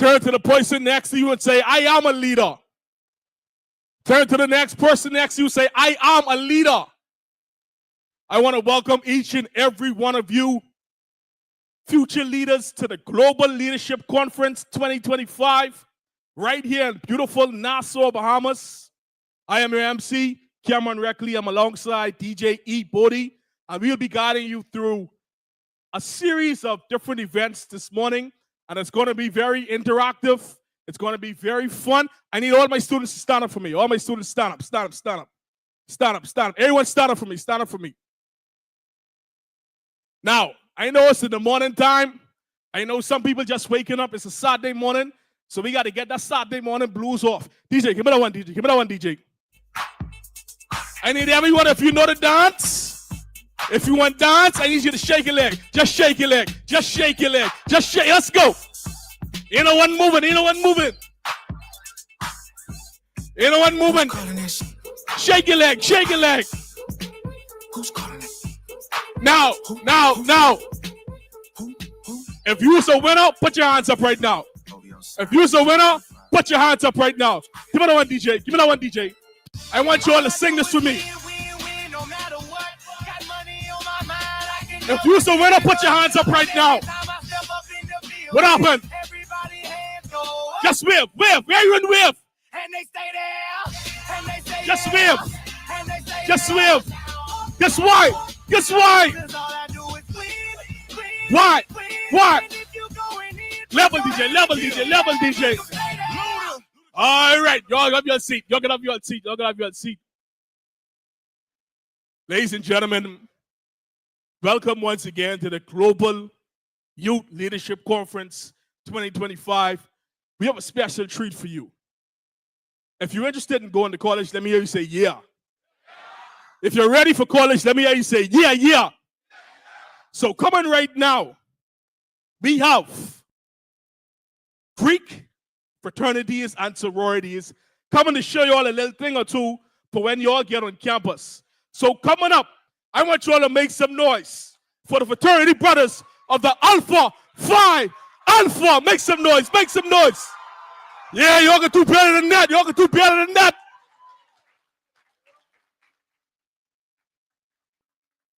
Turn to the person next to you and say, I am a leader. Turn to the next person next to you and say, I am a leader. I want to welcome each and every one of you, future leaders, to the Global Leadership Conference 2025, right here in beautiful Nassau, Bahamas. I am your MC, Cameron Reckley. I'm alongside DJ E. Bodie, and we'll be guiding you through a series of different events this morning, and it's going to be very interactive. It's going to be very fun. I need all my students to stand up for me. All my students, stand up, stand up, stand up. Stand up, stand up. Everyone stand up for me, stand up for me. Now, I know it's in the morning time. I know some people just waking up. It's a Saturday morning, so we got to get that Saturday morning blues off. DJ, give me that one, DJ. Give me that one, DJ. I need everyone, if you know the dance, if you want dance, I need you to shake your leg. Just shake your leg. Just shake your leg. Just shake. Let's go. Ain't no one moving. Ain't no one moving. Ain't no one moving. Shake your leg. Shake your leg. Who's calling it? Now. If you's a winner, put your hands up right now. If you's a winner, put your hands up right now. Give me that one, DJ. Give me that one, DJ. I want you all to sing this with me. If you's a winner, put your hands up right now. What happened? Just wave. Everyone wave. Just wave. Just wave. Guess why? Guess why? Why? Why? Level DJ, level DJ, level DJ. All right, y'all have your seat. Y'all get up your seat. Y'all get up your seat. Ladies and gentlemen, welcome once again to the Global Youth Leadership Conference 2025. We have a special treat for you. If you're interested in going to college, let me hear you say, yeah. If you're ready for college, let me hear you say, yeah, yeah. So come on right now. We have Greek fraternities and sororities coming to show you all a little thing or two for when you all get on campus. So coming up, I want you all to make some noise for the fraternity brothers of the Alpha Phi Alpha. Make some noise, make some noise. Yeah, y'all can do better than that. Y'all can do better than that.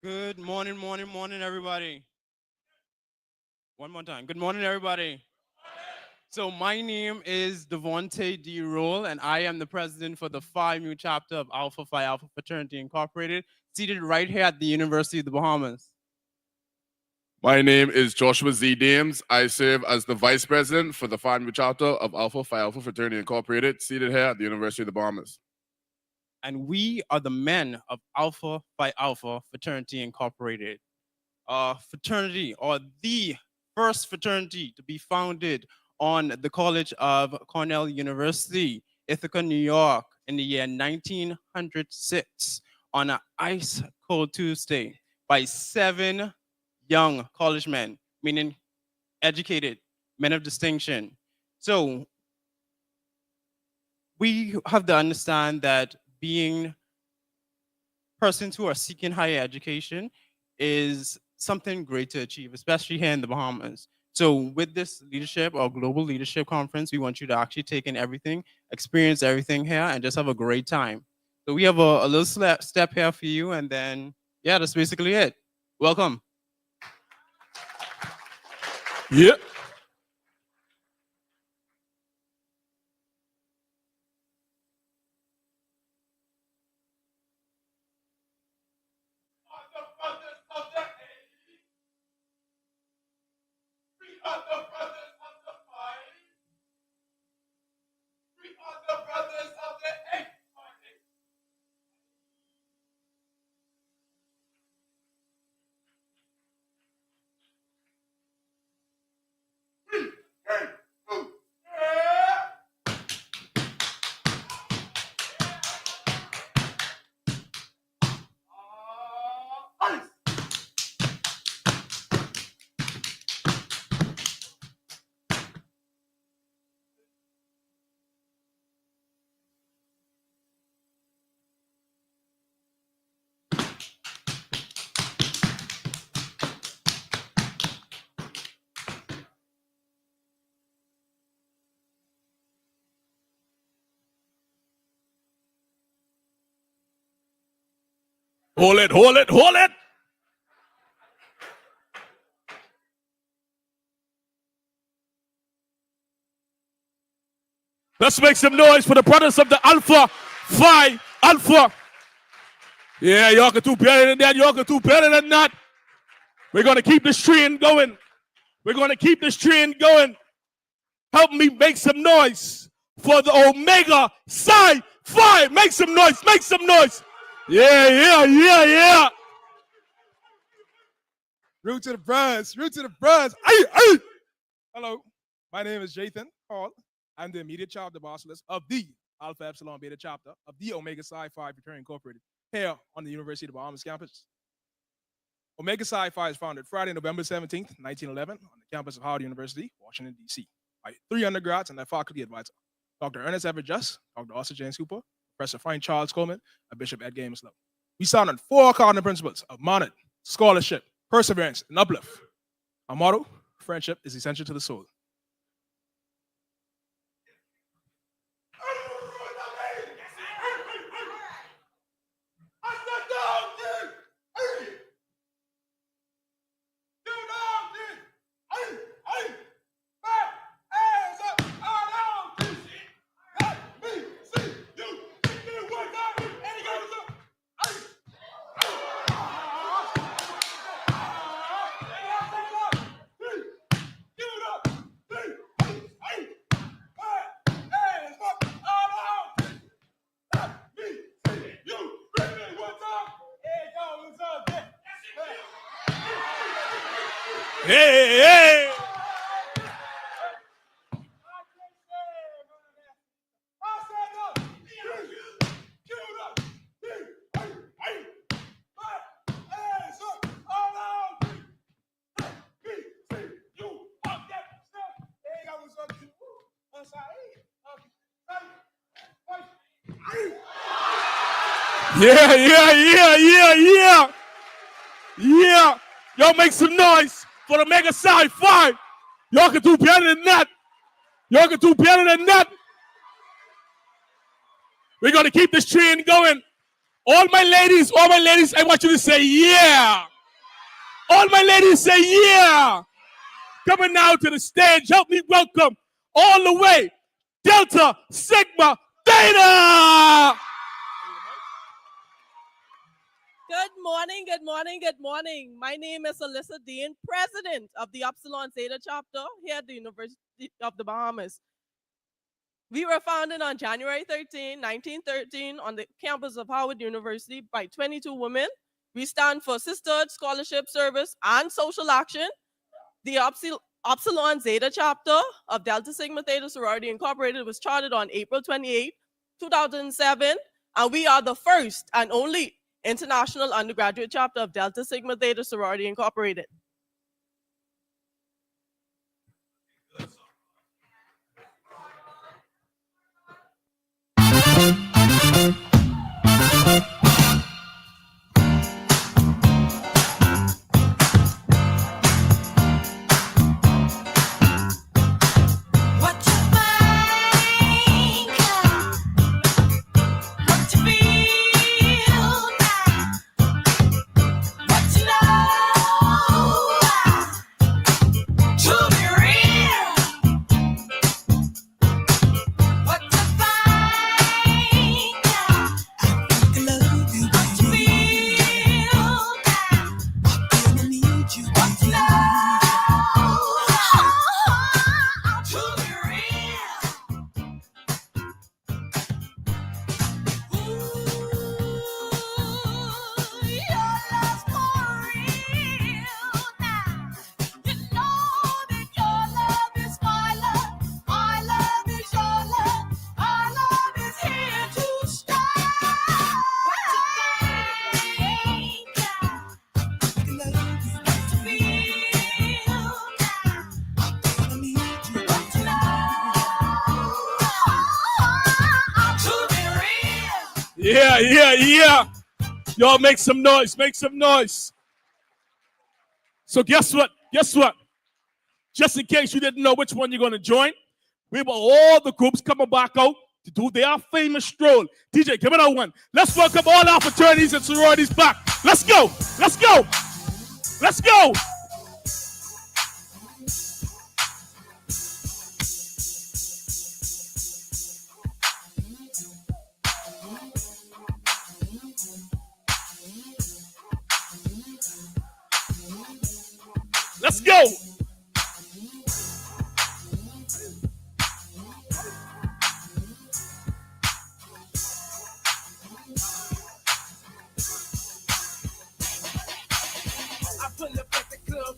Good morning, everybody. One more time. Good morning, everybody. So my name is Devontae D. Roll, and I am the president for the Phi Mu chapter of Alpha Phi Alpha Fraternity Incorporated, seated right here at the University of the Bahamas. My name is Joshua Z. Dames. I serve as the vice president for the Phi Mu chapter of Alpha Phi Alpha Fraternity Incorporated, seated here at the University of the Bahamas. And we are the men of Alpha Phi Alpha Fraternity Incorporated. Fraternity, or the first fraternity to be founded on the College of Cornell University, Ithaca, New York, in the year 1906, on an ice cold Tuesday, by 7 young college men, meaning educated men of distinction. So we have to understand that being persons who are seeking higher education is something great to achieve, especially here in the Bahamas. So with this leadership or global leadership conference, we want you to actually take in everything, experience everything here, and just have a great time. So we have a little step here for you, and then, yeah, that's basically it. Welcome. Yep. Hold it, hold it, hold it. Let's make some noise for the brothers of the Alpha Phi Alpha. Yeah, y'all can do better than that. Y'all can do better than that. We're going to keep this train going. We're going to keep this train going. Help me make some noise for the Omega Psi Phi. Make some noise. Make some noise. Yeah, yeah, yeah, yeah. Root to the bronze. Root to the bronze. Ay, ay. Hello, my name is Jathan Hall. I'm the immediate chapter boss list of the Alpha Epsilon Beta chapter of the Omega Psi Phi Fraternity Incorporated here on the University of the Bahamas campus. Omega Psi Phi is founded Friday, November 17th, 1911 on the campus of Howard University, Washington, D.C. by 3 undergrads and their faculty advisor, Dr. Ernest Everett Just, Dr. Arthur James Cooper, Professor Frank Charles Coleman, and Bishop Ed Amos Lowe. We stand on 4 cardinal principles of merit, scholarship, perseverance, and uplift. Our motto, friendship is essential to the soul. Hey, hey. Yeah, yeah, yeah, yeah, yeah. Yeah. Y'all make some noise for the Mega Psi Phi. Y'all can do better than that. Y'all can do better than that. We're going to keep this train going. All my ladies, I want you to say yeah. All my ladies say yeah. Coming now to the stage, help me welcome all the way, Delta Sigma Theta. Good morning, good morning, good morning. My name is Alyssa Dean, president of the Epsilon Zeta chapter here at the University of the Bahamas. We were founded on January 13, 1913 on the campus of Howard University by 22 women. We stand for sisterhood, scholarship, service, and social action. The Epsilon Zeta chapter of Delta Sigma Theta Sorority Incorporated was chartered on April 28, 2007, and we are the first and only international undergraduate chapter of Delta Sigma Theta Sorority Incorporated. Yeah, yeah, yeah. Y'all make some noise, make some noise. So guess what? Guess what? Just in case you didn't know which one you're going to join, we have all the groups coming back out to do their famous stroll. DJ, give it a one. Let's welcome all our fraternities and sororities back. Let's go. Let's go. Let's go. Let's go.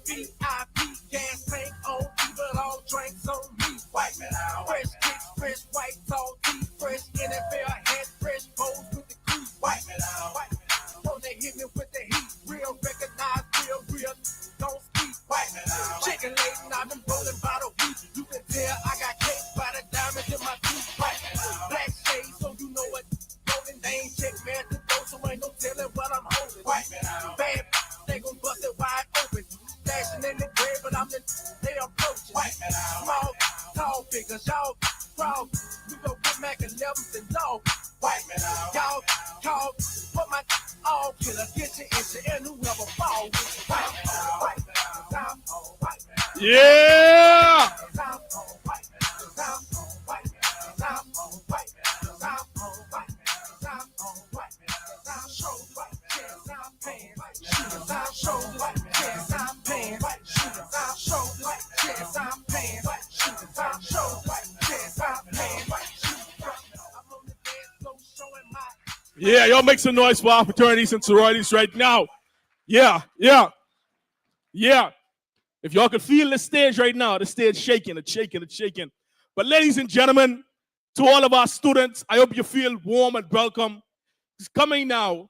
VIP, gas tank on me, but all drinks on me. Wipe it out. Fresh kicks, fresh white tall teeth, fresh NFL hat, fresh bowls with the crew. Wipe it out. Don't they hit me with the heat? Real recognize, real, don't speak. Wipe it out. Chicken laden, I've been rolling by the week. You can tell I got cake by the diamonds in my teeth. Wipe it out. Black shades, so you know what. Rolling, they ain't check man to go, so ain't no telling what I'm holding. Wipe it out. Bad, they gon' bust it wide open. Dashing in the grave, but I'm they approaching. Small, tall figures, y'all crawl. You go get Mac 11s and dog. Y'all call, put my all killer, get your issue, and whoever fall with you. Yeah. Yeah, y'all make some noise for our fraternities and sororities right now. Yeah. If y'all can feel the stage right now, the stage shaking, it's shaking. But ladies and gentlemen, to all of our students, I hope you feel warm and welcome. It's coming now.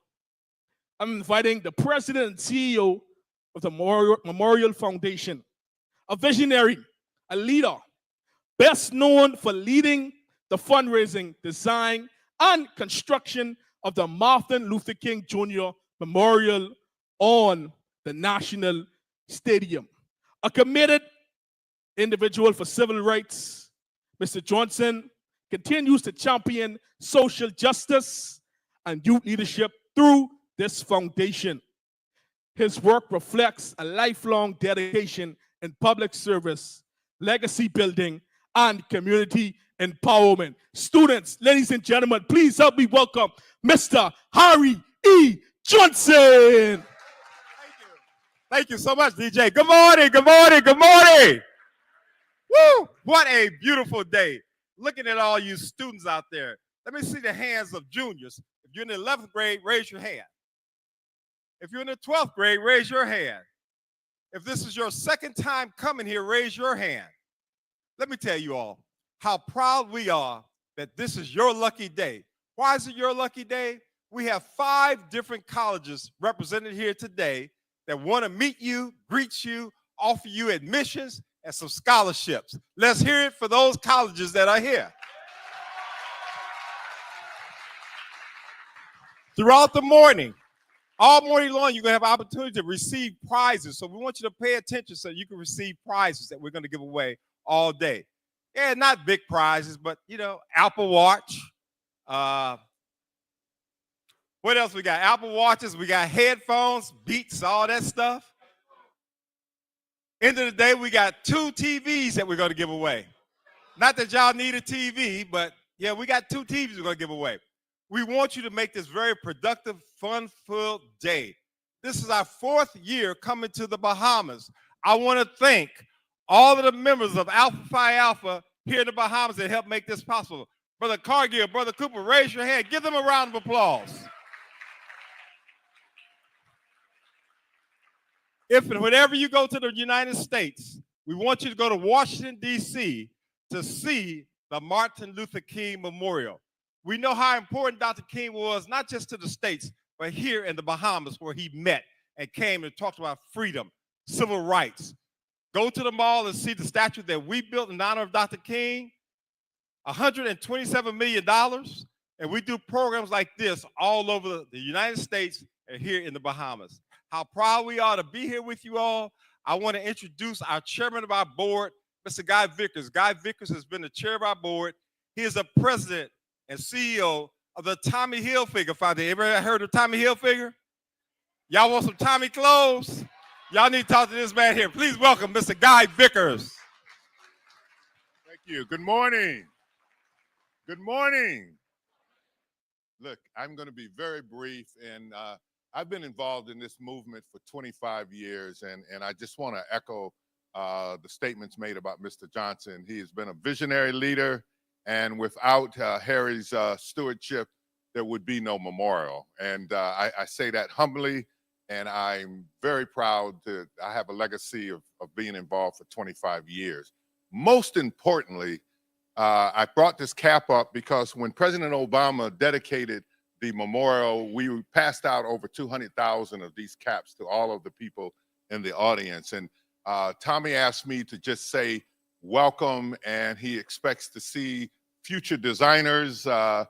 I'm inviting the president and CEO of the Memorial Foundation, a visionary, a leader, best known for leading the fundraising, design, and construction of the Martin Luther King Jr. Memorial on the National Stadium. A committed individual for civil rights, Mr. Johnson continues to champion social justice and youth leadership through this foundation. His work reflects a lifelong dedication in public service, legacy building, and community empowerment. Students, ladies and gentlemen, please help me welcome Mr. Harry E. Johnson. Thank you so much, DJ. Good morning. Woo! What a beautiful day. Looking at all you students out there. Let me see the hands of juniors. If you're in the 11th grade, raise your hand. If you're in the 12th grade, raise your hand. If this is your second time coming here, raise your hand. Let me tell you all how proud we are that this is your lucky day. Why is it your lucky day? We have 5 different colleges represented here today that want to meet you, greet you, offer you admissions and some scholarships. Let's hear it for those colleges that are here. Throughout the morning, all morning long, you're going to have an opportunity to receive prizes. So we want you to pay attention so you can receive prizes that we're going to give away all day. Yeah, not big prizes, but, you know, Apple Watch. What else we got? Apple Watches. We got headphones, Beats, all that stuff. End of the day, we got 2 TVs that we're going to give away. Not that y'all need a TV, but, yeah, we got 2 TVs we're going to give away. We want you to make this very productive, fun-filled day. This is our 4th year coming to the Bahamas. I want to thank all of the members of Alpha Phi Alpha here in the Bahamas that helped make this possible. Brother Cargill, Brother Cooper, raise your hand. Give them a round of applause. If and whenever you go to the United States, we want you to go to Washington, D.C. to see the Martin Luther King Memorial. We know how important Dr. King was, not just to the States, but here in the Bahamas where he met and came and talked about freedom, civil rights. Go to the mall and see the statue that we built in honor of Dr. King, $127 million. And we do programs like this all over the United States and here in the Bahamas. How proud we are to be here with you all. I want to introduce our chairman of our board, Mr. Guy Vickers. Guy Vickers has been the chair of our board. He is the president and CEO of the Tommy Hilfiger Foundation. Everybody heard of Tommy Hilfiger? Y'all want some Tommy clothes? Y'all need to talk to this man here. Please welcome Mr. Guy Vickers. Thank you. Good morning. Good morning. Look, I'm going to be very brief, and I've been involved in this movement for 25 years, and I just want to echo the statements made about Mr. Johnson. He has been a visionary leader, and without Harry's stewardship, there would be no memorial. And I say that humbly, and I'm very proud that I have a legacy of being involved for 25 years. Most importantly, I brought this cap up because when President Obama dedicated the memorial, we passed out over 200,000 of these caps to all of the people in the audience. And Tommy asked me to just say welcome, and he expects to see future designers that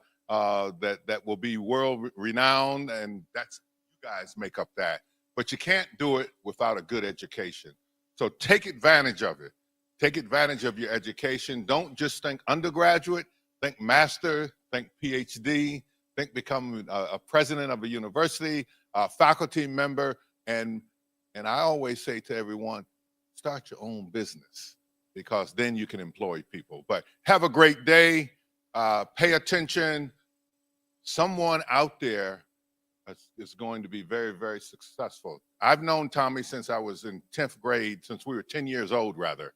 will be world renowned, and that's, you guys make up that. But you can't do it without a good education. So take advantage of it. Take advantage of your education. Don't just think undergraduate, think master, think PhD, think become a president of a university, a faculty member. And I always say to everyone, start your own business, because then you can employ people. But have a great day. Pay attention. Someone out there is going to be very, very successful. I've known Tommy since I was in 10th grade, since we were 10 years old, rather.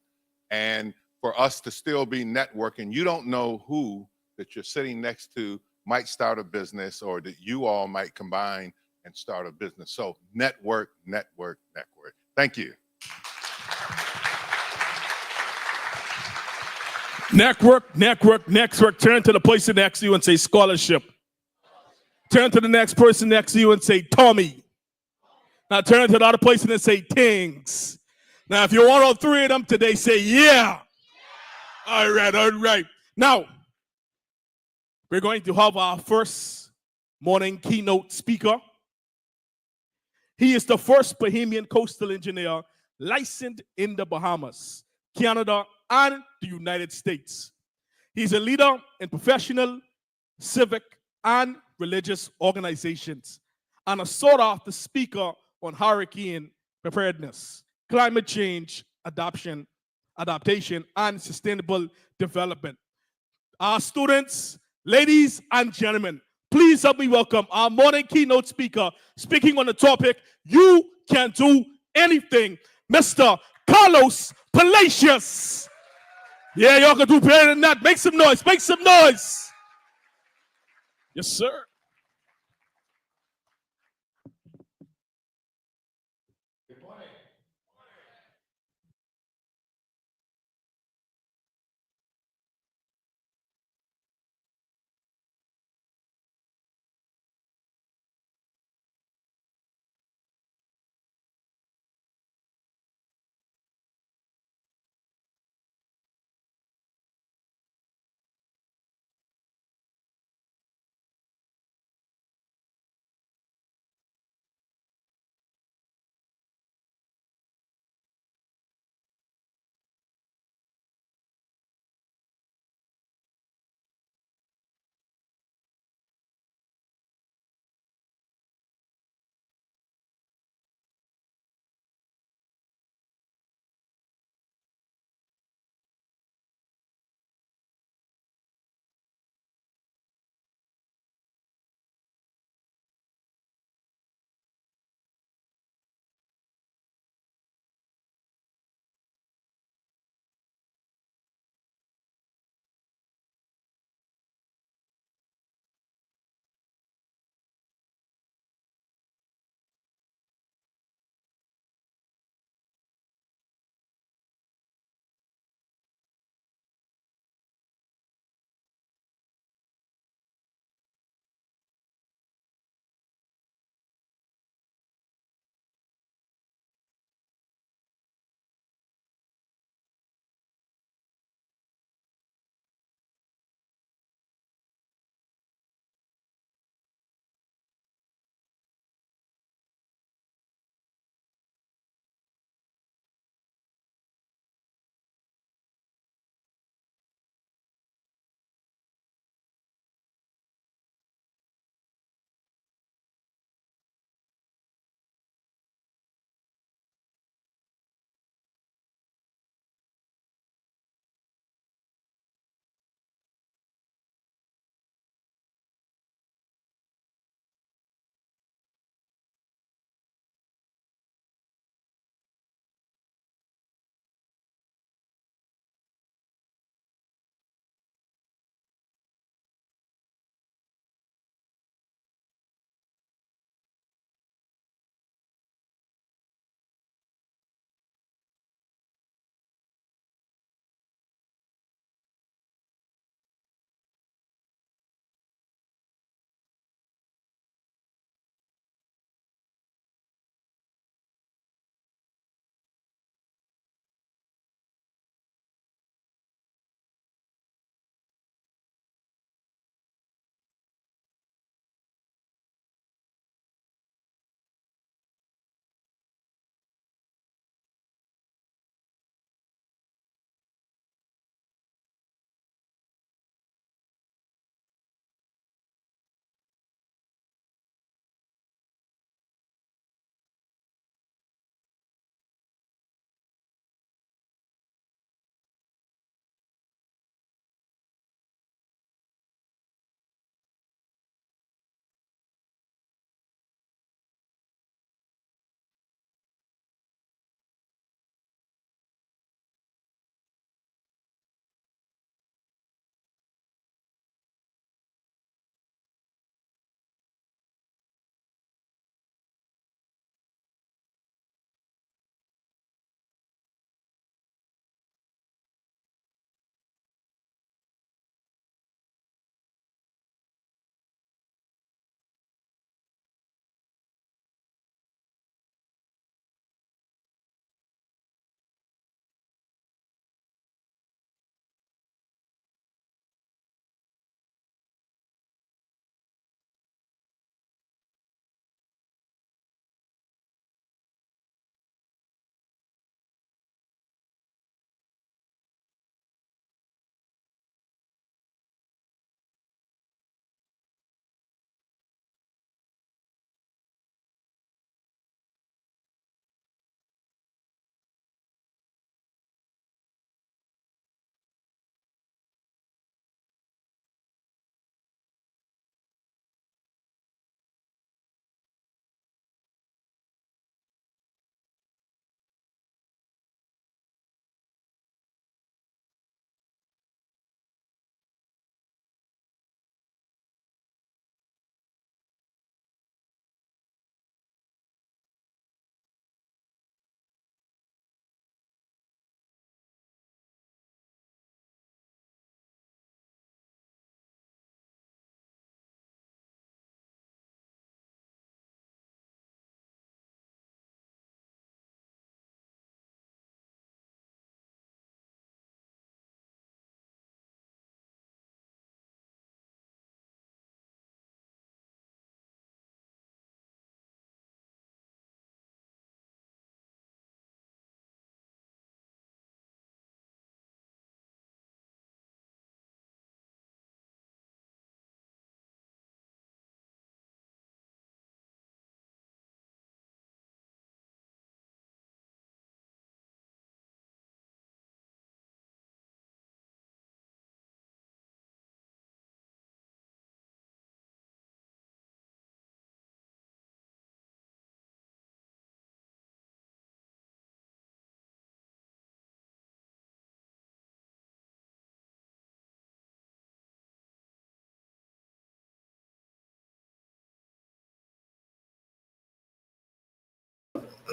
And for us to still be networking, you don't know who that you're sitting next to might start a business, or that you all might combine and start a business. So network, network, network. Thank you. Network, network, network. Turn to the person next to you and say scholarship. Turn to the next person next to you and say Tommy. Now turn to the other person and say things. Now, if you want all three of them today, say yeah. All right, all right. Now, we're going to have our first morning keynote speaker. He is the first Bahamian coastal engineer licensed in the Bahamas, Canada, and the United States. He's a leader in professional, civic, and religious organizations, and a sought-after speaker on hurricane preparedness, climate change, adaptation, and sustainable development. Our students, ladies and gentlemen, please help me welcome our morning keynote speaker, speaking on the topic, You Can Do Anything, Mr. Carlos Palacios. Yeah, y'all can do better than that. Make some noise, make some noise. Yes, sir.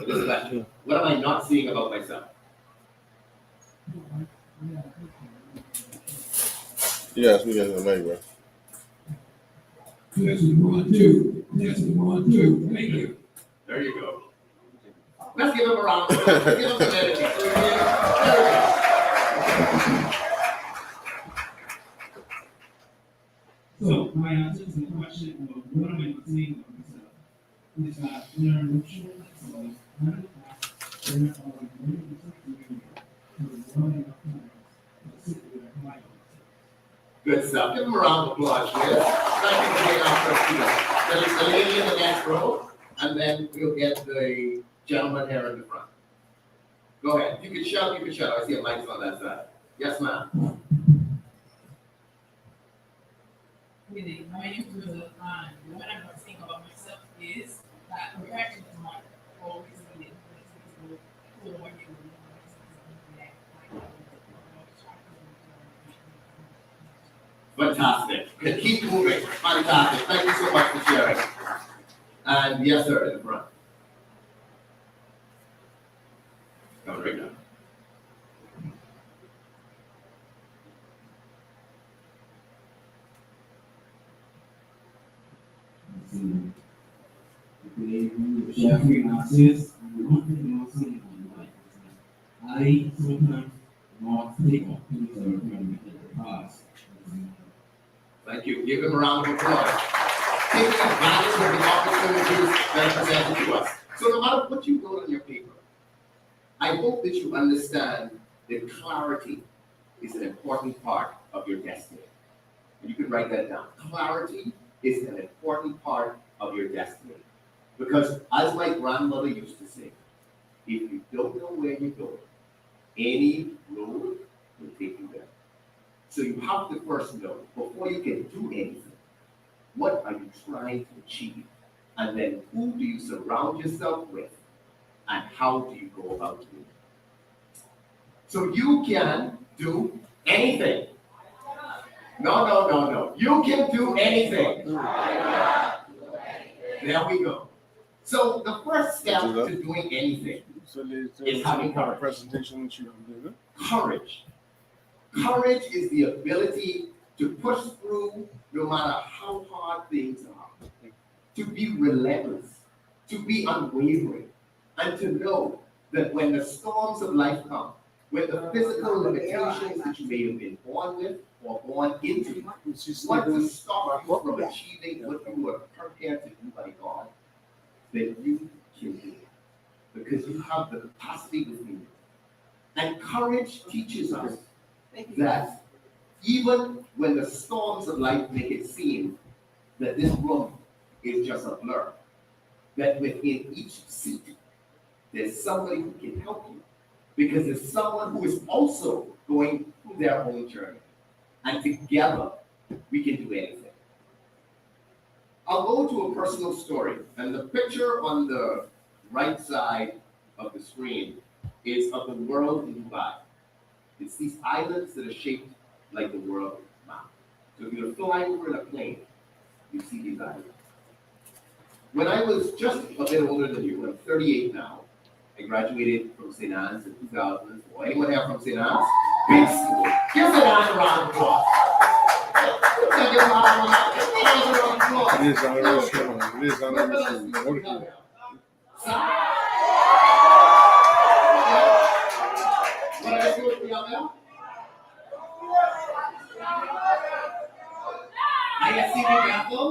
This question. What am I not seeing about myself? Yes, we got the mic, bro. Testing 1, 2. Testing 1, 2. Thank you. There you go. Let's give him a round of applause. Let's give him some energy. There we go. So my answer to the question of what am I not saying about myself is that there are no children so none of us there are all many different to one enough time to sit there and lie. Good stuff. Give him a round of applause, please. Thank you for being our first speaker. The lady in the next row, and then we'll get the gentleman here in the front. Go ahead. You can shout, you can shout. I see a mic on that side. Yes, ma'am. Good evening. My name is Rilla. What I'm going to think about myself is that perfection is not always needed. Fantastic. Keep moving. Fantastic. Thank you so much for sharing. And yes, sir, in the front. Come right now. Jeffrey Narcissus, I'm not really not saying on life. I sometimes not take up things that are from the past. Thank you. Give him a round of applause. Taking advantage of the opportunities that are presented to us. So no matter what you wrote on your paper, I hope that you understand that clarity is an important part of your destiny. And you can write that down. Clarity is an important part of your destiny. Because as my grandmother used to say, if you don't know where you're going, any road will take you there. So you have to first know, before you can do anything, what are you trying to achieve? And then who do you surround yourself with? And how do you go about doing it? So you can do anything. No. You can do anything. There we go. So the first step to doing anything is having courage. Presentation Courage. Courage is the ability to push through no matter how hard things are, to be relentless, to be unwavering, and to know that when the storms of life come, when the physical limitations that you may have been born with or born into want to stop you from achieving what you were prepared to do by God, then you can do it because you have the capacity within you. And courage teaches us that even when the storms of life make it seem that this room is just a blur, that within each seat, there's somebody who can help you because there's someone who is also going through their own journey. And together, we can do anything. I'll go to a personal story, and the picture on the right side of the screen is of the world in Dubai. It's these islands that are shaped like the world map. So if you're flying over in a plane, you see these islands. When I was just a bit older than you, I'm 38 now, I graduated from St. Anne's in 2004. Anyone here from St. Anne's? Big school. Give St. Anne's a round of applause. Give a round of applause. It is on the show. It is on the show. What are they doing for y'all now? I have CB Bethel.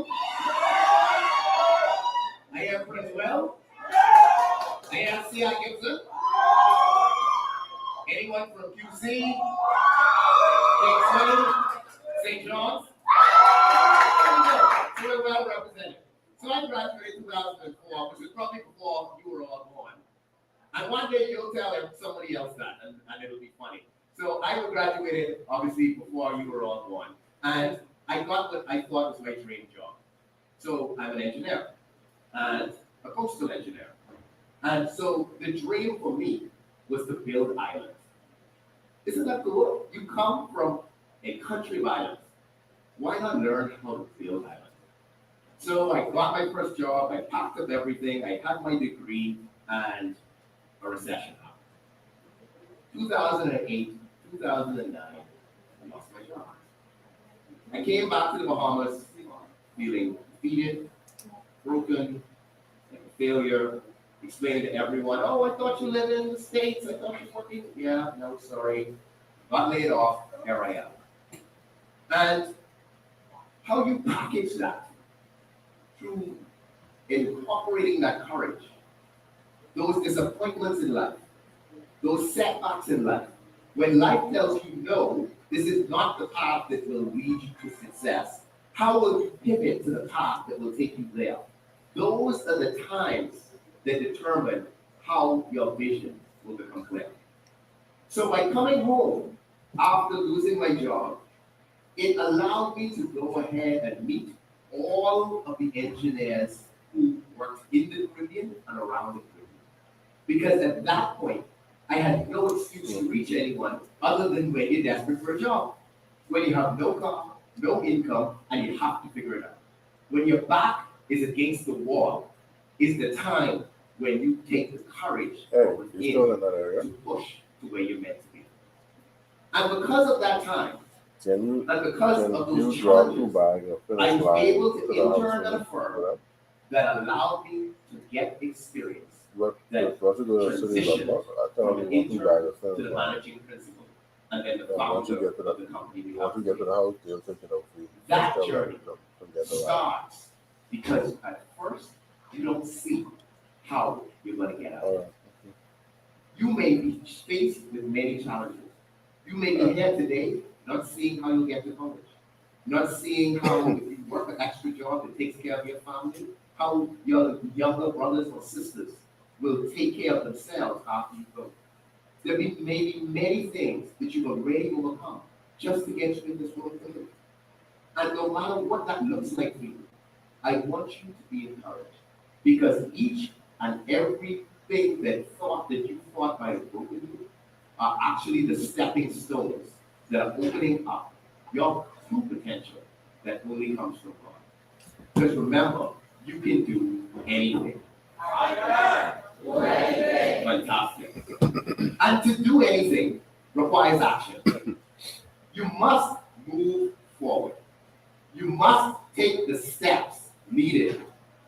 I have Prince Well. I have C.I. Gibson. Anyone from QC? Kingston? St. John's? So we're well represented. So I graduated in 2004, which was probably before you were all born. And one day you'll tell somebody else that, and it'll be funny. So I graduated, obviously, before you were all born. And I got what I thought was my dream job. So I'm an engineer, and a coastal engineer. And so the dream for me was to build islands. Isn't that cool? You come from a country of islands. Why not learn how to build islands? So I got my first job, I packed up everything, I had my degree, and a recession happened. 2008, 2009, I lost my job. I came back to the Bahamas feeling defeated, broken, like a failure, explaining to everyone, oh, I thought you lived in the States. I thought you were working. Yeah, no, sorry. Got laid off. Here I am. And how you package that through incorporating that courage, those disappointments in life, those setbacks in life, when life tells you no, this is not the path that will lead you to success, how will you pivot to the path that will take you there? Those are the times that determine how your vision will become clear. So by coming home after losing my job, it allowed me to go ahead and meet all of the engineers who worked in the Caribbean and around the Caribbean. Because at that point, I had no excuse to reach anyone other than when you're desperate for a job. When you have no car, no income, and you have to figure it out. When your back is against the wall, is the time when you take the courage to push to where you're meant to be. And because of that time, and because of those challenges, I was able to intern at a firm that allowed me to get experience. That transitioned from an intern to the managing principal, and then the founder of the company. That journey starts because at first you don't see how you're going to get out. You may be faced with many challenges. You may be here today not seeing how you'll get to college, not seeing how if you work an extra job that takes care of your family, how your younger brothers or sisters will take care of themselves after you go. There'll be maybe many things that you've already overcome just to get you in this world today. And no matter what that looks like for you, I want you to be encouraged because each and every thing that you thought might have broken you are actually the stepping stones that are opening up your true potential that only comes from God. Because remember, you can do anything. Fantastic. And to do anything requires action. You must move forward. You must take the steps needed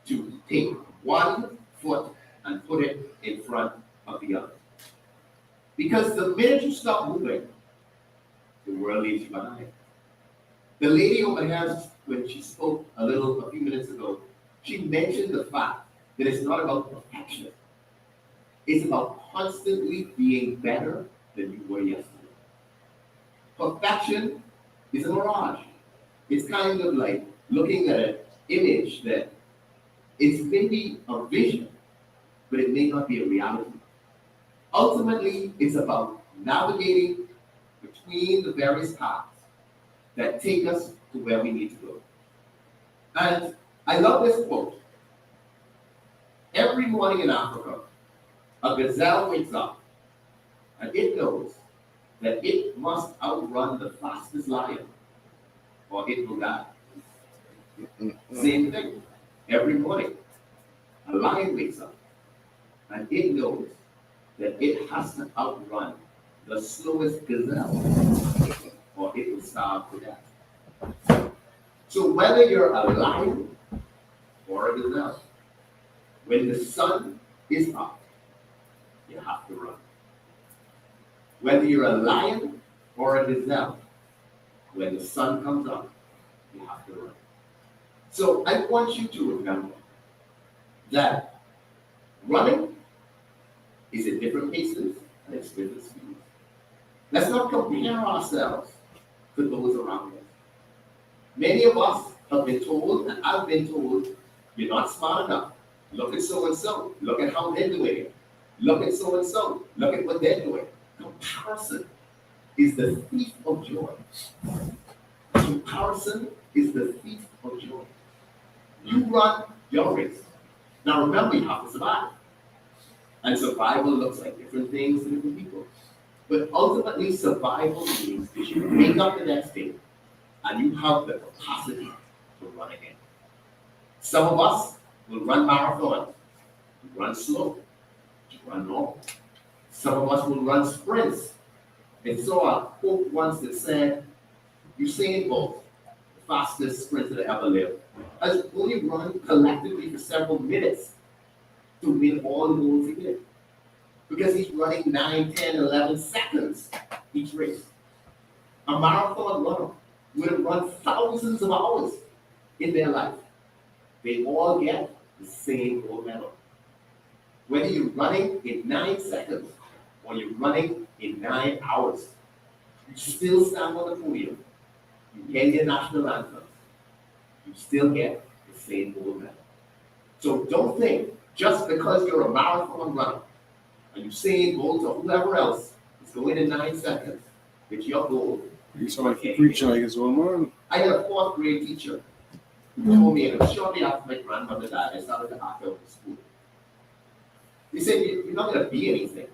to take one foot and put it in front of the other. Because the minute you stop moving, the world leaves you behind. The lady over here, when she spoke a few minutes ago, she mentioned the fact that it's not about perfection. It's about constantly being better than you were yesterday. Perfection is a mirage. It's kind of like looking at an image that it's maybe a vision, but it may not be a reality. Ultimately, it's about navigating between the various paths that take us to where we need to go. And I love this quote. Every morning in Africa, a gazelle wakes up and it knows that it must outrun the fastest lion or it will die. Same thing. Every morning, a lion wakes up and it knows that it has to outrun the slowest gazelle or it will starve to death. So whether you're a lion or a gazelle, when the sun is up, you have to run. Whether you're a lion or a gazelle, when the sun comes up, you have to run. So I want you to remember that running is at different paces and it's different speeds. Let's not compare ourselves to those around us. Many of us have been told, and I've been told, you're not smart enough. Look at so-and-so. Look at how they're doing it. Look at so-and-so. Look at what they're doing. Comparison is the thief of joy. Comparison is the thief of joy. You run your race. Now remember, you have to survive. And survival looks like different things to different people. But ultimately, survival means that you wake up the next day and you have the capacity to run again. Some of us will run marathons, run slow. run long. Some of us will run sprints. And so I quote once that said, Usain Bolt, the fastest sprinter to ever live, has only run collectively for several minutes to win all the goals he did. Because he's running 9, 10, 11 seconds each race. A marathon runner would have run thousands of hours in their life. They all get the same gold medal. Whether you're running in 9 seconds or you're running in 9 hours, you still stand on the podium, you get your national anthem, you still get the same gold medal. So don't think just because you're a marathon runner, and Usain Bolt or whoever else is going in 9 seconds, that your goal. You sound like you're preaching like it's all morning. I had a 4th grade teacher who told me, and it was shortly after my grandmother died, I started to act out in school. He said, you're not going to be anything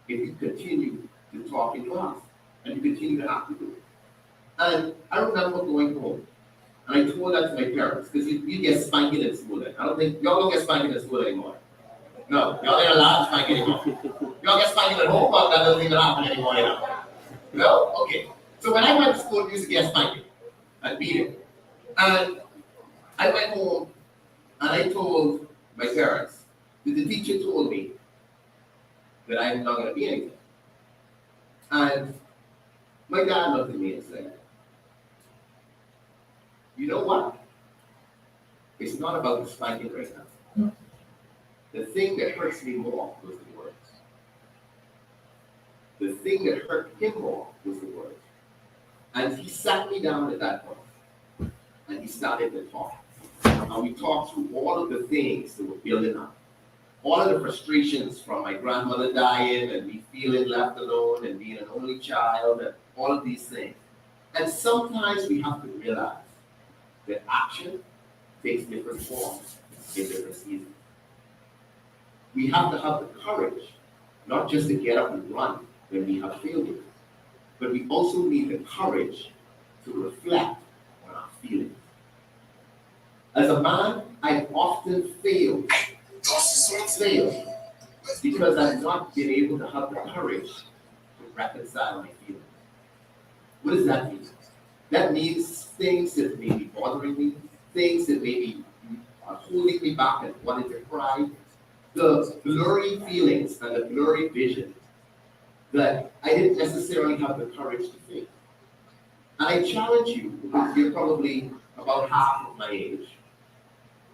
if you continue to talk in class and you continue to act to do it. And I remember going home, and I told that to my parents, because you get spanking in school then. I don't think, y'all don't get spanking in school anymore. No, y'all ain't allowed to spank anymore. Y'all get spanking at home, but that doesn't even happen anymore, you know. No? Okay. So when I went to school, we used to get spanking and beating. And I went home, and I told my parents that the teacher told me that I'm not going to be anything. And my dad looked at me and said, you know what? It's not about the spanking right now. The thing that hurts me more was the words. The thing that hurt him more was the words. And he sat me down at that point, and he started to talk. And we talked through all of the things that were building up. All of the frustrations from my grandmother dying and me feeling left alone and being an only child and all of these things. And sometimes we have to realize that action takes different forms in different seasons. We have to have the courage, not just to get up and run when we have failures, but we also need the courage to reflect on our feelings. As a man, I've often failed because I've not been able to have the courage to reconcile my feelings. What does that mean? That means things that may be bothering me, things that maybe are holding me back and wanting to cry, the blurry feelings and the blurry vision that I didn't necessarily have the courage to face. And I challenge you, because you're probably about half of my age,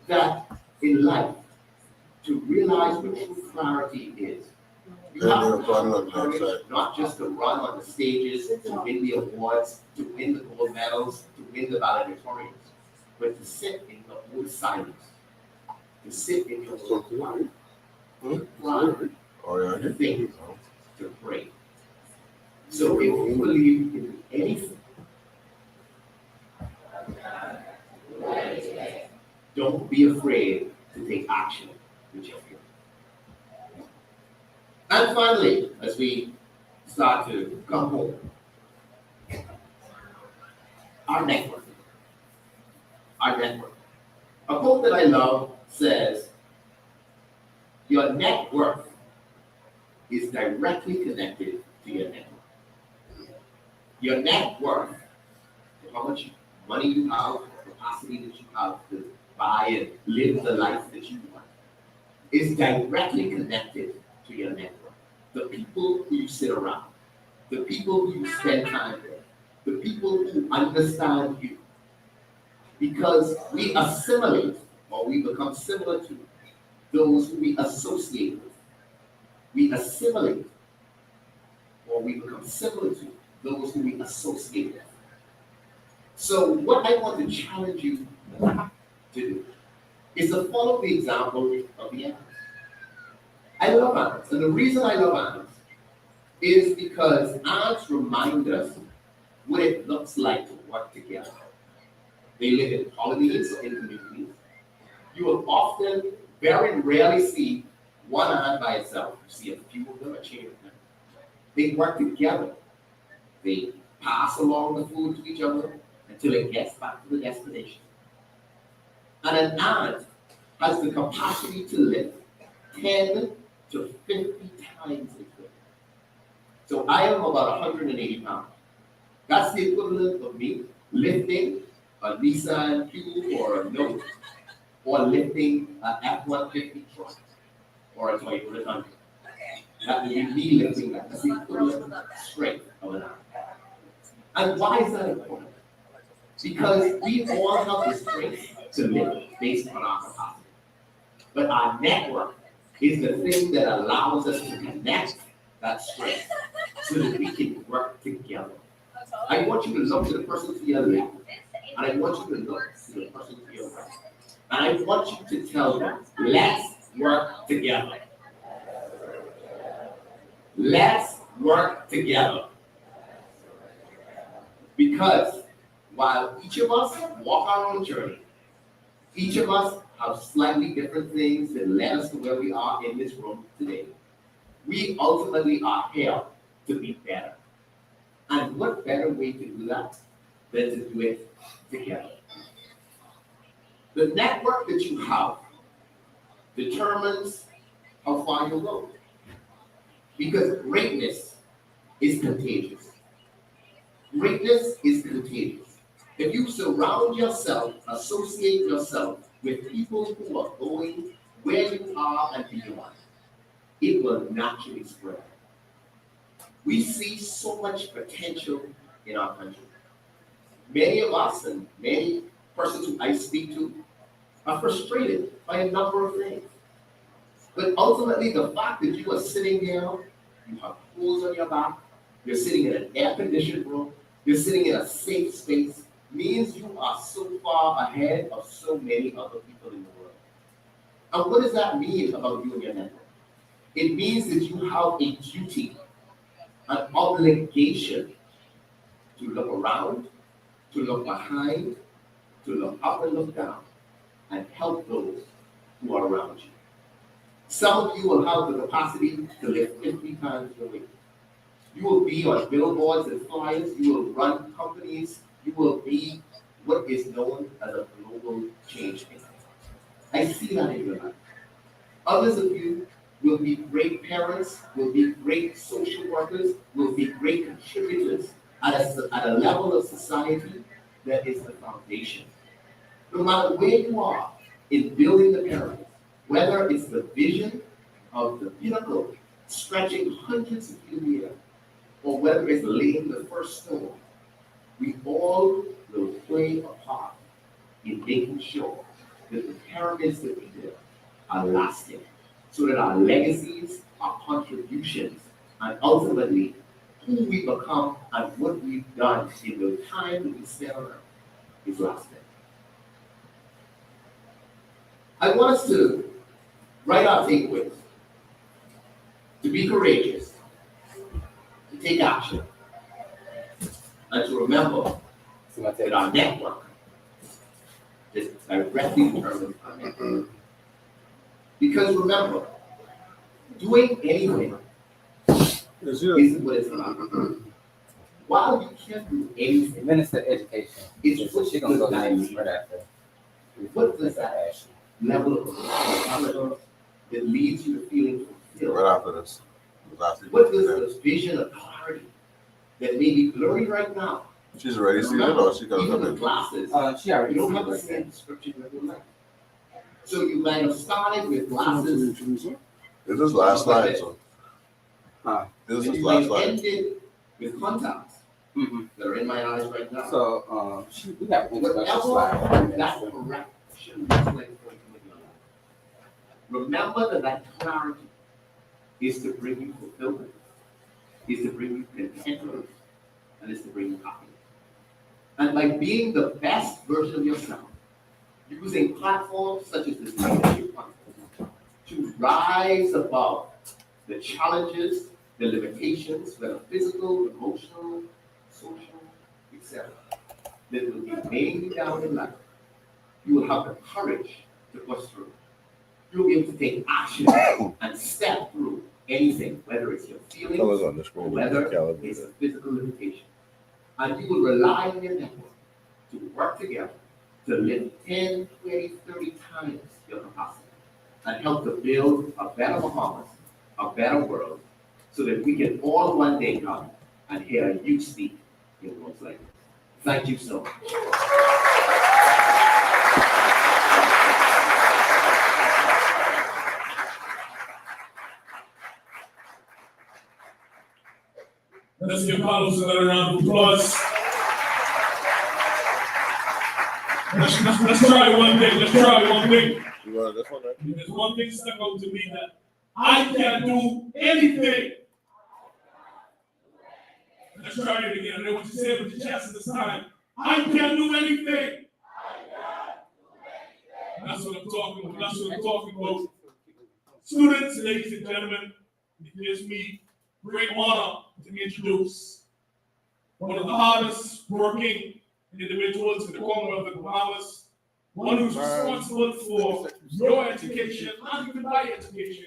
that in life, to realize what true clarity is, you have to have the courage not just to run on the stages, to win the awards, to win the gold medals, to win the valedictorians, but to sit in the old silence, to sit in your own quiet, to cry, to think, to pray. So if you believe in anything, don't be afraid to take action with your feelings. And finally, as we start to come home, our network. Our network. A quote that I love says, your net worth is directly connected to your network. Your net worth, how much money you have, the capacity that you have to buy and live the life that you want, is directly connected to your network. The people who you sit around, the people who you spend time with, the people who understand you. Because we assimilate, or we become similar to, those who we associate with. We assimilate, or we become similar to, those who we associate with. So what I want to challenge you to do is to follow the example of the ants. I love ants, and the reason I love ants is because ants remind us what it looks like to work together. They live in colonies or in communities. You will often, very rarely see one ant by itself. You see a few of them, a chain of them. They work together. They pass along the food to each other until it gets back to the destination. And an ant has the capacity to lift 10 to 50 times its weight. So I am about 180 pounds. That's the equivalent of me lifting a Nissan Cube or a Note, or lifting an F-150 truck or a Toyota Tundra. That would be me lifting that. That's the equivalent strength of an arm. And why is that important? Because we all have the strength to live based on our capacity. But our network is the thing that allows us to connect that strength so that we can work together. I want you to look to the person to your left, and I want you to look to the person to your right. And I want you to tell them, let's work together. Let's work together. Because while each of us walk our own journey, each of us have slightly different things that led us to where we are in this room today, we ultimately are here to be better. And what better way to do that than to do it together? The network that you have determines how far you'll go. Because greatness is contagious. Greatness is contagious. If you surround yourself, associate yourself with people who are going where you are and beyond, it will naturally spread. We see so much potential in our country. Many of us and many persons who I speak to are frustrated by a number of things. But ultimately, the fact that you are sitting there, you have clothes on your back, you're sitting in an air-conditioned room, you're sitting in a safe space, means you are so far ahead of so many other people in the world. And what does that mean about you and your network? It means that you have a duty, an obligation to look around, to look behind, to look up and look down, and help those who are around you. Some of you will have the capacity to lift 50 times your weight. You will be on billboards and flyers, you will run companies, you will be what is known as a global change maker. I see that in your life. Others of you will be great parents, will be great social workers, will be great contributors at a level of society that is the foundation. No matter where you are in building the pyramid, whether it's the vision of the pinnacle stretching hundreds of feet in the air, or whether it's laying the first stone, we all will play a part in making sure that the pyramids that we build are lasting, so that our legacies, our contributions, and ultimately who we become and what we've done in the time that we spend on earth is lasting. I want us to write our takeaways, to be courageous, to take action, and to remember that our network is directly determined by our network. Because remember, doing anything isn't what it's about. While you can't do anything, Minister of Education. it's what She's gonna go to the does next right after. what does that level of accomplishment that leads you to feeling fulfilled? Right after this. What does this vision of clarity that may be blurry right now? She's already seen it, or she gotta Even come the in? glasses, She already you don't seen have it the right same description of your life. So you might have started with glasses. This is last slide, so. This is And his you last might slide. end it with contacts that are in my eyes right now. So, we have an introduction Whatever slide. that correction looks like for you in your life, remember that clarity is to bring you fulfillment, is to bring you contentment, and is to bring you happiness. And by being the best version of yourself, using platforms such as this leadership conference to rise above the challenges, the limitations, whether physical, emotional, social, etc., that will be weighing you down in life, you will have the courage to push through. You'll be able to take action and step through anything, whether it's your feelings, Colors on the screen, or you whether can calibrate it's a it. physical limitation. And you will rely on your network to work together to lift 10, 20, 30 times your capacity and help to build a better Bahamas a better world so that we can all one day come and hear you speak in words like this. Thank you so much. Let's give Carlos another round of applause. Let's try one thing. Let's try one thing. There's one thing stuck out to me that I can't do anything. Let's try it again. I know what you said with your chest this time. I can't do anything. That's what I'm talking about. That's what I'm talking about. Students, ladies and gentlemen, it gives me great honor to introduce one of the hardest working individuals in the Commonwealth of the Bahamas, one who's responsible for your education, not even my education,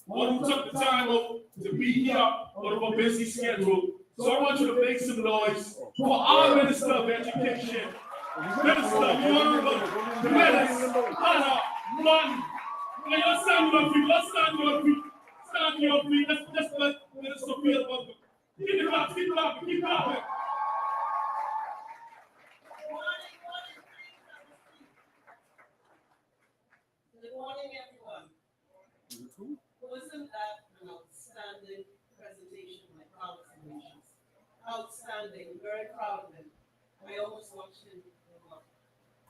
one who took the time out to be here out of a busy schedule. So I want you to make some noise for our Minister of Education, Minister Honorable Gladys Hannah Martin. Let's stand to our feet. Let's stand to our feet. Stand to your feet. Let's let Minister feel welcome. Keep it up. Keep it up. Keep it up. Good morning, everyone. Wasn't that an outstanding presentation by Carlos Nations? Outstanding, very proud of him. I almost watched him grow up,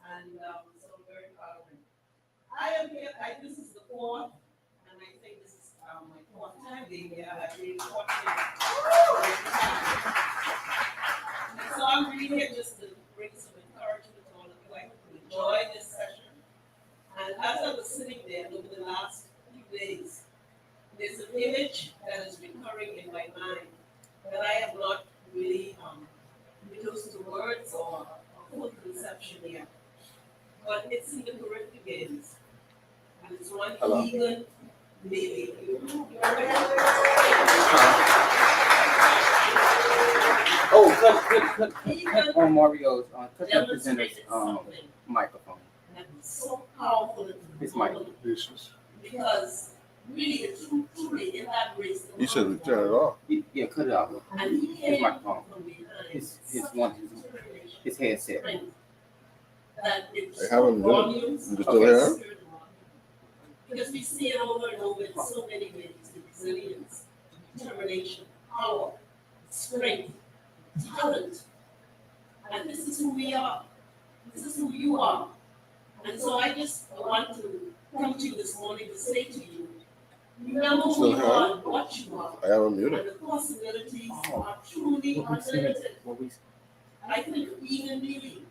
and so I'm very proud of him. I am here, this is the fourth, and I think this is my fourth time being here. I've been fortunate. And so I'm really here just to bring some encouragement to all of you. I hope you enjoy this session. And as I was sitting there over the last few days, there's an image that is recurring in my mind that I have not really reduced to words or a full conception yet. But it's in the Caribbean Games. And it's one Egan baby. Oh, cut on Mario's, cut the presenter's microphone. That was so powerful. His mic. Because really, truly, in that race. You should turn it off. Yeah, cut it off. And he His came microphone. from behind. His headset. That it's They have him doing it. You still hear him? Because we see it over and over in so many ways: resilience, determination, power, strength, talent. And this is who we are. This is who you are. And so I just want to come to you this morning to say to you, remember who you are and what you are. I have him muted. And the possibilities are truly unlimited. I think even really, you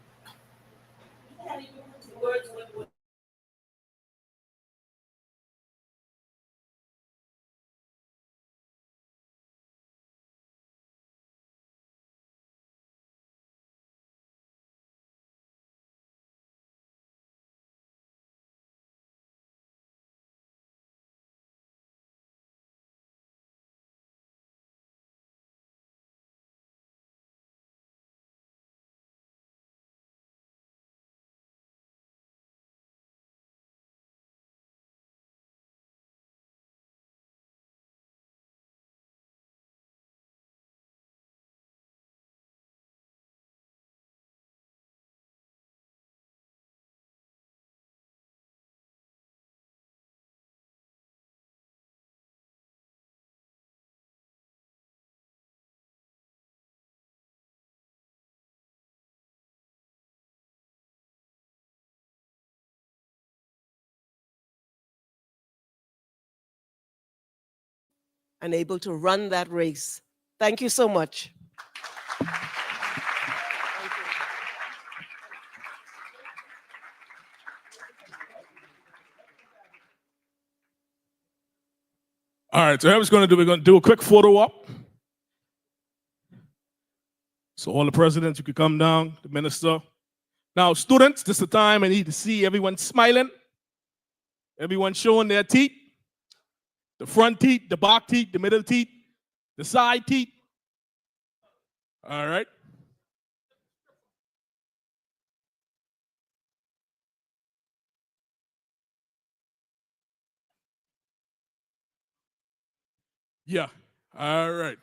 can't even put to words what and able to run that race. Thank you so much. All right, so here's we're going to do a quick photo op. So all the presidents, you could come down, the minister. Now, students, this is the time I need to see everyone smiling, everyone showing their teeth, the front teeth, the back teeth, the middle teeth, the side teeth. All right. Yeah. All right.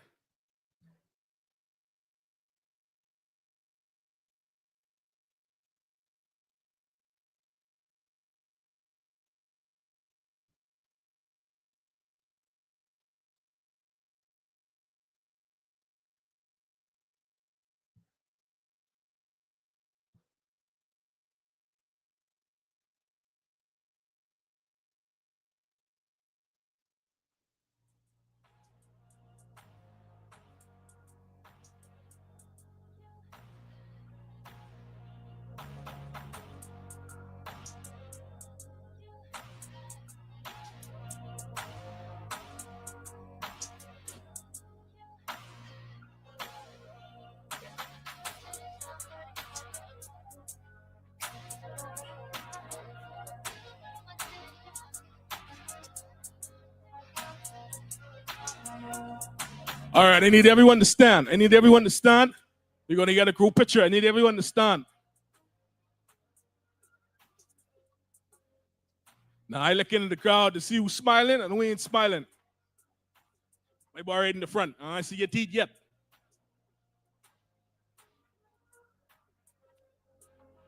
All right, I need everyone to stand. I need everyone to stand. We're going to get a group picture. I need everyone to stand. Now, I look into the crowd to see who's smiling and who ain't smiling. My boy right in the front. I see your teeth yet.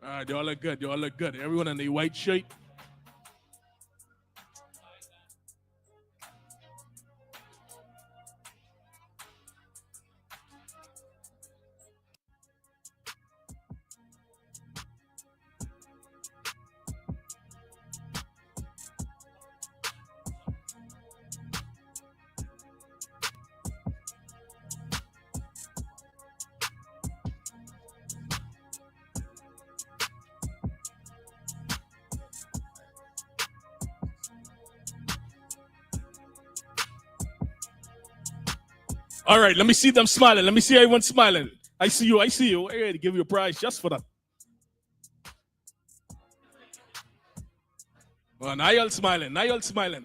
All right, they all look good. They all look good. Everyone in the white shirt. All right, let me see them smiling. Let me see everyone smiling. I see you. I see you. I ready to give you a prize just for that. Well, now y'all smiling. Now y'all smiling.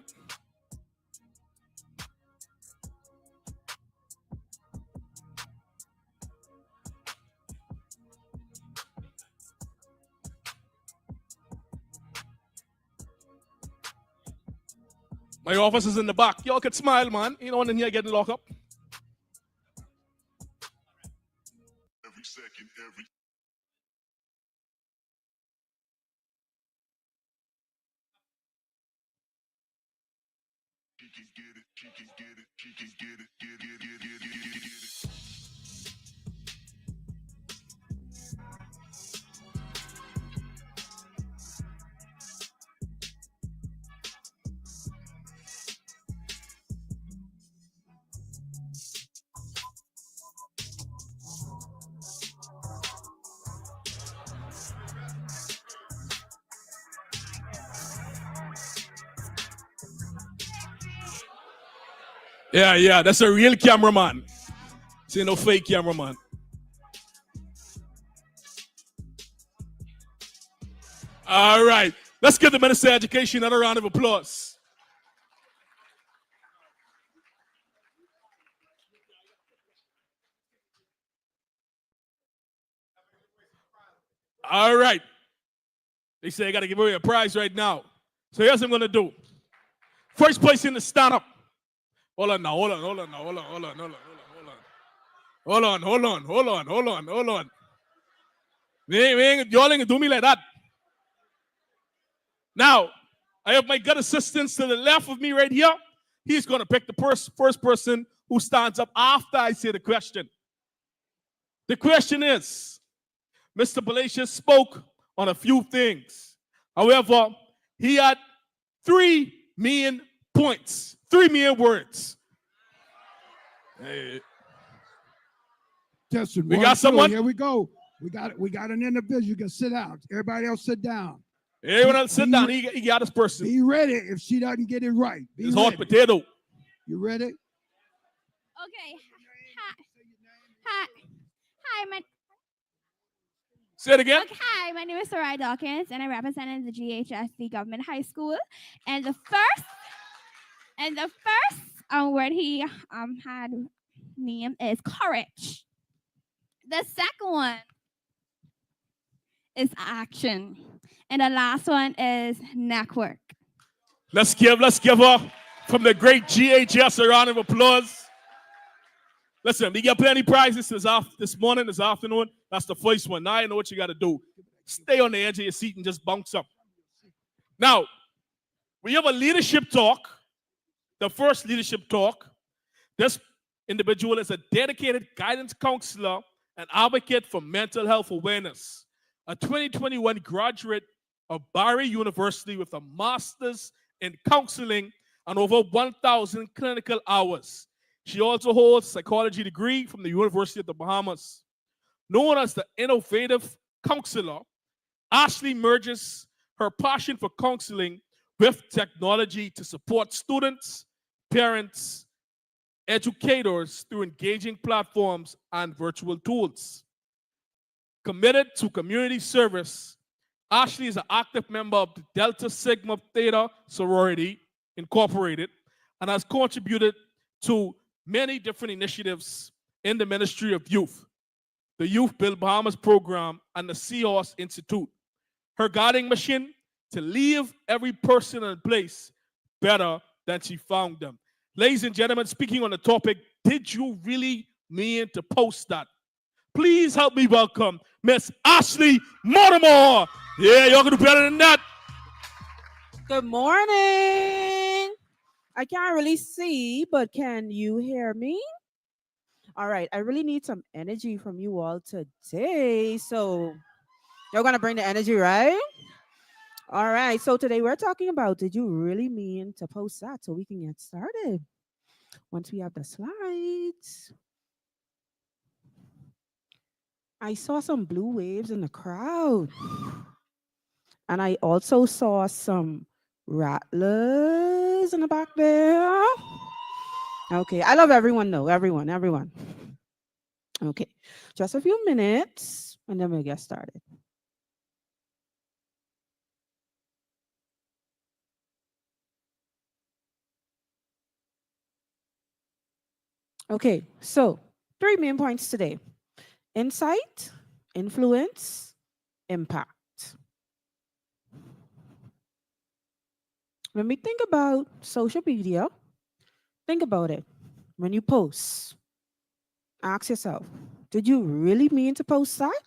My office is in the back. Y'all can smile, man. You know one in here getting locked up. Every second, every. She can get it, she can get it, she can get it, get it. Yeah, that's a real cameraman. See, no fake cameraman. All right, let's give the Minister of Education another round of applause. All right. They say I got to give away a prize right now. So here's what I'm going to do. First place in the stand up. Hold on now, hold on. Y'all ain't do me like that. Now, I have my good assistants to the left of me right here. He's going to pick the first person who stands up after I say the question. The question is, Mr. Palacios spoke on a few things. However, he had 3 main points, 3 main words. Hey. Testing. We 1, got 2. someone? Here we go. We got an individual. You can sit down. Everybody else sit down. Everyone else sit down. He got his person. Be ready if she doesn't get it right. It's hot potato. You ready? Okay. Hi, my. Say it again. Okay, hi, my name is Sarai Dawkins, and I represent the GHSC Government High School. And the first word he had named is courage. The second one is action, and the last one is network. Let's give her from the great GHS, a round of applause. Listen, we got plenty prizes this morning, this afternoon. That's the first one. Now you know what you got to do. Stay on the edge of your seat and just bounce up. Now, we have a leadership talk, the first leadership talk. This individual is a dedicated guidance counselor and advocate for mental health awareness, a 2021 graduate of Barry University with a master's in counseling and over 1,000 clinical hours. She also holds a psychology degree from the University of the Bahamas. Known as the innovative counselor, Ashley merges her passion for counseling with technology to support students, parents, educators through engaging platforms and virtual tools. Committed to community service, Ashley is an active member of the Delta Sigma Theta Sorority Incorporated and has contributed to many different initiatives in the Ministry of Youth, the Youth Build Bahamas program, and the Seahorse Institute. Her guiding mission, to leave every person and place better than she found them. Ladies and gentlemen, speaking on the topic, did you really mean to post that? Please help me welcome Miss Ashley Mortimer. Yeah, y'all can do better than that. Good morning. I can't really see, but can you hear me? All right, I really need some energy from you all today. So you're going to bring the energy, right? All right, so today we're talking about, did you really mean to post that, so we can get started once we have the slides. I saw some blue waves in the crowd. And I also saw some rattlers in the back there. Okay, I love everyone though, everyone. Okay, just a few minutes and then we'll get started. Okay, so 3 main points today: insight, influence, impact. When we think about social media, think about it. When you post, ask yourself, did you really mean to post that?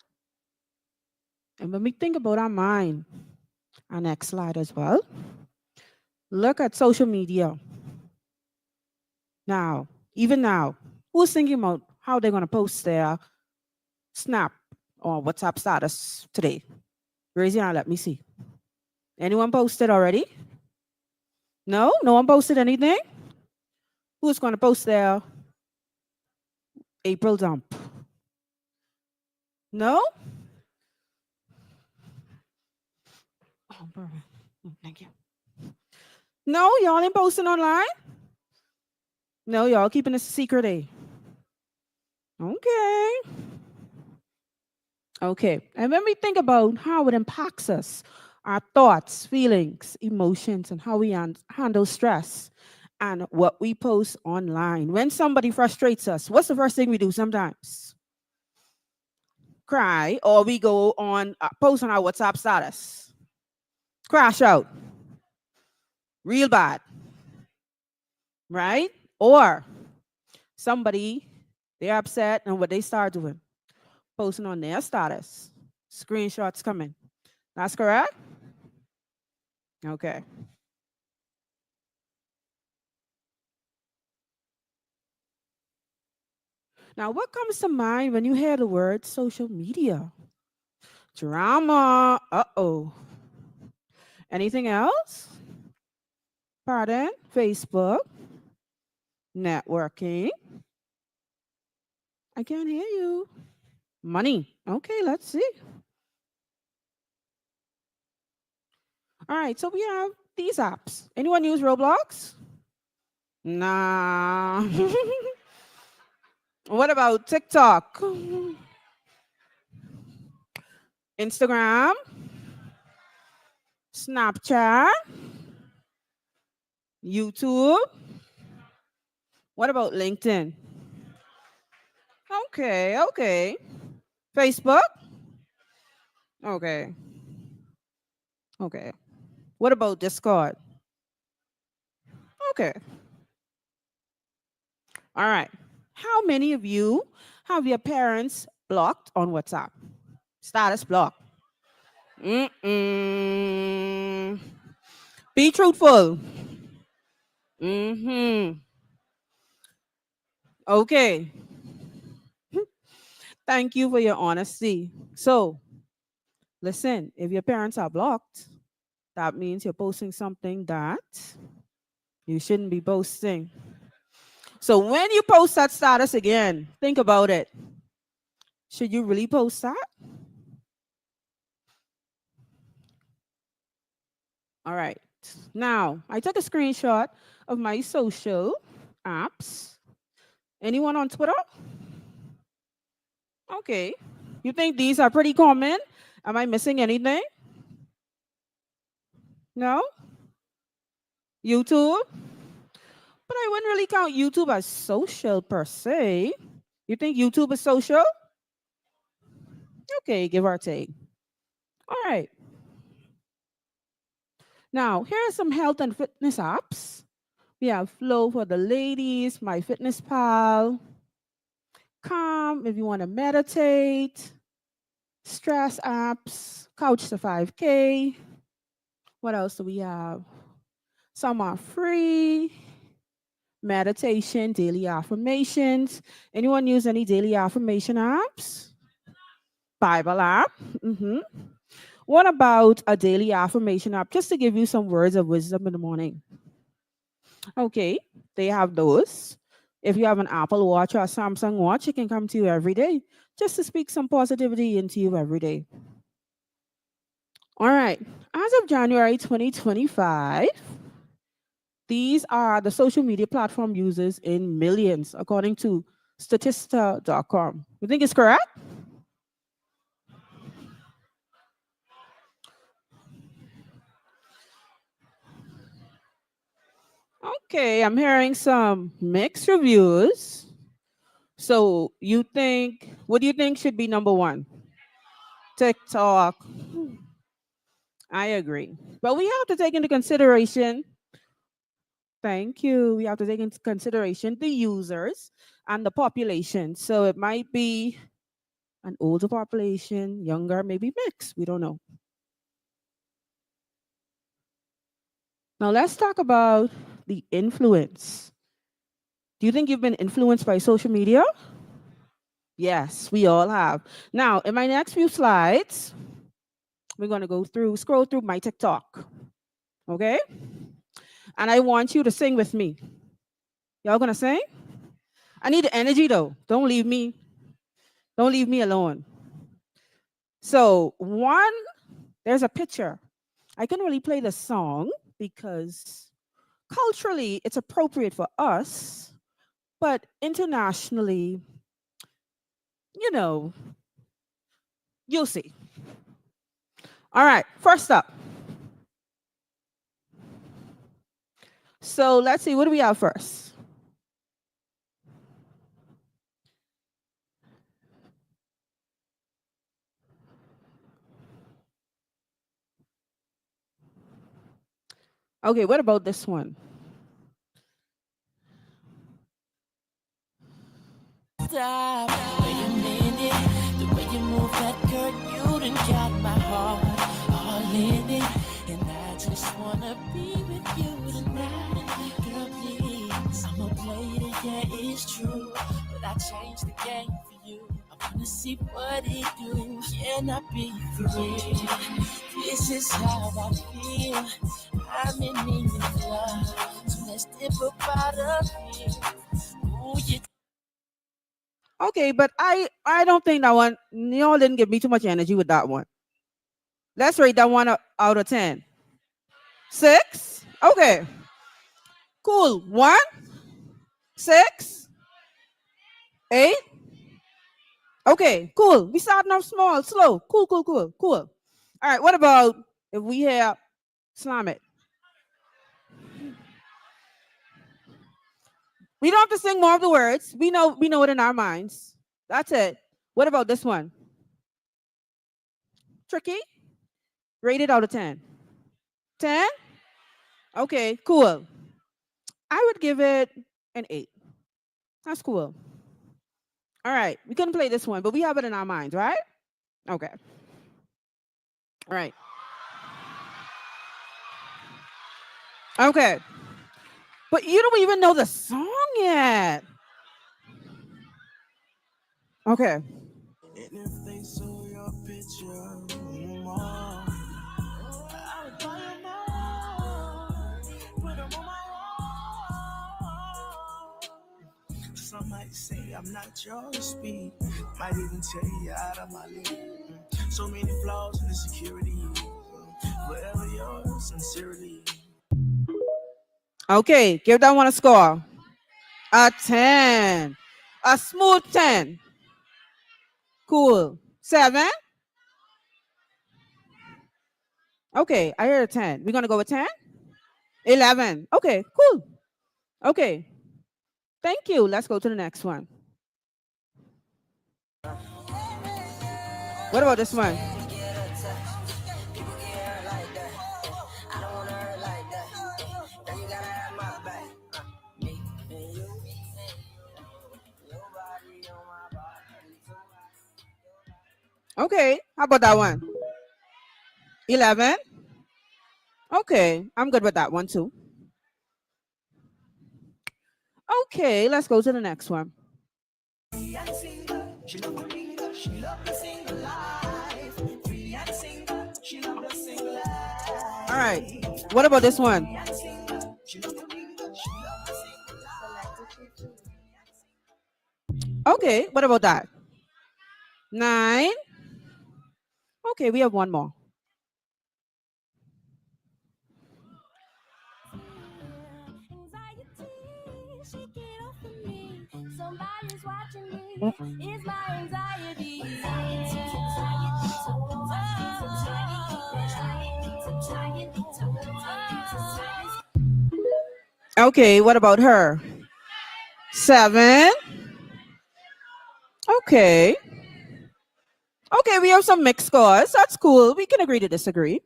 And when we think about our mind, our next slide as well, look at social media. Now, even now, who's thinking about how they're going to post their Snap or WhatsApp status today? Raise your hand, let me see. Anyone posted already? No? No one posted anything? Who's going to post their April dump? No? Oh, perfect. Thank you. No, y'all ain't posting online? No, y'all keeping this a secret, eh? Okay, and when we think about how it impacts us, our thoughts, feelings, emotions, and how we handle stress, and what we post online. When somebody frustrates us, what's the first thing we do sometimes? Cry, or we go on, post on our WhatsApp status. Crash out. Real bad. Right? Or somebody, they're upset, and what they start doing? Posting on their status. Screenshots coming. That's correct? Okay. Now, what comes to mind when you hear the word social media? Drama. Uh-oh. Anything else? Pardon? Facebook. Networking. I can't hear you. Money. Okay, let's see. All right, so we have these apps. Anyone use Roblox? Nah. What about TikTok? Instagram? Snapchat? YouTube? What about LinkedIn? Okay. Facebook? Okay. What about Discord? Okay. All right. How many of you have your parents blocked on WhatsApp? Status block. Mm-mm. Be truthful. Mm-hmm. Okay. Thank you for your honesty. So, listen, if your parents are blocked, that means you're posting something that you shouldn't be posting. So, when you post that status again, think about it. Should you really post that? All right. Now, I took a screenshot of my social apps. Anyone on Twitter? Okay. You think these are pretty common? Am I missing anything? No? YouTube? But I wouldn't really count YouTube as social per se. You think YouTube is social? Okay, give or take. All right. Now, here are some health and fitness apps. We have Flow for the ladies, MyFitnessPal, Calm if you want to meditate, stress apps, Couch to 5K. What else do we have? Some are free. Meditation, daily affirmations. Anyone use any daily affirmation apps? Bible app. What about a daily affirmation app just to give you some words of wisdom in the morning? Okay, they have those. If you have an Apple Watch or a Samsung Watch, it can come to you every day just to speak some positivity into you every day. All right, as of January 2025, these are the social media platform users in millions, according to Statista.com. You think it's correct? Okay, I'm hearing some mixed reviews. So what do you think should be number one? TikTok. I agree. But we have to take into consideration, thank you, we have to take into consideration the users and the population. So it might be an older population, younger, maybe mixed. We don't know. Now let's talk about the influence. Do you think you've been influenced by social media? Yes, we all have. Now, in my next few slides, we're going to scroll through my TikTok. Okay? And I want you to sing with me. Y'all going to sing? I need the energy though. Don't leave me alone. So, there's a picture. I can really play the song because culturally it's appropriate for us, but internationally, you'll see. All right, first up. So let's see, what do we have first? Okay, what about this one? Stop. Wait a minute. The way you move that curve, you done got my heart all in it. And I just wanna be with you tonight. Girl, please. I'm a player, yeah, it's true. But I changed the game for you. I wanna see what it do. Can I be free? This is how I feel. I'm in need of love. So let's dip up out of here. Ooh, you. Okay, but I don't think that one, y'all didn't give me too much energy with that one. Let's rate that one out of 10. 6? Okay. Cool. 1, 6, 8. Okay, cool. We starting off small, slow. Cool. All right, what about if we have Slam It? We don't have to sing more of the words. We know it in our minds. That's it. What about this one? Tricky? Rated out of 10. 10? Okay, cool. give it an 8. That's cool. All right, we couldn't play this one, but we have it in our minds, right? Okay. All right. Okay. But you don't even know the song yet. Okay. And if they saw your picture, I would buy them all, put them on my wall. Some might say I'm not your speed, might even tell you out of my league. So many flaws and insecurities, forever yours sincerely. Okay, give that one a score. A 10. A smooth 10. Cool. 7. Okay, I heard a 10. We're gonna go with 10? 11. Okay, cool. Okay. Thank you. Let's go to the next one. What about this one? Okay, how about that one? 11. Okay, I'm good with that one too. Okay, let's go to the next one. All right, what about this one? Okay, what about that? 9. Okay, we have one more. Somebody's watching me. It's my anxiety. Okay, what about her? 7. Okay. Okay, we have some mixed scores. That's cool. We can agree to disagree.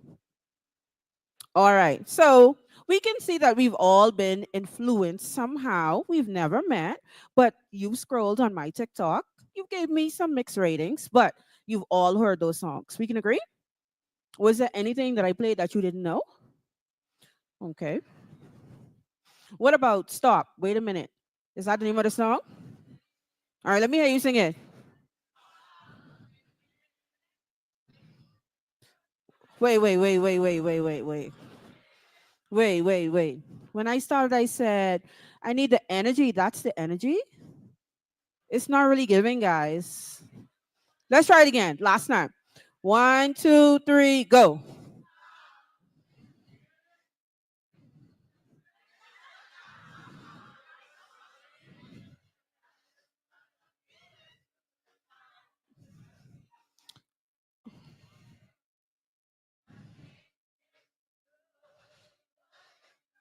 All right. So we can see that we've all been influenced somehow. We've never met, but you scrolled on my TikTok. You gave me some mixed ratings, but you've all heard those songs. We can agree? Was there anything that I played that you didn't know? Okay. What about Stop? Wait a minute. Is that the name of the song? All right, let me hear you sing it. Wait. Wait. When I started, I said, I need the energy. That's the energy. It's not really giving, guys. Let's try it again. Last time. 1, 2, 3, go.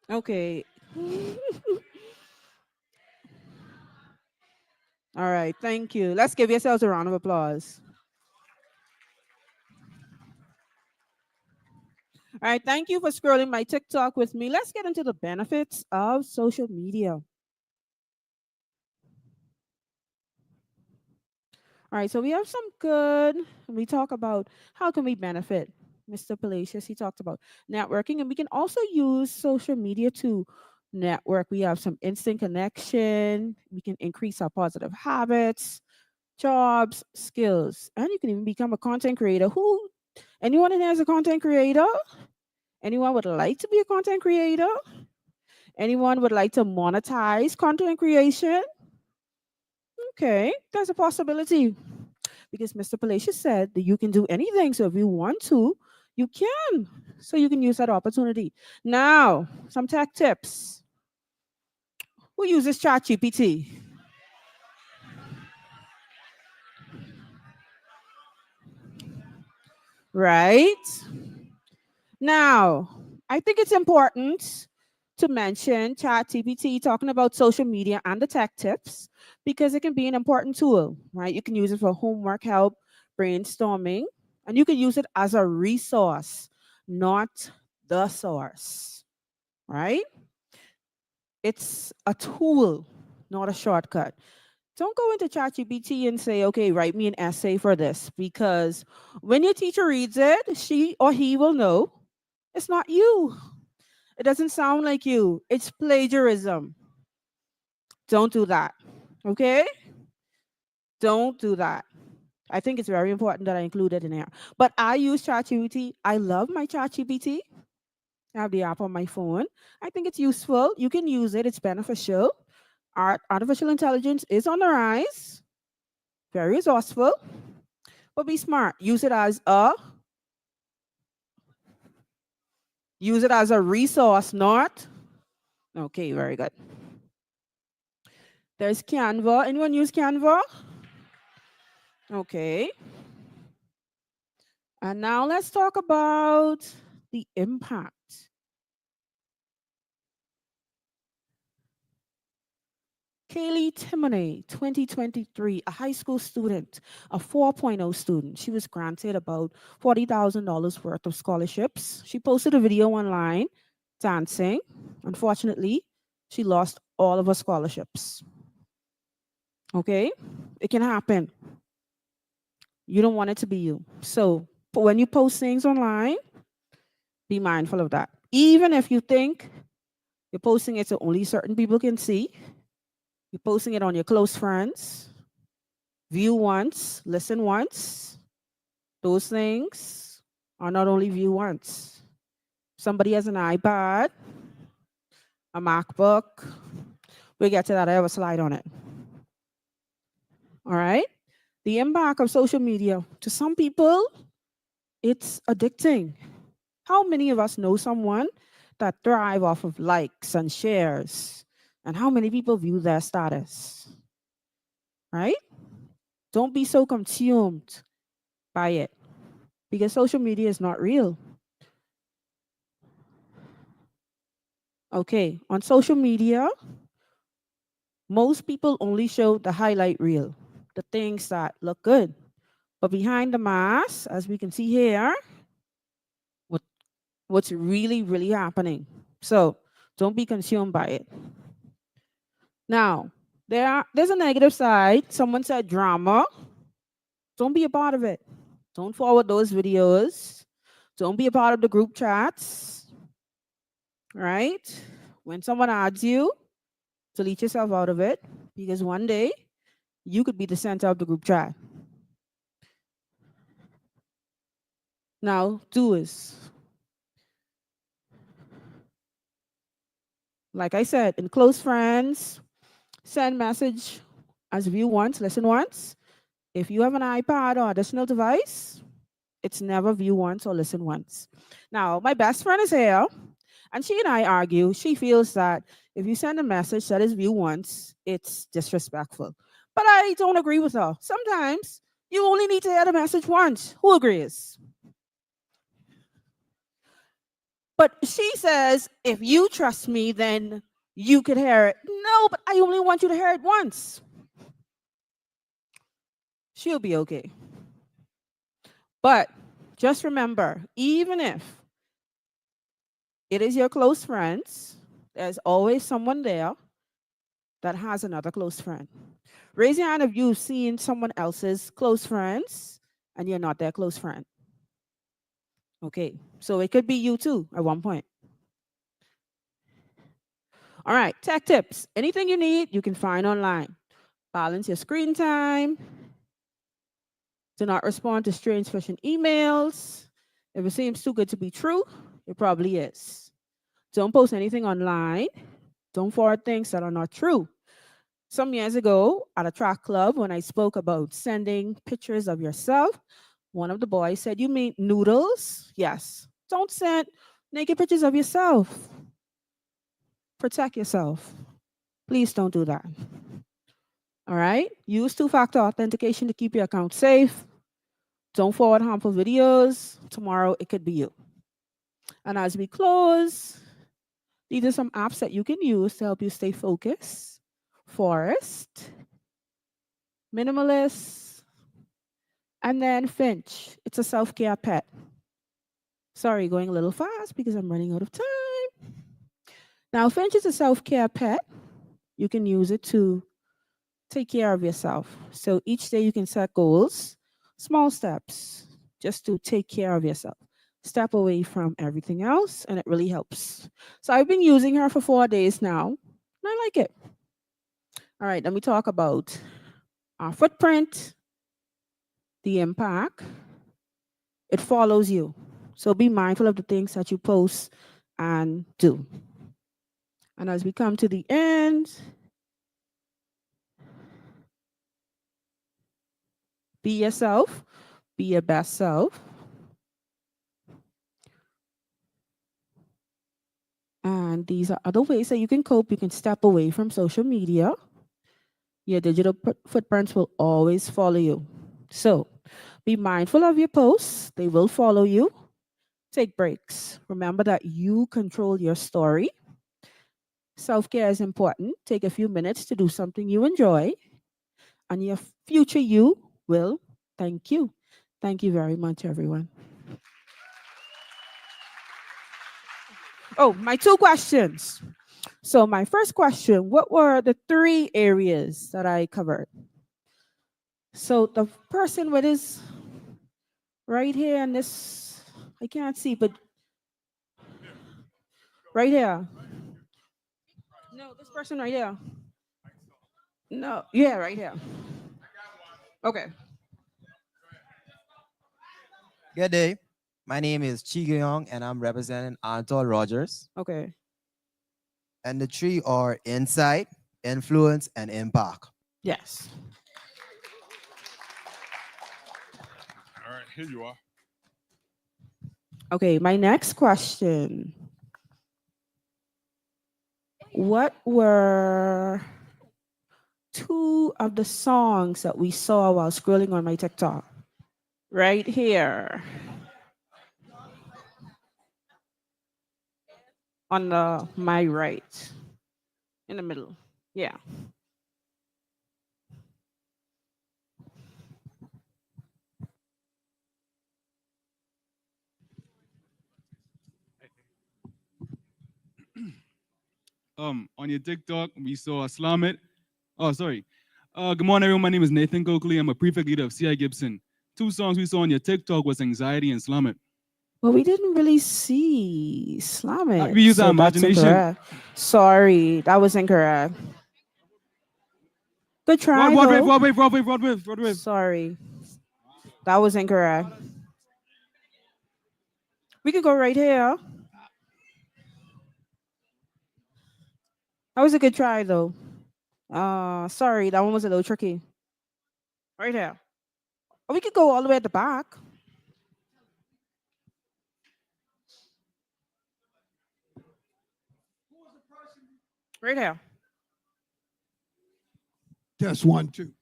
Okay. All right. Thank you. Let's give yourselves a round of applause. All right. Thank you for scrolling my TikTok with me. Let's get into the benefits of social media. All right. So we have some good, we talk about how can we benefit. Mr. Palacios, he talked about networking, and we can also use social media to network. We have some instant connection. We can increase our positive habits, jobs, skills, and you can even become a content creator. Anyone in here is a content creator? Anyone would like to be a content creator? Anyone would like to monetize content creation? Okay, there's a possibility because Mr. Palacios said that you can do anything. So if you want to, you can. So you can use that opportunity. Now, some tech tips. Who uses ChatGPT? Right? Now, I think it's important to mention ChatGPT talking about social media and the tech tips because it can be an important tool, right? You can use it for homework help, brainstorming, and you can use it as a resource, not the source, right? It's a tool, not a shortcut. Don't go into ChatGPT and say, okay, write me an essay for this, because when your teacher reads it, she or he will know it's not you. It doesn't sound like you. It's plagiarism. Don't do that. Okay? Don't do that. I think it's very important that I include it in there. But I use ChatGPT. I love my ChatGPT. I have the app on my phone. I think it's useful. You can use it. It's beneficial. Artificial intelligence is on the rise. Very resourceful. But be smart. Use it as a resource, not. Okay, very good. There's Canva. Anyone use Canva? Okay. And now let's talk about the impact. Kaylee Timoney, 2023, a high school student, a 4.0 student. She was granted about $40,000 worth of scholarships. She posted a video online dancing. Unfortunately, she lost all of her scholarships. Okay? It can happen. You don't want it to be you. So when you post things online, be mindful of that. Even if you think you're posting it so only certain people can see, you're posting it on your close friends, view once, listen once. Those things are not only view once. Somebody has an iPad, a MacBook. We'll get to that. I have a slide on it. All right? The impact of social media. To some people, it's addicting. How many of us know someone that thrive off of likes and shares? And how many people view their status? Right? Don't be so consumed by it, because social media is not real. Okay, on social media, most people only show the highlight reel, the things that look good. But behind the mask, as we can see here, what's really, really happening. So don't be consumed by it. Now, there's a negative side. Someone said drama. Don't be a part of it. Don't forward those videos. Don't be a part of the group chats. Right? When someone adds you, delete yourself out of it, because one day you could be the center of the group chat. Now, doers. Like I said, in close friends, send message as view once, listen once. If you have an iPad or additional device, it's never view once or listen once. Now, my best friend is here, and she and I argue. She feels that if you send a message that is view once, it's disrespectful. But I don't agree with her. Sometimes you only need to hear the message once. Who agrees? But she says, if you trust me, then you could hear it. No, but I only want you to hear it once. She'll be okay. But just remember, even if it is your close friends, there's always someone there that has another close friend. Raise your hand if you've seen someone else's close friends and you're not their close friend. Okay, so it could be you too at one point. All right, tech tips. Anything you need, you can find online. Balance your screen time. Do not respond to strange phishing emails. If it seems too good to be true, it probably is. Don't post anything online. Don't forward things that are not true. Some years ago at a track club, when I spoke about sending pictures of yourself, one of the boys said, "You mean noodles?" Yes. Don't send naked pictures of yourself. Protect yourself. Please don't do that. All right? Use two-factor authentication to keep your account safe. Don't forward harmful videos. Tomorrow, it could be you. And as we close, these are some apps that you can use to help you stay focused. Forest, Minimalist, and then Finch. It's a self-care pet. Sorry, going a little fast because I'm running out of time. Now, Finch is a self-care pet. You can use it to take care of yourself. So each day you can set goals, small steps, just to take care of yourself. Step away from everything else, and it really helps. So I've been using her for 4 days now, and I like it. All right, let me talk about our footprint, the impact. It follows you. So be mindful of the things that you post and do. And as we come to the end, be yourself, be your best self. And these are other ways that you can cope. You can step away from social media. Your digital footprints will always follow you. So be mindful of your posts, they will follow you. Take breaks. Remember that you control your story. Self-care is important. Take a few minutes to do something you enjoy, and your future you will thank you. Thank you very much, everyone. Oh, my 2 questions. So my first question, what were the 3 areas that I covered? So the person with his right here and this, I can't see, but right here. No, this person right here. No, yeah, right here. Okay. Good day. My name is Chi Young, and I'm representing Anton Rogers. Okay. And the 3 are insight, influence, and impact. Yes. All right, here you are. Okay, my next question. What were 2 of the songs that we saw while scrolling on my TikTok? Right here. On my right. In the middle. Yeah. On your TikTok, we saw Slam It. Oh, sorry. Good morning, everyone. My name is Nathan Coakley. I'm a prefect leader of CI Gibson. 2 songs we saw on your TikTok was Anxiety and Slam It. Well, we didn't really see Slam It. We use our so that's imagination. incorrect. Sorry, that was incorrect. Good try, Rod wave. Sorry. That was incorrect. We could go right here. That was a good try, though. Sorry, that one was a little tricky. Right here. Or we could go all the way at the back. Right here. Test 1, 2.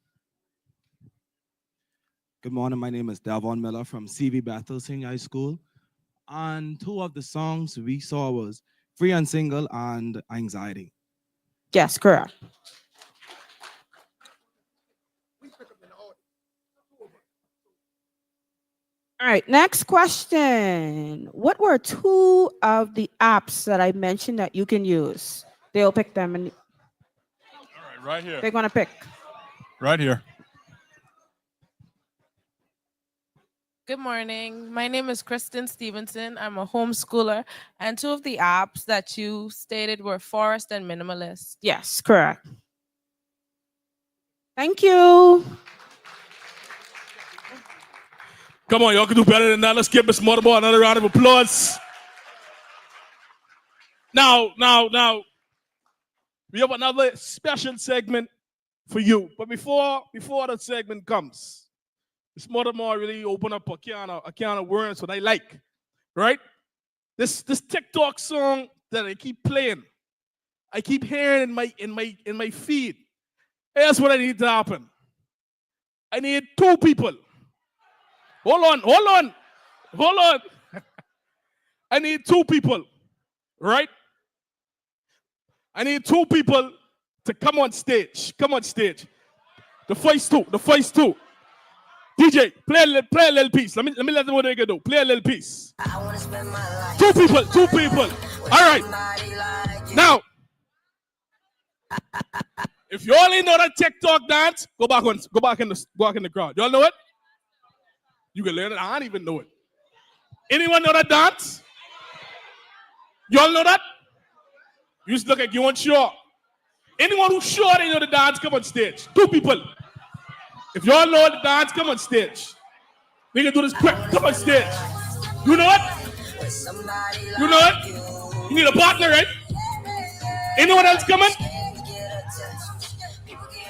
Good morning. My name is Davon Miller from CV Bethel Senior High School. And 2 of the songs we saw was Free and Single and Anxiety. Yes, correct. All right, next question. What were 2 of the apps that I mentioned that you can use? They'll pick them and All right, right here. they're gonna pick. Right here. Good morning. My name is Kristen Stevenson. I'm a homeschooler, and 2 of the apps that you stated were Forest and Minimalist. Yes, correct. Thank you. Come on, y'all can do better than that. Let's give Miss Motorboy another round of applause. Now, we have another special segment for you. But before the segment comes, Miss Motorboy really open up a can of worms what I like, right? This TikTok song that I keep playing, I keep hearing in my feed. Here's what I need to happen. I need 2 people. Hold on. I need 2 people, right? I need 2 people to come on stage. The first two. DJ, play a little piece. Let me let them what they can do. Play a little piece. 2 people. All right. Now, if you only know that TikTok dance, go back in the crowd. Y'all know it? You can learn it. I don't even know it. Anyone know that dance? Y'all know that? You just look like you weren't sure. Anyone who's sure they know the dance, come on stage. 2 people. If y'all know the dance, come on stage. We can do this quick. Come on stage. You know it? You know it? You need a partner, right? Anyone else coming?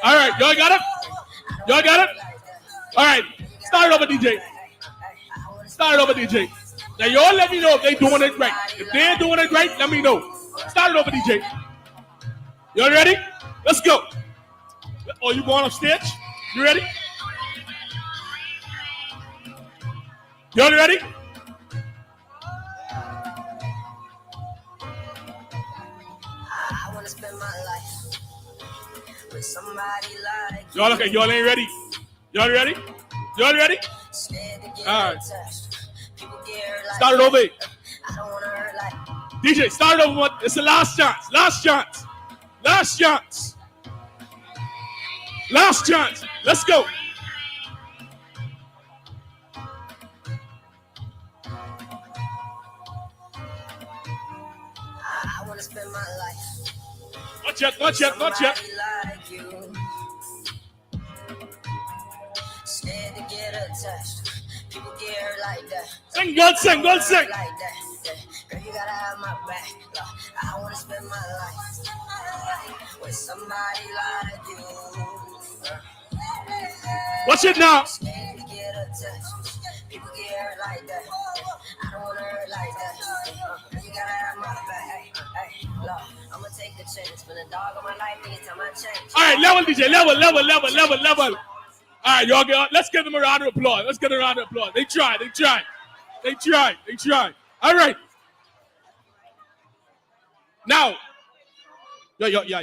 All right, y'all got it? Y'all got it? All right, start it over, DJ. Start it over, DJ. Now, y'all let me know if they doing it right. If they ain't doing it right, let me know. Start it over, DJ. Y'all ready? Let's go. Oh, you going off stage? You ready? Y'all ready? I wanna spend my life with somebody like y'all okay? Y'all ain't ready. Y'all ready? Y'all ready? All right. Start it over. DJ, start it over. It's the last chance. Last chance. Last chance. Last chance. Let's go. I wanna spend my life. Not yet, not yet, not yet. Like you. Scared to get attached. People get hurt like that. Sing, girl, sing, girl, sing. Like that. Girl, you gotta have my back. I wanna spend my life with somebody like you. Watch it now. Scared to get attached. People get hurt like that. I don't wanna hurt like that. You gotta have my back. Hey, look, I'ma take the chance. Been a dog on my life, anytime I change. All right, level, DJ, level. All right, y'all get. Let's give them a round of applause. Let's get a round of applause. They tried. All right. Now, y'all get,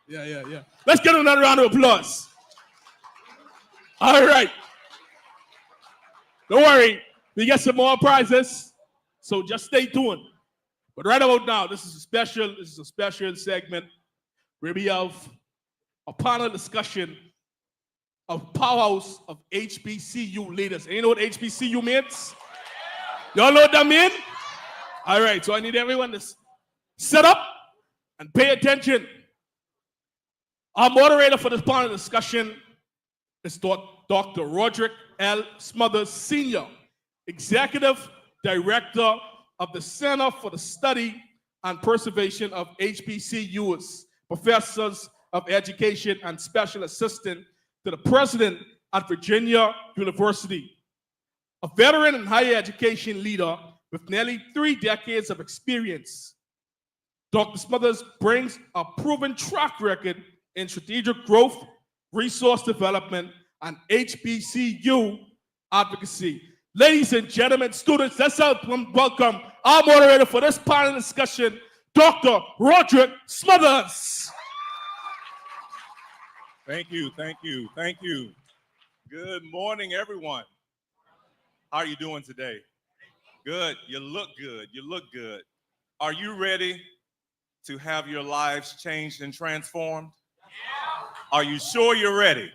yeah. Let's get another round of applause. All right. Don't worry, we get some more prizes, so just stay tuned. But right about now, this is a special segment where we have a panel discussion of powerhouse of HBCU leaders. And you know what HBCU means? Y'all know what that means? All right, so I need everyone to sit up and pay attention. Our moderator for this panel discussion is Dr. Roderick L. Smothers, Sr., Executive Director of the Center for the Study and Preservation of HBCUs, Professors of Education and Special Assistant to the President at Virginia University. A veteran and higher education leader with nearly 3 decades of experience, Dr. Smothers brings a proven track record in strategic growth, resource development, and HBCU advocacy. Ladies and gentlemen, students, let's welcome our moderator for this panel discussion, Dr. Roderick Smothers. Thank you. Good morning, everyone. How are you doing today? Good. You look good. Are you ready to have your lives changed and transformed? Are you sure you're ready?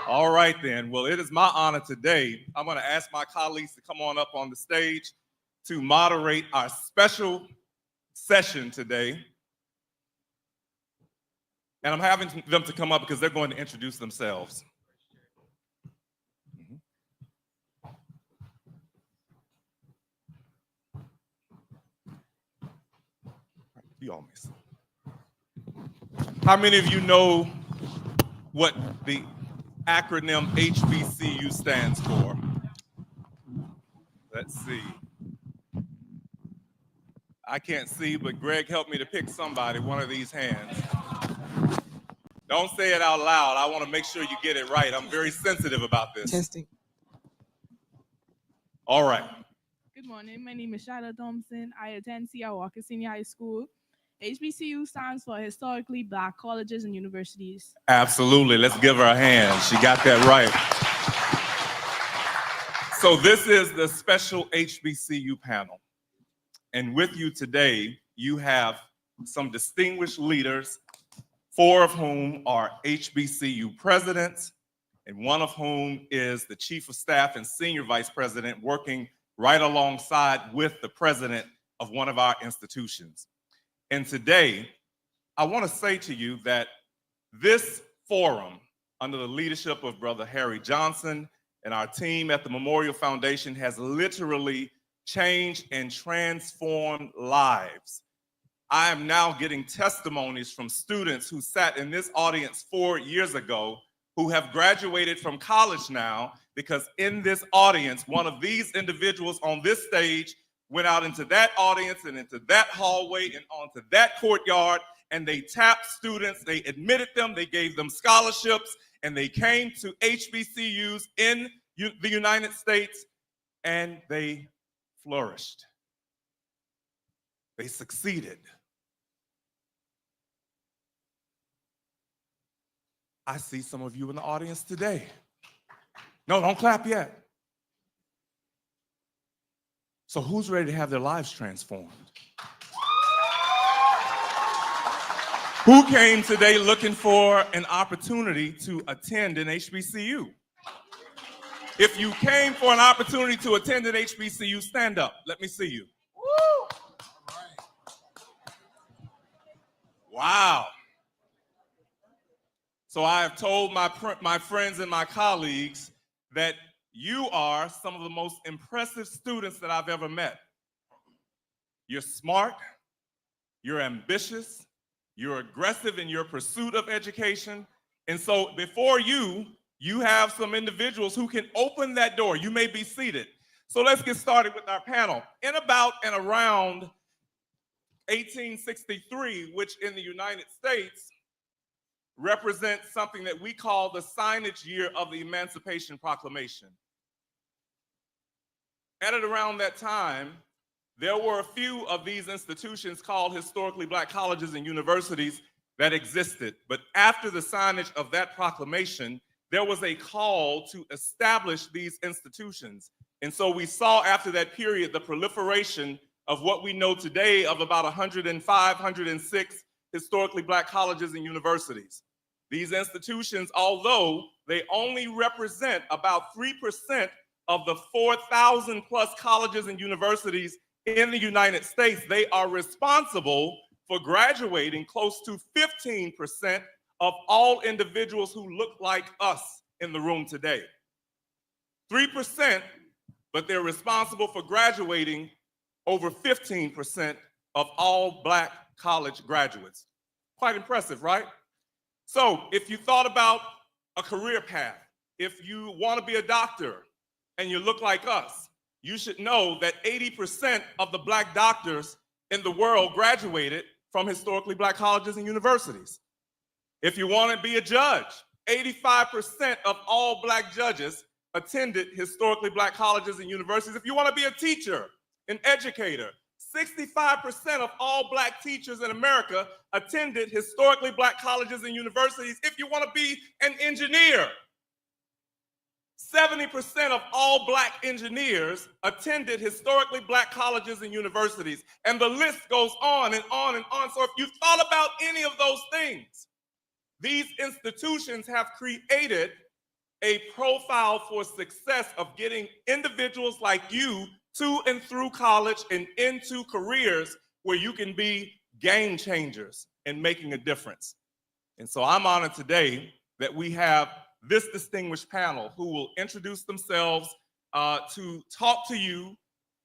All right, then. Well, it is my honor today. I'm going to ask my colleagues to come on up on the stage to moderate our special session today. And I'm having them to come up because they're going to introduce themselves. You all miss. How many of you know what the acronym HBCU stands for? Let's see. I can't see, but Greg helped me to pick somebody, one of these hands. Don't say it out loud. I want to make sure you get it right. I'm very sensitive about this. Testing. All right. Good morning. My name is Shada Thompson. I attend C.R. Walker Senior High School. HBCU stands for Historically Black Colleges and Universities. Absolutely. Let's give her a hand. She got that right. So this is the special HBCU panel. And with you today, you have some distinguished leaders, 4 of whom are HBCU presidents, and 1 of whom is the chief of staff and senior vice president working right alongside with the president of one of our institutions. And today, I want to say to you that this forum, under the leadership of Brother Harry Johnson and our team at the Memorial Foundation, has literally changed and transformed lives. I am now getting testimonies from students who sat in this audience 4 years ago who have graduated from college now, because in this audience, one of these individuals on this stage went out into that audience and into that hallway and onto that courtyard, and they tapped students, they admitted them, they gave them scholarships, and they came to HBCUs in the United States, and they flourished. They succeeded. I see some of you in the audience today. No, don't clap yet. So who's ready to have their lives transformed? Who came today looking for an opportunity to attend an HBCU? If you came for an opportunity to attend an HBCU, stand up. Let me see you. Wow. So I have told my friends and my colleagues that you are some of the most impressive students that I've ever met. You're smart, you're ambitious, you're aggressive in your pursuit of education. And so before you have some individuals who can open that door. You may be seated. So let's get started with our panel. In about and around 1863, which in the United States represents something that we call the signage year of the Emancipation Proclamation. At around that time, there were a few of these institutions called historically Black colleges and universities that existed. But after the signage of that proclamation, there was a call to establish these institutions. And so we saw after that period the proliferation of what we know today of about 105, 106 historically Black colleges and universities. These institutions, although they only represent about 3% of the 4,000 plus colleges and universities in the United States, they are responsible for graduating close to 15% of all individuals who look like us in the room today. 3%, but they're responsible for graduating over 15% of all Black college graduates. Quite impressive, right? So if you thought about a career path, if you want to be a doctor and you look like us, you should know that 80% of the Black doctors in the world graduated from historically Black colleges and universities. If you want to be a judge, 85% of all Black judges attended historically Black colleges and universities. If you want to be a teacher, an educator, 65% of all Black teachers in America attended historically Black colleges and universities. If you want to be an engineer, 70% of all Black engineers attended historically Black colleges and universities. And the list goes on and on and on. So if you've thought about any of those things, these institutions have created a profile for success of getting individuals like you to and through college and into careers where you can be game changers and making a difference. And so I'm honored today that we have this distinguished panel who will introduce themselves to talk to you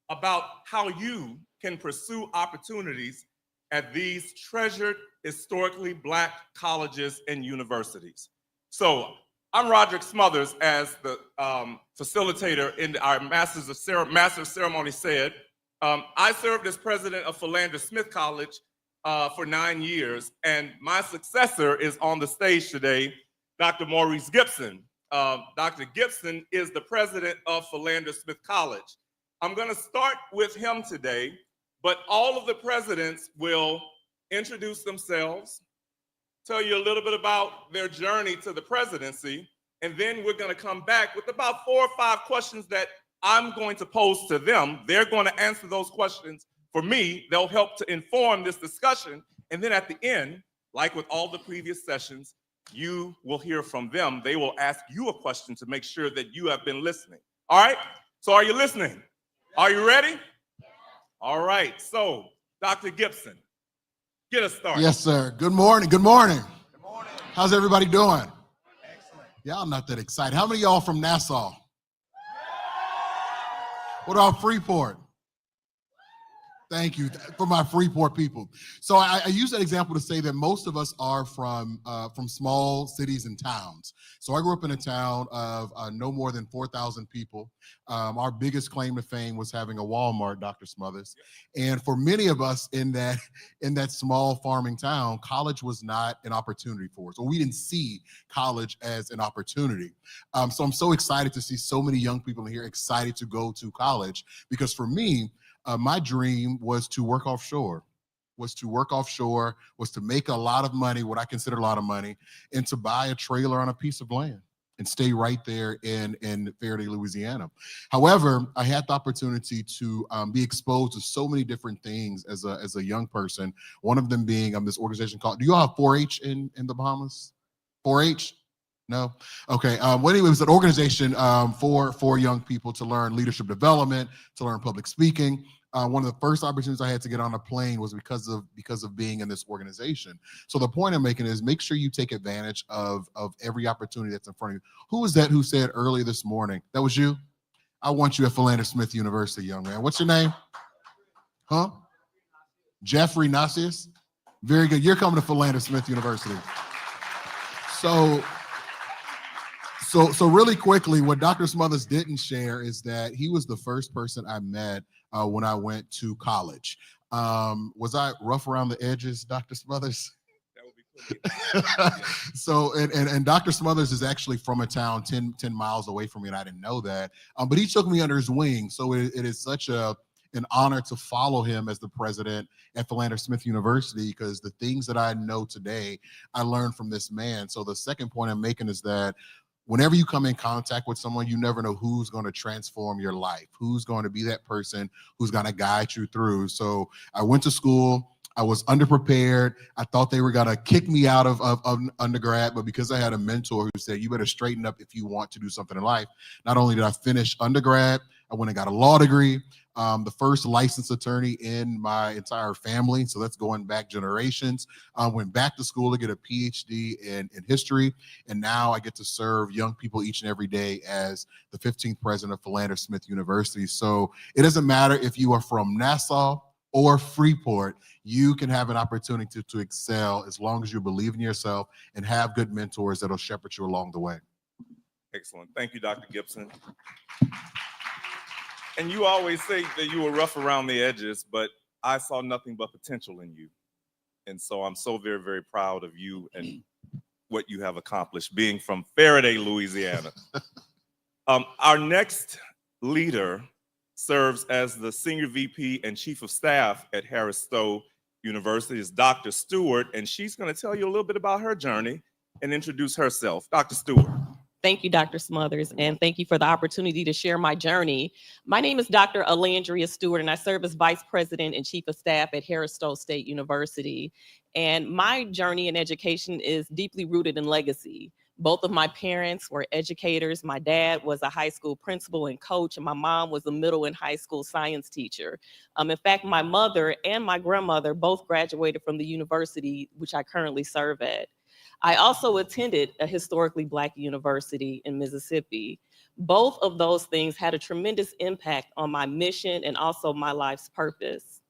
about how you can pursue opportunities at these treasured historically Black colleges and universities. So I'm Roderick Smothers, as the facilitator in our Master of Ceremony said. I served as president of Philander Smith College for 9 years, and my successor is on the stage today, Dr. Maurice Gibson. Dr. Gibson is the president of Philander Smith College. I'm going to start with him today, but all of the presidents will introduce themselves, tell you a little bit about their journey to the presidency, and then we're going to come back with about 4 or 5 questions that I'm going to pose to them. They're going to answer those questions For me, they'll help to inform this discussion. And then at the end, like with all the previous sessions, you will hear from them. They will ask you a question to make sure that you have been listening. All right? So are you listening? Are you ready? All right. So, Dr. Gibson, get us started. Yes, sir. Good morning. Good morning. Good morning. How's everybody doing? Excellent. Y'all not that excited. How many of y'all from Nassau? What about Freeport? Thank you for my Freeport people. So I use that example to say that most of us are from small cities and towns. So I grew up in a town of no more than 4,000 people. Our biggest claim to fame was having a Walmart, Dr. Smothers. And for many of us in that small farming town, college was not an opportunity for us, or we didn't see college as an opportunity. So I'm so excited to see so many young people in here excited to go to college, because for me, my dream was to work offshore, was to make a lot of money, what I consider a lot of money, and to buy a trailer on a piece of land and stay right there in Faraday, Louisiana. However, I had the opportunity to be exposed to so many different things as a young person. One of them being this organization called, do you all have 4-H in the Bahamas? 4-H? No? Okay. Well, anyway, it was an organization for young people to learn leadership development, to learn public speaking. One of the first opportunities I had to get on a plane was because of being in this organization. So the point I'm making is make sure you take advantage of every opportunity that's in front of you. Who was that who said earlier this morning? That was you? I want you at Philander Smith University, young man. What's your name? Huh? Jeffrey Nassius? Very good. You're coming to Philander Smith University. So really quickly, what Dr. Smothers didn't share is that he was the first person I met when I went to college. Was I rough around the edges, Dr. Smothers? That would be cool. So, and Dr. Smothers is actually from a town 10 miles away from me, and I didn't know that. But he took me under his wing. So it is such an honor to follow him as the president at Philander Smith University, because the things that I know today, I learned from this man. So the second point I'm making is that whenever you come in contact with someone, you never know who's going to transform your life, who's going to be that person who's going to guide you through. So I went to school. I was underprepared. I thought they were going to kick me out of undergrad, but because I had a mentor who said, you better straighten up if you want to do something in life. Not only did I finish undergrad, I went and got a law degree, the first licensed attorney in my entire family. So that's going back generations. Went back to school to get a PhD in history. And now I get to serve young people each and every day as the 15th president of Philander Smith University. So it doesn't matter if you are from Nassau or Freeport, you can have an opportunity to excel as long as you believe in yourself and have good mentors that'll shepherd you along the way. Excellent. Thank you, Dr. Gibson. And you always say that you were rough around the edges, but I saw nothing but potential in you. And so I'm so very, very proud of you and what you have accomplished, being from Faraday, Louisiana. Our next leader serves as the Senior VP and Chief of Staff at Harris Stowe University, is Dr. Stewart, and she's going to tell you a little bit about her journey and introduce herself. Dr. Stewart. Thank you, Dr. Smothers, and thank you for the opportunity to share my journey. My name is Dr. Alandria Stewart, and I serve as Vice President and Chief of Staff at Harris Stowe State University. And my journey in education is deeply rooted in legacy. Both of my parents were educators. My dad was a high school principal and coach, and my mom was a middle and high school science teacher. In fact, my mother and my grandmother both graduated from the university, which I currently serve at. I also attended a historically Black university in Mississippi. Both of those things had a tremendous impact on my mission and also my life's purpose.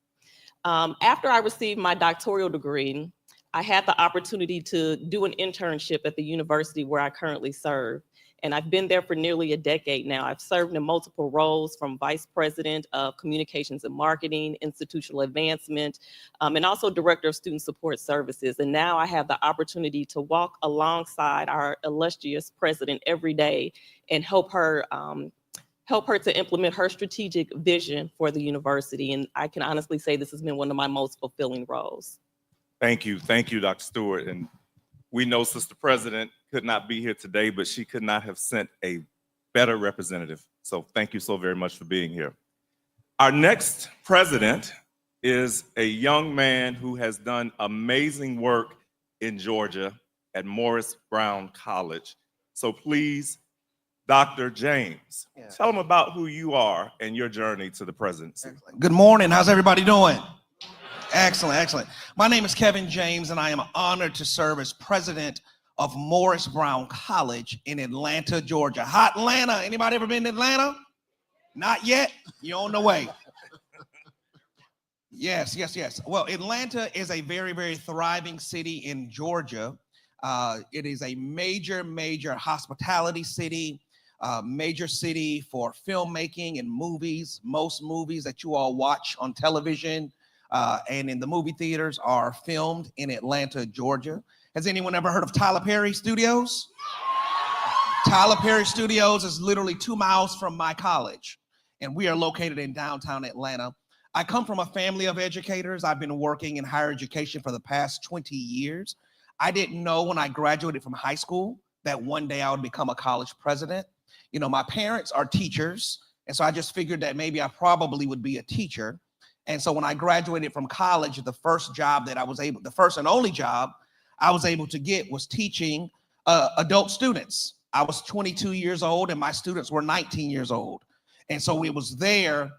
After I received my doctoral degree, I had the opportunity to do an internship at the university where I currently serve. And I've been there for nearly a decade now. I've served in multiple roles, from Vice President of Communications and Marketing, Institutional Advancement, and also Director of Student Support Services. And now I have the opportunity to walk alongside our illustrious president every day and help her to implement her strategic vision for the university. And I can honestly say this has been one of my most fulfilling roles. Thank you, Dr. Stewart. And we know Sister President could not be here today, but she could not have sent a better representative. So thank you so very much for being here. Our next president is a young man who has done amazing work in Georgia at Morris Brown College. So please, Dr. James, tell them about who you are and your journey to the presidency. Good morning. How's everybody doing? Excellent, excellent. My name is Kevin James, and I am honored to serve as president of Morris Brown College in Atlanta, Georgia. Hot Atlanta. Anybody ever been to Atlanta? Not yet? You're on the way. Yes, yes, yes. Well, Atlanta is a very, very thriving city in Georgia. It is a major hospitality city, major city for filmmaking and movies. Most movies that you all watch on television and in the movie theaters are filmed in Atlanta, Georgia. Has anyone ever heard of Tyler Perry Studios? Tyler Perry Studios is literally 2 miles from my college, and we are located in downtown Atlanta. I come from a family of educators. I've been working in higher education for the past 20 years. I didn't know when I graduated from high school that one day I would become a college president. You know, my parents are teachers, and so I just figured that maybe I probably would be a teacher. And so when I graduated from college, the first and only job I was able to get was teaching adult students. I was 22 years old and my students were 19 years old. And so it was there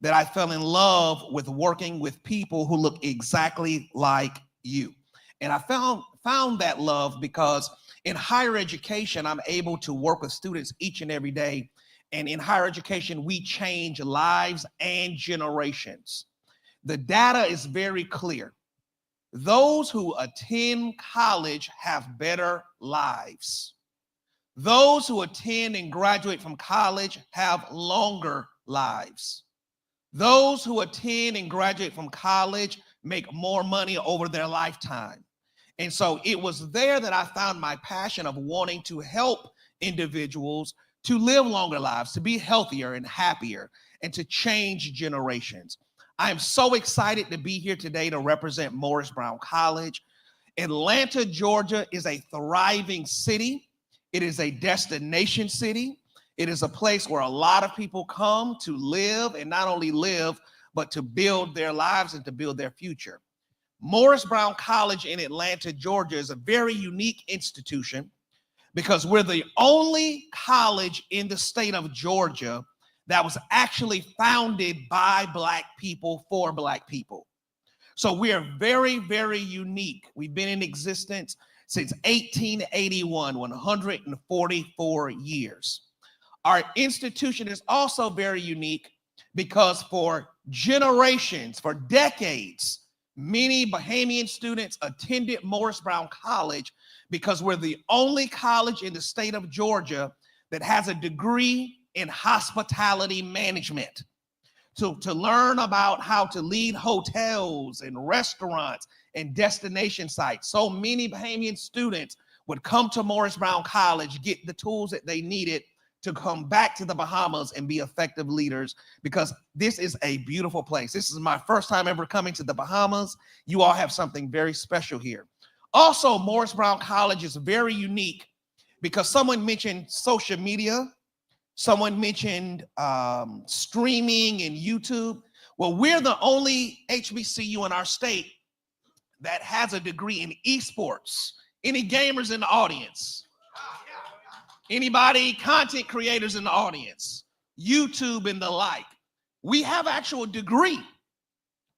that I fell in love with working with people who look exactly like you. And I found that love because in higher education, I'm able to work with students each and every day. And in higher education, we change lives and generations. The data is very clear. Those who attend college have better lives. Those who attend and graduate from college have longer lives. Those who attend and graduate from college make more money over their lifetime. And so it was there that I found my passion of wanting to help individuals to live longer lives, to be healthier and happier, and to change generations. I am so excited to be here today to represent Morris Brown College. Atlanta, Georgia is a thriving city. It is a destination city. It is a place where a lot of people come to live, and not only live, but to build their lives and to build their future. Morris Brown College in Atlanta, Georgia is a very unique institution because we're the only college in the state of Georgia that was actually founded by Black people for Black people. So we are very, very unique. We've been in existence since 1881, 144 years. Our institution is also very unique because for generations, for decades, many Bahamian students attended Morris Brown College because we're the only college in the state of Georgia that has a degree in hospitality management. To learn about how to lead hotels and restaurants and destination sites. So many Bahamian students would come to Morris Brown College, get the tools that they needed to come back to the Bahamas and be effective leaders, because this is a beautiful place. This is my first time ever coming to the Bahamas. You all have something very special here. Also, Morris Brown College is very unique because someone mentioned social media. Someone mentioned streaming and YouTube. Well, we're the only HBCU in our state that has a degree in esports. Any gamers in the audience? Anybody, content creators in the audience? YouTube and the like. We have actual degree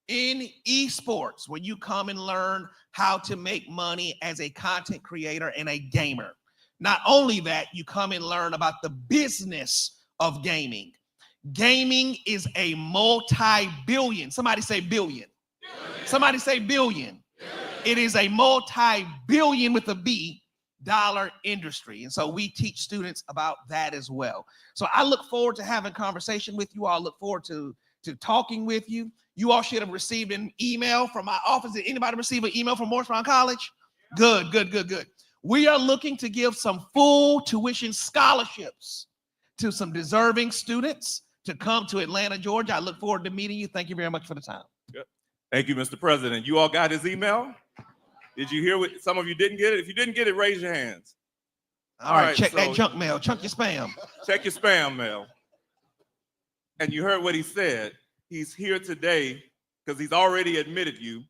in esports where you come and learn how to make money as a content creator and a gamer. Not only that, you come and learn about the business of gaming. Gaming is a multi-billion, somebody say billion. Somebody say billion. It is a multi-billion with a B dollar industry. And so we teach students about that as well. So I look forward to having a conversation with you all. I look forward to talking with you. You all should have received an email from my office. Did anybody receive an email from Morris Brown College? Good, good, good, good. We are looking to give some full tuition scholarships to some deserving students to come to Atlanta, Georgia. I look forward to meeting you. Thank you very much for the time. Yep. Thank you, Mr. President. You all got his email? Did you hear what some of you didn't get it? If you didn't get it, raise your hands. All right, check that junk mail. Check your spam. Check your spam mail. And you heard what he said. He's here today because he's already admitted you,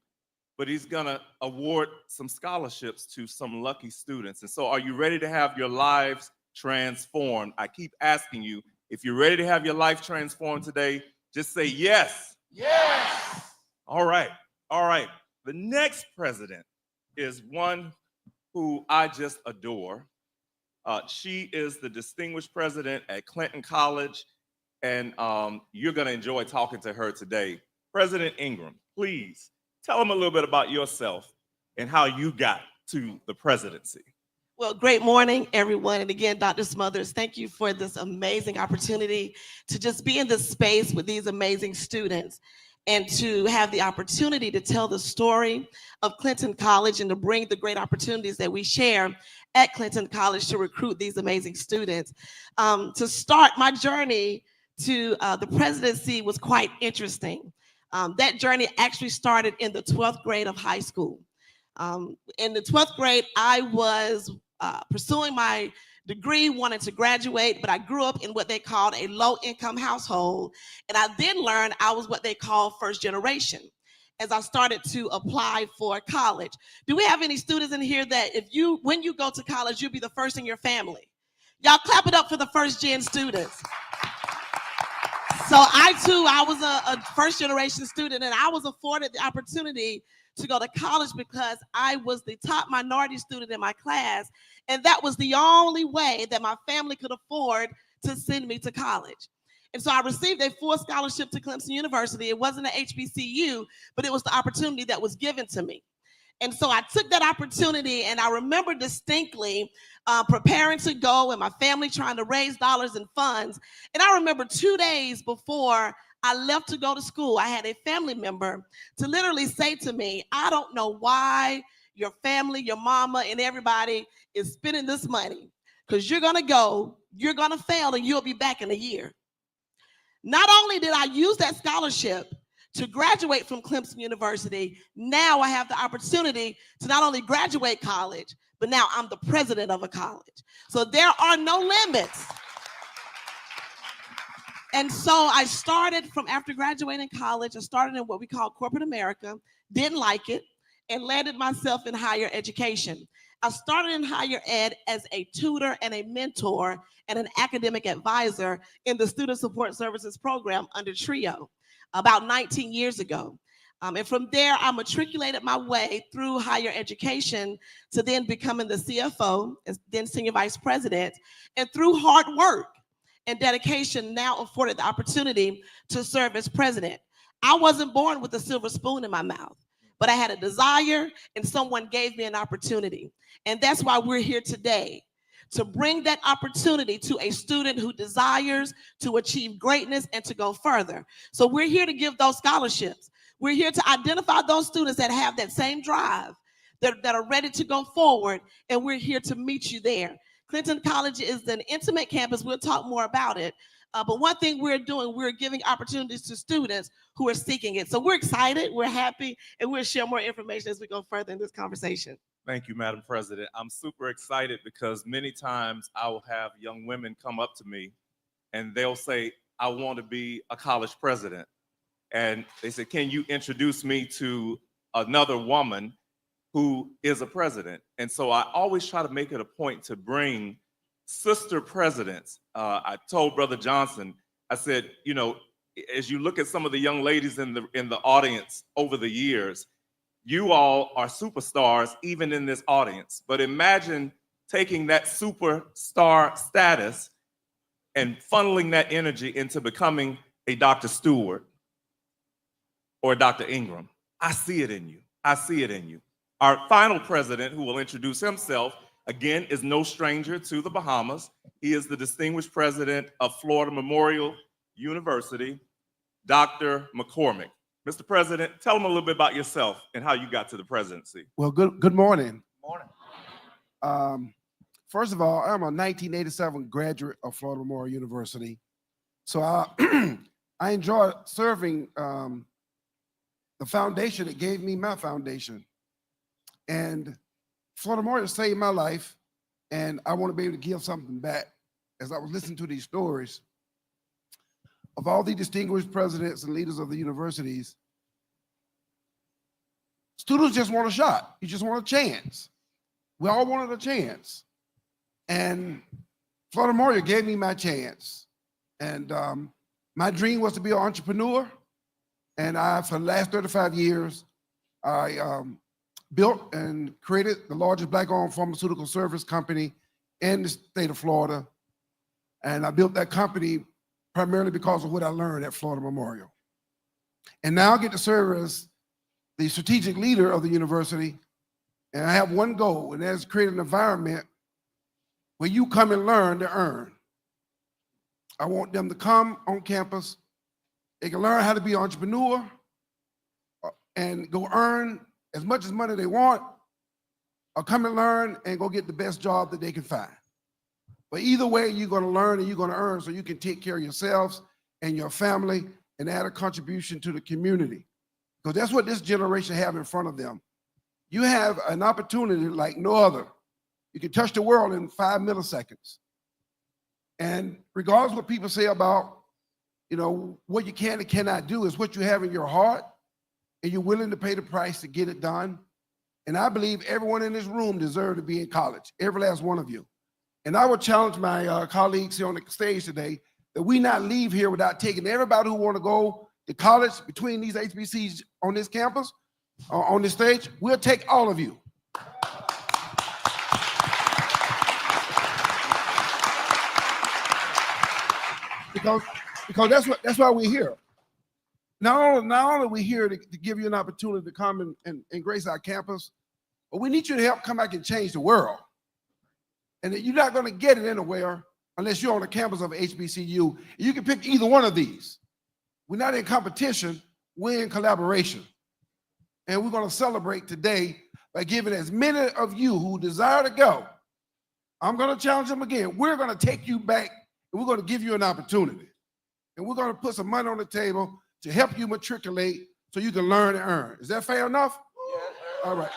but he's gonna award some scholarships to some lucky students. And so are you ready to have your lives transformed? I keep asking you, if you're ready to have your life transformed today, just say yes. Yes. All right. The next president is one who I just adore. She is the distinguished president at Clinton College, and you're gonna enjoy talking to her today. President Ingram, please tell them a little bit about yourself and how you got to the presidency. Well, great morning, everyone. And again, Dr. Smothers, thank you for this amazing opportunity to just be in this space with these amazing students and to have the opportunity to tell the story of Clinton College and to bring the great opportunities that we share at Clinton College to recruit these amazing students. To start my journey to the presidency was quite interesting. That journey actually started in the 12th grade of high school. In the 12th grade, I was pursuing my degree, wanted to graduate, but I grew up in what they called a low-income household. And I then learned I was what they call first generation as I started to apply for college. Do we have any students in here that when you go to college, you'll be the first in your family? Y'all clap it up for the first gen students. So I was a first generation student, and I was afforded the opportunity to go to college because I was the top minority student in my class, and that was the only way that my family could afford to send me to college. And so I received a full scholarship to Clemson University. It wasn't an HBCU, but it was the opportunity that was given to me. And so I took that opportunity, and I remember distinctly preparing to go and my family trying to raise dollars and funds. And I remember 2 days before I left to go to school, I had a family member to literally say to me, I don't know why your family, your mama, and everybody is spending this money, because you're gonna go, you're gonna fail, and you'll be back in a year. Not only did I use that scholarship to graduate from Clemson University, now I have the opportunity to not only graduate college, but now I'm the president of a college. So there are no limits. And so I started from after graduating college, I started in what we call corporate America, didn't like it, and landed myself in higher education. I started in higher ed as a tutor and a mentor and an academic advisor in the Student Support Services program under TRIO about 19 years ago. And from there, I matriculated my way through higher education to then becoming the CFO, then senior vice president, and through hard work and dedication now afforded the opportunity to serve as president. I wasn't born with a silver spoon in my mouth, but I had a desire and someone gave me an opportunity. And that's why we're here today, to bring that opportunity to a student who desires to achieve greatness and to go further. So we're here to give those scholarships. We're here to identify those students that have that same drive, that are ready to go forward, and we're here to meet you there. Clinton College is an intimate campus. We'll talk more about it. But one thing we're doing, we're giving opportunities to students who are seeking it. So we're excited, we're happy, and we'll share more information as we go further in this conversation. Thank you, Madam President. I'm super excited because many times I will have young women come up to me and they'll say, I want to be a college president. And they say, can you introduce me to another woman who is a president? And so I always try to make it a point to bring sister presidents. I told Brother Johnson, I said, you know, as you look at some of the young ladies in the audience over the years, you all are superstars even in this audience. But imagine taking that superstar status and funneling that energy into becoming a Dr. Stewart or Dr. Ingram. I see it in you. I see it in you. Our final president, who will introduce himself, again, is no stranger to the Bahamas. He is the distinguished president of Florida Memorial University, Dr. McCormick. Mr. President, tell them a little bit about yourself and how you got to the presidency. Well, good morning. Morning. First of all, I'm a 1987 graduate of Florida Memorial University. So I enjoy serving the foundation that gave me my foundation. And Florida Memorial saved my life, and I want to be able to give something back. As I was listening to these stories of all the distinguished presidents and leaders of the universities, students just want a shot. You just want a chance. We all wanted a chance. And Florida Memorial gave me my chance. And my dream was to be an entrepreneur. And for the last 35 years, I built and created the largest Black-owned pharmaceutical service company in the state of Florida. And I built that company primarily because of what I learned at Florida Memorial. And now I get to serve as the strategic leader of the university. And I have one goal, and that is to create an environment where you come and learn to earn. I want them to come on campus. They can learn how to be an entrepreneur and go earn as much as money they want, or come and learn and go get the best job that they can find. But either way, you're going to learn and you're going to earn so you can take care of yourselves and your family and add a contribution to the community. Because that's what this generation have in front of them. You have an opportunity like no other. You can touch the world in 5 milliseconds. And regardless of what people say about, what you can and cannot do, is what you have in your heart, and you're willing to pay the price to get it done. And I believe everyone in this room deserves to be in college, every last one of you. And I would challenge my colleagues here on the stage today that we not leave here without taking everybody who want to go to college between these HBCs on this campus, on this stage. We'll take all of you. Because that's why we're here. Not only are we here to give you an opportunity to come and grace our campus, but we need you to help come back and change the world. And you're not going to get it anywhere unless you're on the campus of HBCU. You can pick either one of these. We're not in competition, we're in collaboration. And we're going to celebrate today by giving as many of you who desire to go. I'm going to challenge them again. We're going to take you back and we're going to give you an opportunity. And we're going to put some money on the table to help you matriculate so you can learn and earn. Is that fair enough? All right.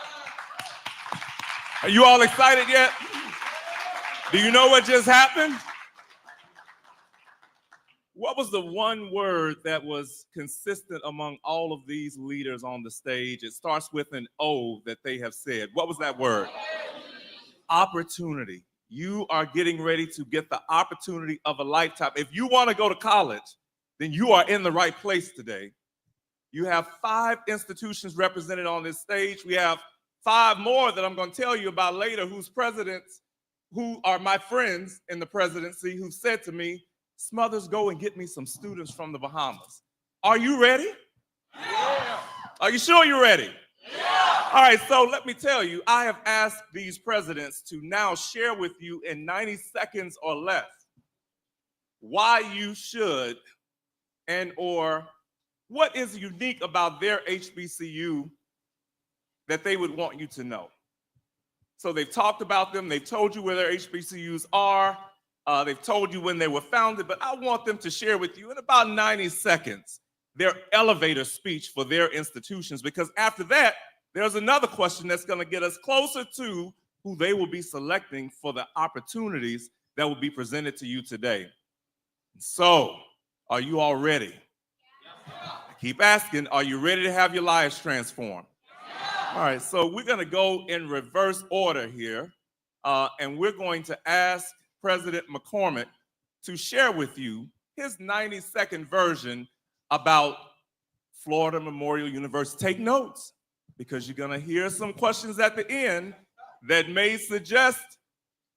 Are you all excited yet? Do you know what just happened? What was the one word that was consistent among all of these leaders on the stage? It starts with an O that they have said. What was that word? Opportunity. You are getting ready to get the opportunity of a lifetime. If you want to go to college, then you are in the right place today. You have 5 institutions represented on this stage. We have 5 more that I'm going to tell you about later, whose presidents, who are my friends in the presidency, who said to me, Smothers, go and get me some students from the Bahamas. Are you ready? Yeah. Are you sure you're ready? Yeah. All right, so let me tell you, I have asked these presidents to now share with you in 90 seconds or less why you should and/or what is unique about their HBCU that they would want you to know. So they've talked about them, they've told you where their HBCUs are, they've told you when they were founded, but I want them to share with you in about 90 seconds their elevator speech for their institutions, because after that, there's another question that's going to get us closer to who they will be selecting for the opportunities that will be presented to you today. So, are you all ready? I keep asking, are you ready to have your lives transformed? All right, so we're going to go in reverse order here, and we're going to ask President McCormick to share with you his 90-second version about Florida Memorial University. Take notes, because you're going to hear some questions at the end that may suggest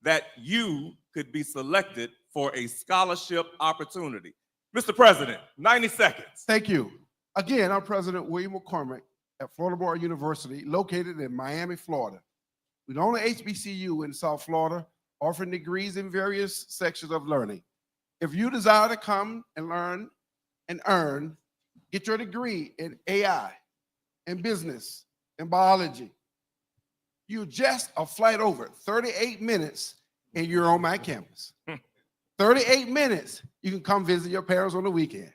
that you could be selected for a scholarship opportunity. Mr. President, 90 seconds. Thank you. Again, I'm President William McCormick at Florida Memorial University, located in Miami, Florida. We're the only HBCU in South Florida offering degrees in various sections of learning. If you desire to come and learn and earn, get your degree in AI, in business, in biology, you're just a flight over, 38 minutes, and you're on my campus. 38 minutes, you can come visit your parents on the weekend.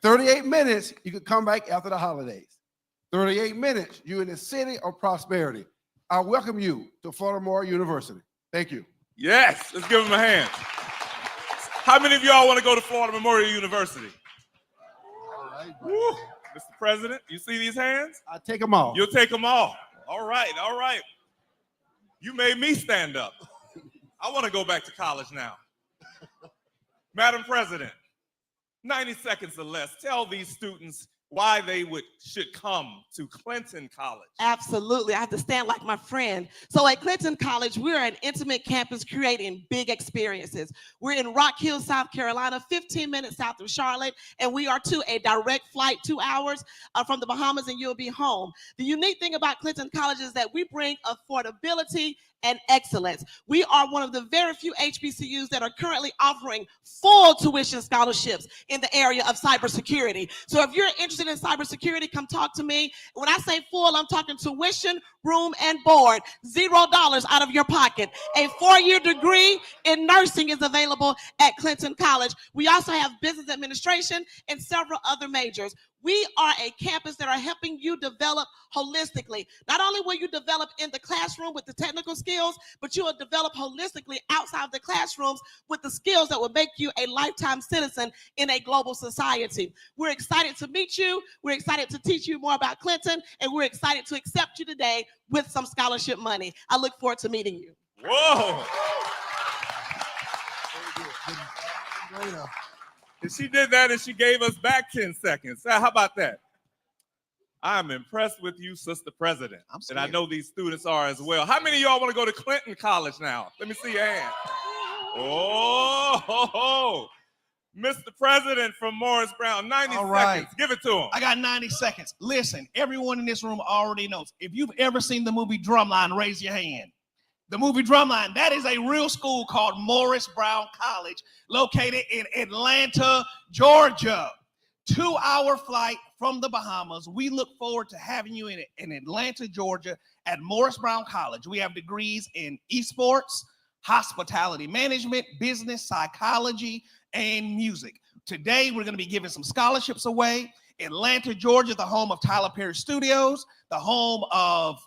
38 minutes, you can come back after the holidays. 38 minutes, you're in the city of prosperity. I welcome you to Florida Memorial University. Thank you. Yes, let's give them a hand. How many of y'all want to go to Florida Memorial University? Woo. Mr. President, you see these hands? I take them all. You'll take them all. All right, all right. You made me stand up. I want to go back to college now. Madam President, 90 seconds or less. Tell these students why they should come to Clinton College. Absolutely. I have to stand like my friend. So at Clinton College, we're an intimate campus creating big experiences. We're in Rock Hill, South Carolina, 15 minutes south of Charlotte, and we are to a direct flight 2 hours from the Bahamas, and you'll be home. The unique thing about Clinton College is that we bring affordability and excellence. We are one of the very few HBCUs that are currently offering full tuition scholarships in the area of cybersecurity. So if you're interested in cybersecurity, come talk to me. When I say full, I'm talking tuition, room, and board. $0 out of your pocket. A 4-year degree in nursing is available at Clinton College. We also have business administration and several other majors. We are a campus that are helping you develop holistically. Not only will you develop in the classroom with the technical skills, but you will develop holistically outside of the classrooms with the skills that will make you a lifetime citizen in a global society. We're excited to meet you. We're excited to teach you more about Clinton, and we're excited to accept you today with some scholarship money. I look forward to meeting you. Whoa. And she did that and she gave us back 10 seconds. How about that? I'm impressed with you, Sister President. And I know these students are as well. How many of y'all want to go to Clinton College now? Let me see your hand. Oh, Mr. President from Morris Brown, 90 seconds. Give it to him. I got 90 seconds. Listen, everyone in this room already knows. If you've ever seen the movie Drumline, raise your hand. The movie Drumline, that is a real school called Morris Brown College, located in Atlanta, Georgia. 2-hour flight from the Bahamas. We look forward to having you in Atlanta, Georgia at Morris Brown College. We have degrees in esports, hospitality management, business, psychology, and music. Today, we're going to be giving some scholarships away. Atlanta, Georgia, the home of Tyler Perry Studios, the home of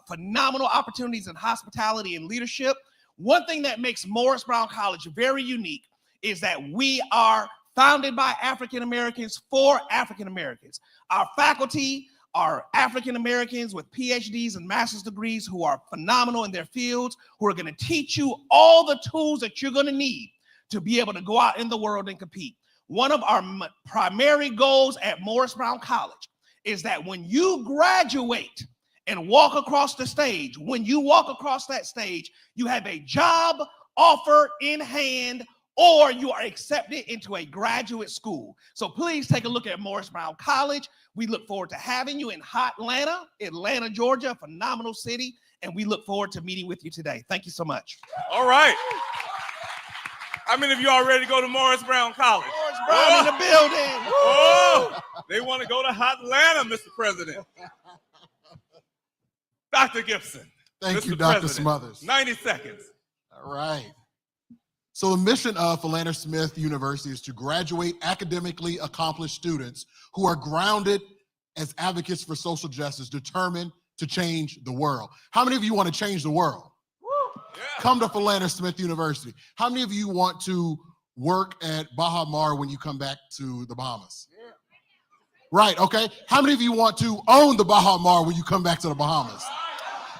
phenomenal opportunities in hospitality and leadership. One thing that makes Morris Brown College very unique is that we are founded by African Americans for African Americans. Our faculty are African Americans with PhDs and master's degrees who are phenomenal in their fields, who are going to teach you all the tools that you're going to need to be able to go out in the world and compete. One of our primary goals at Morris Brown College is that when you graduate and walk across the stage, when you walk across that stage, you have a job offer in hand, or you are accepted into a graduate school. So please take a look at Morris Brown College. We look forward to having you in hot Atlanta, Georgia, a phenomenal city, and we look forward to meeting with you today. Thank you so much. All right. How many of you are ready to go to Morris Brown College? Morris Brown in the building. Oh, they want to go to hot Atlanta, Mr. President. Dr. Gibson. Thank Mr. you, Dr. President, Smothers. 90 seconds. All right. So the mission of Philander Smith University is to graduate academically accomplished students who are grounded as advocates for social justice, determined to change the world. How many of you want to change the world? Yeah. Come to Philander Smith University. How many of you want to work at Bahamas when you come back to the Bahamas? Yeah. Right, okay. How many of you want to own the Bahamas when you come back to the Bahamas?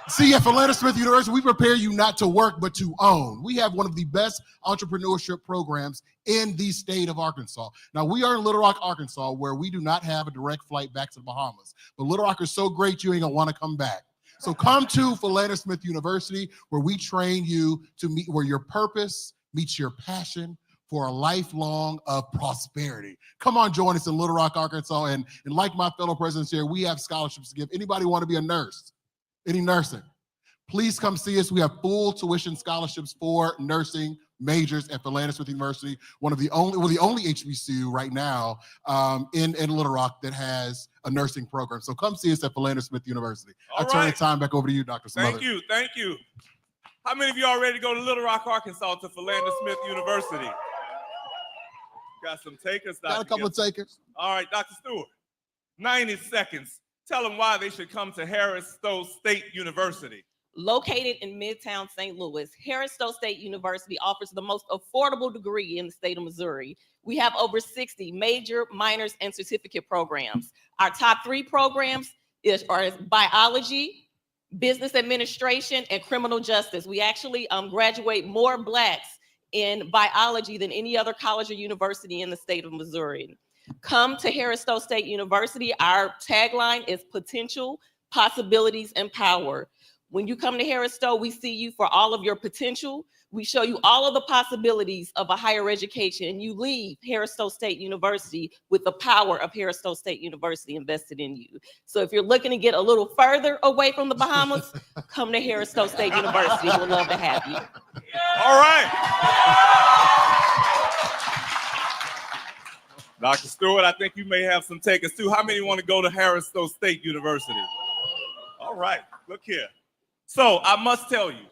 See, at Philander Smith University, we prepare you not to work, but to own. We have one of the best entrepreneurship programs in the state of Arkansas. Now, we are in Little Rock, Arkansas, where we do not have a direct flight back to the Bahamas. But Little Rock is so great, you ain't gonna wanna come back. So come to Philander Smith University, where we train you to meet, where your purpose meets your passion for a lifelong of prosperity. Come on, join us in Little Rock, Arkansas. And like my fellow presidents here, we have scholarships to give. Anybody want to be a nurse? Any nursing? Please come see us. We have full tuition scholarships for nursing majors at Philander Smith University. The only HBCU right now in Little Rock that has a nursing program. So come see us at Philander Smith University. I turn the time back over to you, Dr. Smothers. Thank you. How many of you are ready to go to Little Rock, Arkansas to Philander Smith University? Got some takers, Dr. Got a couple of takers. All right, Dr. Stewart, 90 seconds. Tell them why they should come to Harris Stowe State University. Located in Midtown St. Louis, Harris-Stowe State University offers the most affordable degree in the state of Missouri. We have over 60 major, minors, and certificate programs. Our top 3 programs are biology, business administration, and criminal justice. We actually graduate more Blacks in biology than any other college or university in the state of Missouri. Come to Harris-Stowe State University. Our tagline is potential, possibilities, and power. When you come to Harris-Stowe, we see you for all of your potential. We show you all of the possibilities of a higher education, and you leave Harris-Stowe State University with the power of Harris-Stowe State University invested in you. So if you're looking to get a little further away from the Bahamas, come to Harris-Stowe State University. We'd love to have you. All right. Dr. Stewart, I think you may have some takers too. How many want to go to Harris-Stowe State University? All right, look here. So I must tell you,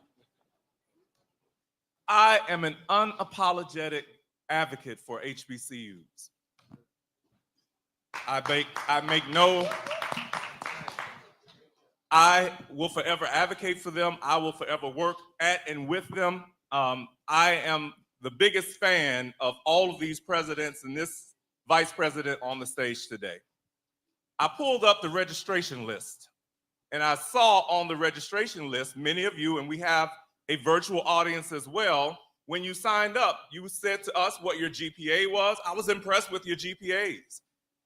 I am an unapologetic advocate for HBCUs. I will forever advocate for them. I will forever work at and with them. I am the biggest fan of all of these presidents and this vice president on the stage today. I pulled up the registration list. And I saw on the registration list, many of you, and we have a virtual audience as well, when you signed up, you said to us what your GPA was. I was impressed with your GPAs.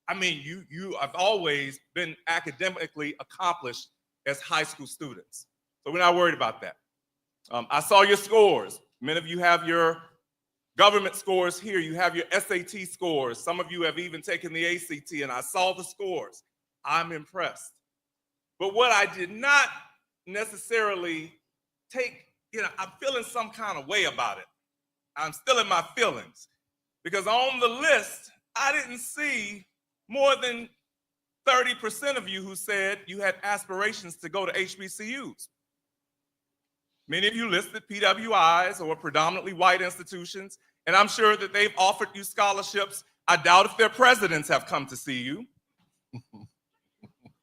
I mean, you have always been academically accomplished as high school students. So we're not worried about that. I saw your scores. Many of you have your government scores here. You have your SAT scores. Some of you have even taken the ACT, and I saw the scores. I'm impressed. But what I did not necessarily take, I'm feeling some kind of way about it. I'm still in my feelings because on the list, I didn't see more than 30% of you who said you had aspirations to go to HBCUs. Many of you listed PWIs or predominantly white institutions, and I'm sure that they've offered you scholarships. I doubt if their presidents have come to see you.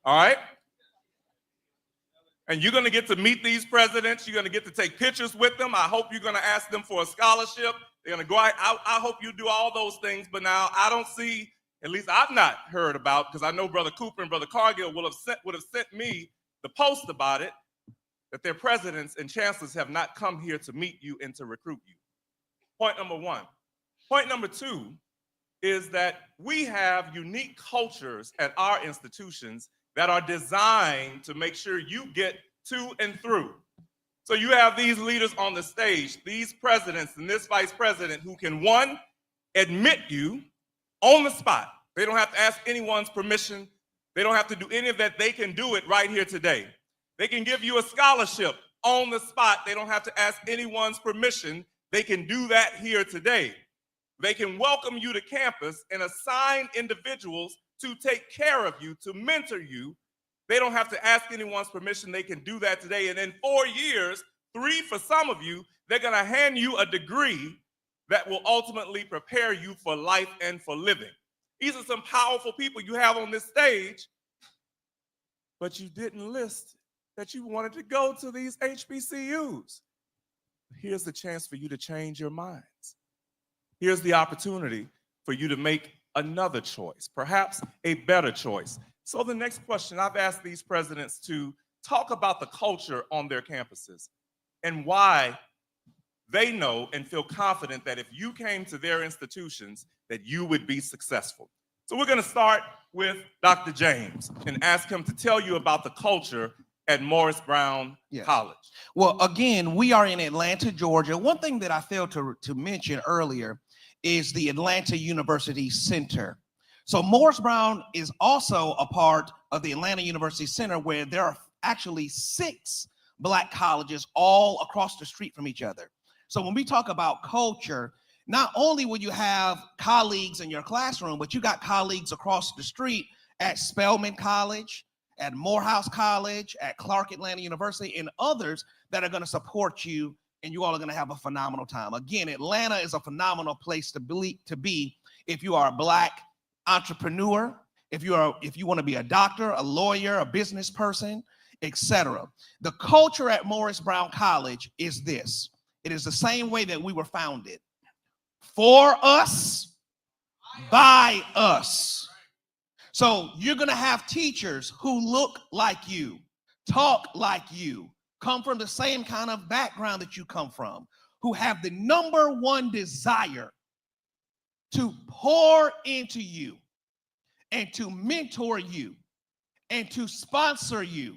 All right? And you're going to get to meet these presidents. You're going to get to take pictures with them. I hope you're going to ask them for a scholarship. They're going to go out. I hope you do all those things. But now I don't see, at least I've not heard about, because I know Brother Cooper and Brother Cargill would have sent me the post about it, that their presidents and chancellors have not come here to meet you and to recruit you. Point number 1. Point number 2 is that we have unique cultures at our institutions that are designed to make sure you get to and through. So you have these leaders on the stage, these presidents and this vice president who can, 1, admit you on the spot. They don't have to ask anyone's permission. They don't have to do any of that. They can do it right here today. They can give you a scholarship on the spot. They don't have to ask anyone's permission. They can do that here today. They can welcome you to campus and assign individuals to take care of you, to mentor you. They don't have to ask anyone's permission. They can do that today. And in 4 years, 3 for some of you, they're going to hand you a degree that will ultimately prepare you for life and for living. These are some powerful people you have on this stage, but you didn't list that you wanted to go to these HBCUs. Here's the chance for you to change your minds. Here's the opportunity for you to make another choice, perhaps a better choice. So the next question, I've asked these presidents to talk about the culture on their campuses and why they know and feel confident that if you came to their institutions, that you would be successful. So we're going to start with Dr. James and ask him to tell you about the culture at Morris Brown College. Well, again, we are in Atlanta, Georgia. One thing that I failed to mention earlier is the Atlanta University Center. So Morris Brown is also a part of the Atlanta University Center, where there are actually 6 Black colleges all across the street from each other. So when we talk about culture, not only will you have colleagues in your classroom, but you got colleagues across the street at Spelman College, at Morehouse College, at Clark Atlanta University, and others that are going to support you, and you all are going to have a phenomenal time. Again, Atlanta is a phenomenal place to be if you are a Black entrepreneur, if you want to be a doctor, a lawyer, a business person, etc. The culture at Morris Brown College is this. It is the same way that we were founded. For us, by us. So you're going to have teachers who look like you, talk like you, come from the same kind of background that you come from, who have the number one desire to pour into you and to mentor you and to sponsor you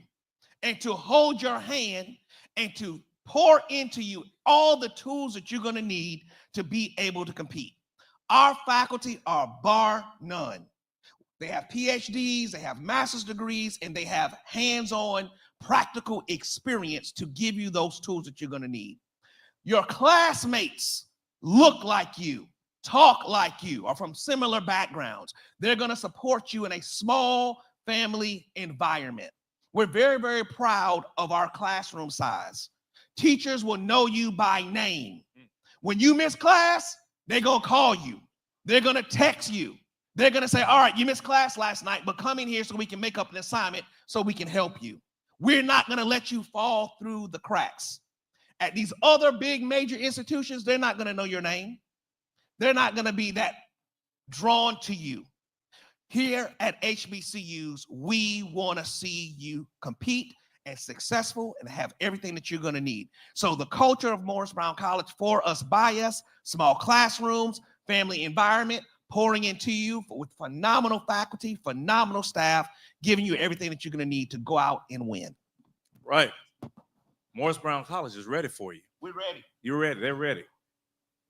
and to hold your hand and to pour into you all the tools that you're going to need to be able to compete. Our faculty are bar none. They have PhDs, they have master's degrees, and they have hands-on practical experience to give you those tools that you're going to need. Your classmates look like you, talk like you, are from similar backgrounds. They're going to support you in a small family environment. We're very, very proud of our classroom size. Teachers will know you by name. When you miss class, they're going to call you. They're going to text you. They're going to say, all right, you missed class last night, but come in here so we can make up an assignment so we can help you. We're not going to let you fall through the cracks. At these other big major institutions, they're not going to know your name. They're not going to be that drawn to you. Here at HBCUs, we want to see you compete and successful and have everything that you're going to need. So the culture of Morris Brown College, for us, by us, small classrooms, family environment, pouring into you with phenomenal faculty, phenomenal staff, giving you everything that you're going to need to go out and win. Right. Morris Brown College is ready for you. We're ready. You're ready. They're ready.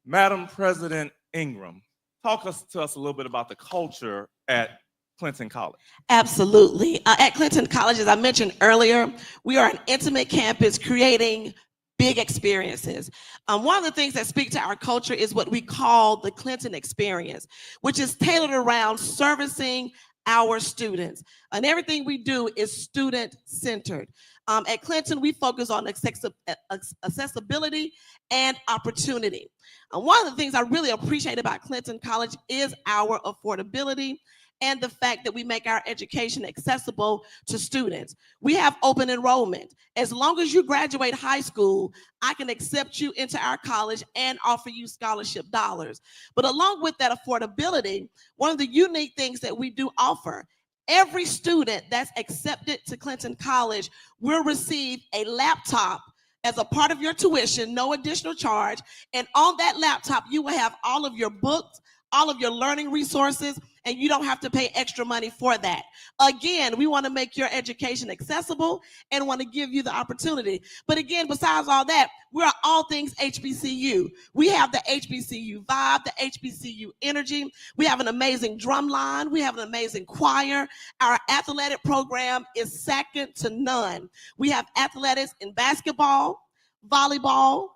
Madam President Ingram, talk to us a little bit about the culture at Clinton College. Absolutely. At Clinton College, as I mentioned earlier, we are an intimate campus creating big experiences. One of the things that speak to our culture is what we call the Clinton experience, which is tailored around servicing our students. And everything we do is student-centered. At Clinton, we focus on accessibility and opportunity. One of the things I really appreciate about Clinton College is our affordability and the fact that we make our education accessible to students. We have open enrollment. As long as you graduate high school, I can accept you into our college and offer you scholarship dollars. But along with that affordability, one of the unique things that we do offer, every student that's accepted to Clinton College will receive a laptop as a part of your tuition, no additional charge. And on that laptop, you will have all of your books, all of your learning resources, and you don't have to pay extra money for that. Again, we want to make your education accessible and want to give you the opportunity. But again, besides all that, we're all things HBCU. We have the HBCU vibe, the HBCU energy. We have an amazing drum line. We have an amazing choir. Our athletic program is second to none. We have athletics in basketball, volleyball,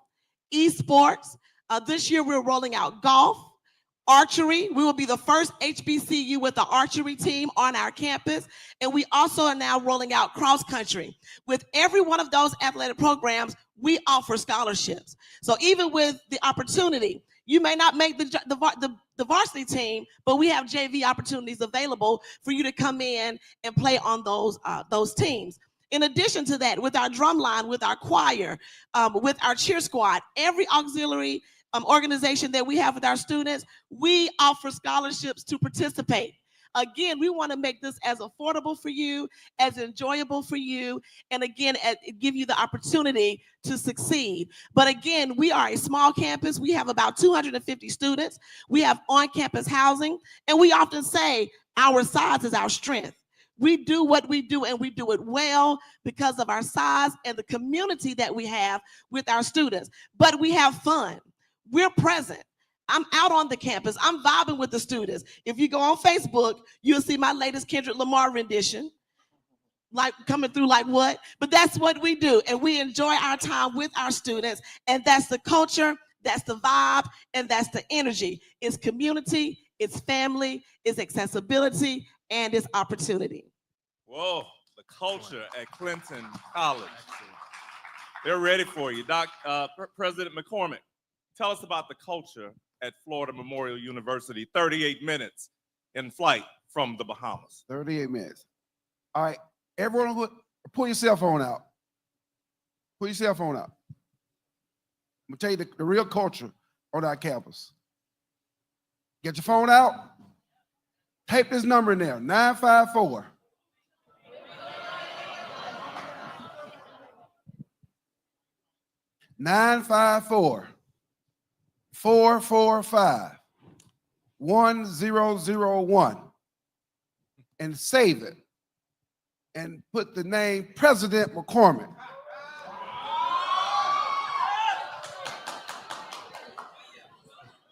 esports. This year, we're rolling out golf, archery. We will be the first HBCU with the archery team on our campus. And we also are now rolling out cross country. With every one of those athletic programs, we offer scholarships. So even with the opportunity, you may not make the varsity team, but we have JV opportunities available for you to come in and play on those teams. In addition to that, with our drum line, with our choir, with our cheer squad, every auxiliary organization that we have with our students, we offer scholarships to participate. Again, we want to make this as affordable for you, as enjoyable for you, and again, give you the opportunity to succeed. But again, we are a small campus. We have about 250 students. We have on-campus housing, and we often say our size is our strength. We do what we do, and we do it well because of our size and the community that we have with our students. But we have fun. We're present. I'm out on the campus. I'm vibing with the students. If you go on Facebook, you'll see my latest Kendrick Lamar rendition, like coming through like what? But that's what we do. And we enjoy our time with our students. And that's the culture, that's the vibe, and that's the energy. It's community, it's family, it's accessibility, and it's opportunity. Whoa, the culture at Clinton College. They're ready for you. President McCormick, tell us about the culture at Florida Memorial University, 38 minutes in flight from the Bahamas. 38 minutes. All right, everyone Pull your cell phone out. Pull your cell phone out. I'm gonna tell you the real culture on our campus. Get your phone out. Type this number in there, 954. Nine 445-1001 and save it and put the name President McCormick.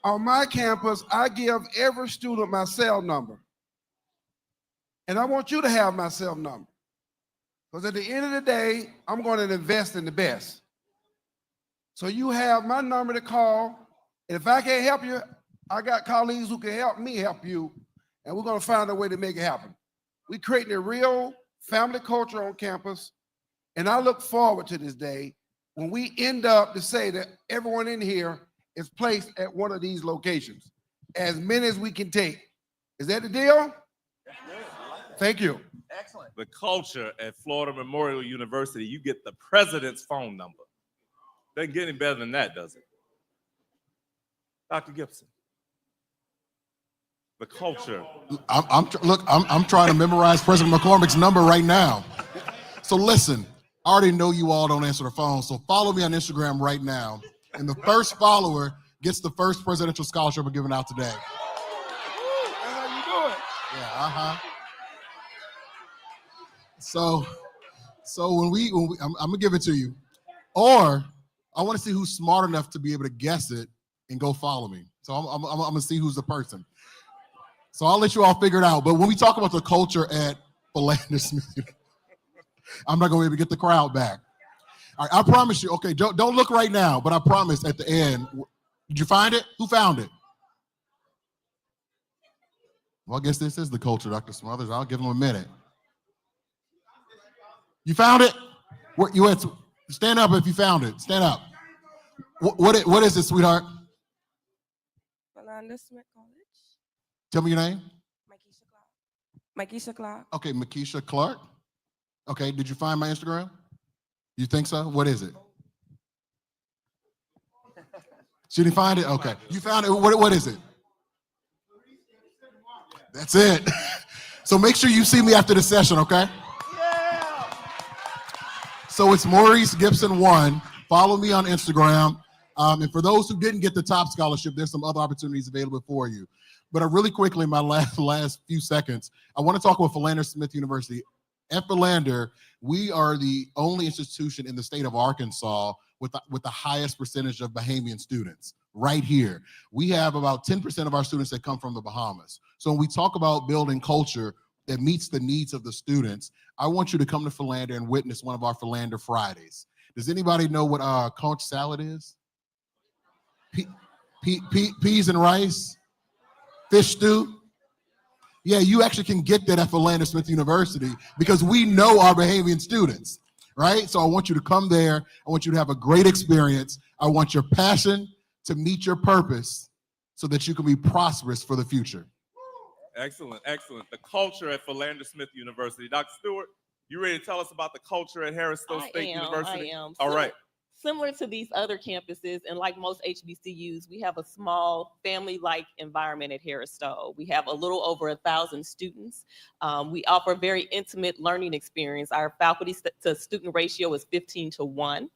On my campus, I give every student my cell number. And I want you to have my cell number. Because at the end of the day, I'm going to invest in the best. So you have my number to call. And if I can't help you, I got colleagues who can help me help you. And we're going to find a way to make it happen. We're creating a real family culture on campus. And I look forward to this day when we end up to say that everyone in here is placed at one of these locations. As many as we can take. Is that the deal? Thank you. Excellent. The culture at Florida Memorial University, you get the president's phone number. Doesn't get any better than that, does it? Dr. Gibson. The culture. I'm trying to memorize President McCormick's number right now. So listen, I already know you all don't answer the phone, so follow me on Instagram right now. And the first follower gets the first presidential scholarship we're giving out today. That's how you do it. Yeah, So when I'm gonna give it to you, or I want to see who's smart enough to be able to guess it and go follow me. So I'm gonna see who's the person. So I'll let you all figure it out. But when we talk about the culture at Philander Smith, I'm not gonna be able to get the crowd back. All right, I promise you. Okay, don't look right now, but I promise at the end. Did you find it? Who found it? Well, I guess this is the culture, Dr. Smothers. I'll give them a minute. You found it? You had to stand up if you found it. Stand up. What is it, sweetheart? Philander Smith College. Tell me your name. Makisha Clark. Okay, Makisha Clark. Okay, did you find my Instagram? You think so? What is it? She didn't find it? Okay. You found it. What is it? That's it. So make sure you see me after the session, okay? Yeah. So it's Maurice Gibson 1. Follow me on Instagram. And for those who didn't get the top scholarship, there's some other opportunities available for you. But really quickly, in my last few seconds, I want to talk about Philander Smith University. At Philander, we are the only institution in the state of Arkansas with the highest percentage of Bahamian students right here. We have about 10% of our students that come from the Bahamas. So when we talk about building culture that meets the needs of the students, I want you to come to Philander and witness one of our Philander Fridays. Does anybody know what conch salad is? Peas and rice, fish stew. Yeah, you actually can get that at Philander Smith University because we know our Bahamian students, right? So I want you to come there. I want you to have a great experience. I want your passion to meet your purpose so that you can be prosperous for the future. Excellent, excellent. The culture at Philander Smith University. Dr. Stewart, you ready to tell us about the culture at Harris-Stowe State University? I am. All right. Similar to these other campuses, and like most HBCUs, we have a small family-like environment at Harris-Stowe. We have a little over 1,000 students. We offer a very intimate learning experience. Our faculty to student ratio is 15-1.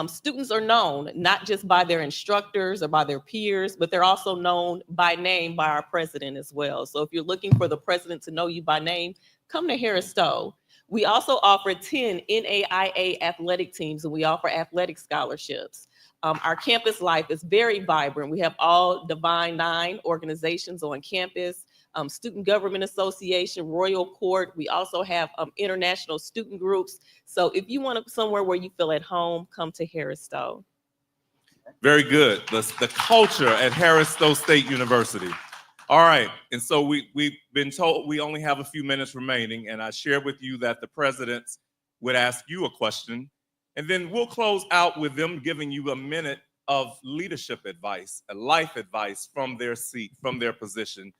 Students are known not just by their instructors or by their peers, but they're also known by name by our president as well. So if you're looking for the president to know you by name, come to Harris-Stowe. We also offer 10 NAIA athletic teams, and we offer athletic scholarships. Our campus life is very vibrant. We have all Divine Nine organizations on campus, Student Government Association, Royal Court. We also have international student groups. So if you want somewhere where you feel at home, come to Harris-Stowe. Very good. The culture at Harris-Stowe State University. All right, and so we've been told we only have a few minutes remaining, and I shared with you that the presidents would ask you a question, and then we'll close out with them giving you a minute of leadership advice, a life advice from their seat, from their position.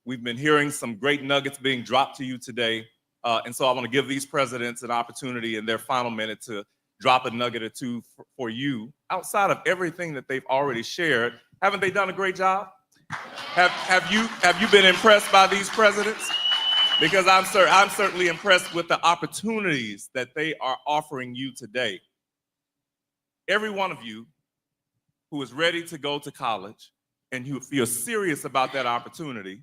We've been hearing some great nuggets being dropped to you today And so I want to give these presidents an opportunity in their final minute to drop a nugget or two for you outside of everything that they've already shared. Haven't they done a great job? Have you been impressed by these presidents? Because I'm certainly impressed with the opportunities that they are offering you today. Every one of you who is ready to go to college and who feels serious about that opportunity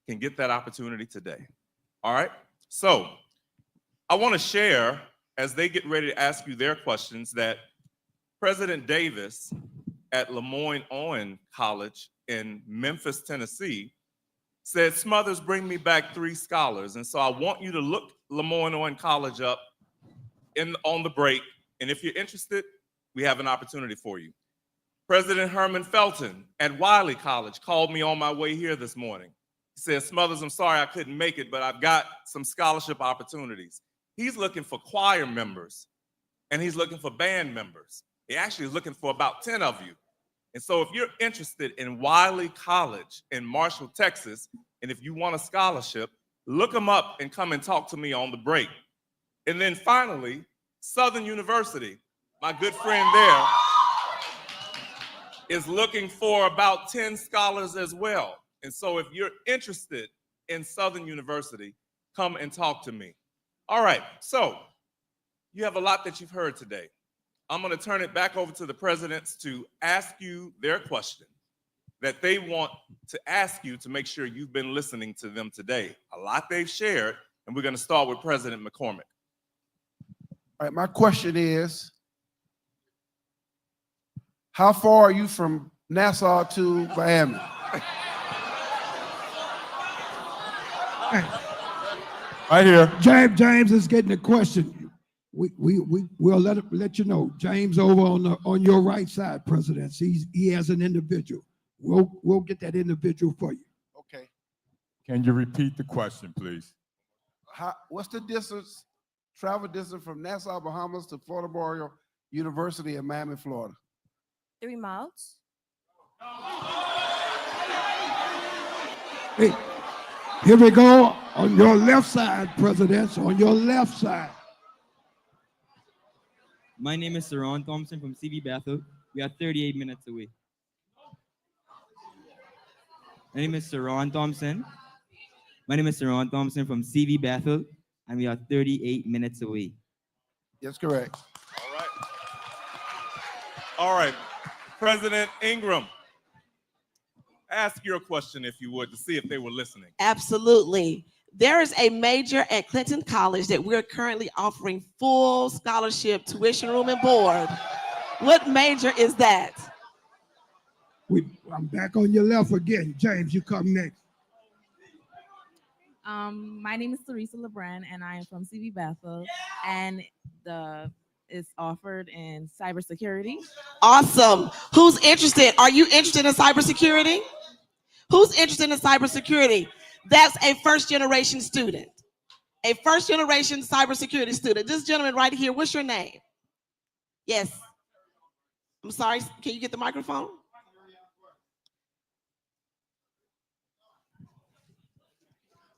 can get that opportunity today. All right? So I want to share, as they get ready to ask you their questions, that President Davis at Lemoyne-Owen College in Memphis, Tennessee, said, Smothers, bring me back 3 scholars. And so I want you to look Lemoyne-Owen College up on the break. And if you're interested, we have an opportunity for you. President Herman Felton at Wiley College called me on my way here this morning. He said, Smothers, I'm sorry I couldn't make it, but I've got some scholarship opportunities. He's looking for choir members, and he's looking for band members. He actually is looking for about 10 of you. And so if you're interested in Wiley College in Marshall, Texas, and if you want a scholarship, look them up and come and talk to me on the break. And then finally, Southern University, my good friend there, is looking for about 10 scholars as well. And so if you're interested in Southern University, come and talk to me. All right, so you have a lot that you've heard today. I'm going to turn it back over to the presidents to ask you their question that they want to ask you to make sure you've been listening to them today. A lot they've shared, and we're going to start with President McCormick. All right, my question is, how far are you from Nassau to Miami? Right here. James is getting a question. We'll let you know. James over on your right side, President. He has an individual. We'll get that individual for you. Okay. Can you repeat the question, please? What's the distance, travel distance from Nassau, Bahamas to Florida Memorial University in Miami, Florida? 3 miles. Hey, here we go on your left side, President. On your left side. My name is Saron Thompson from CV Bethel. We are 38 minutes away. My name is Saron Thompson. My name is Saron Thompson from CV Bethel, and we are 38 minutes away. That's correct. All right. All right. President Ingram, ask your question, if you would, to see if they were listening. Absolutely. There is a major at Clinton College that we're currently offering full scholarship, tuition, room, and board. What major is that? I'm back on your left again. James, you come next. My name is Teresa LeBrand, and I am from CV Bethel, and it's offered in cybersecurity. Awesome. Who's interested? Are you interested in cybersecurity? Who's interested in cybersecurity? That's a first-generation student. A first-generation cybersecurity student. This gentleman right here, what's your name? Yes. I'm sorry, can you get the microphone?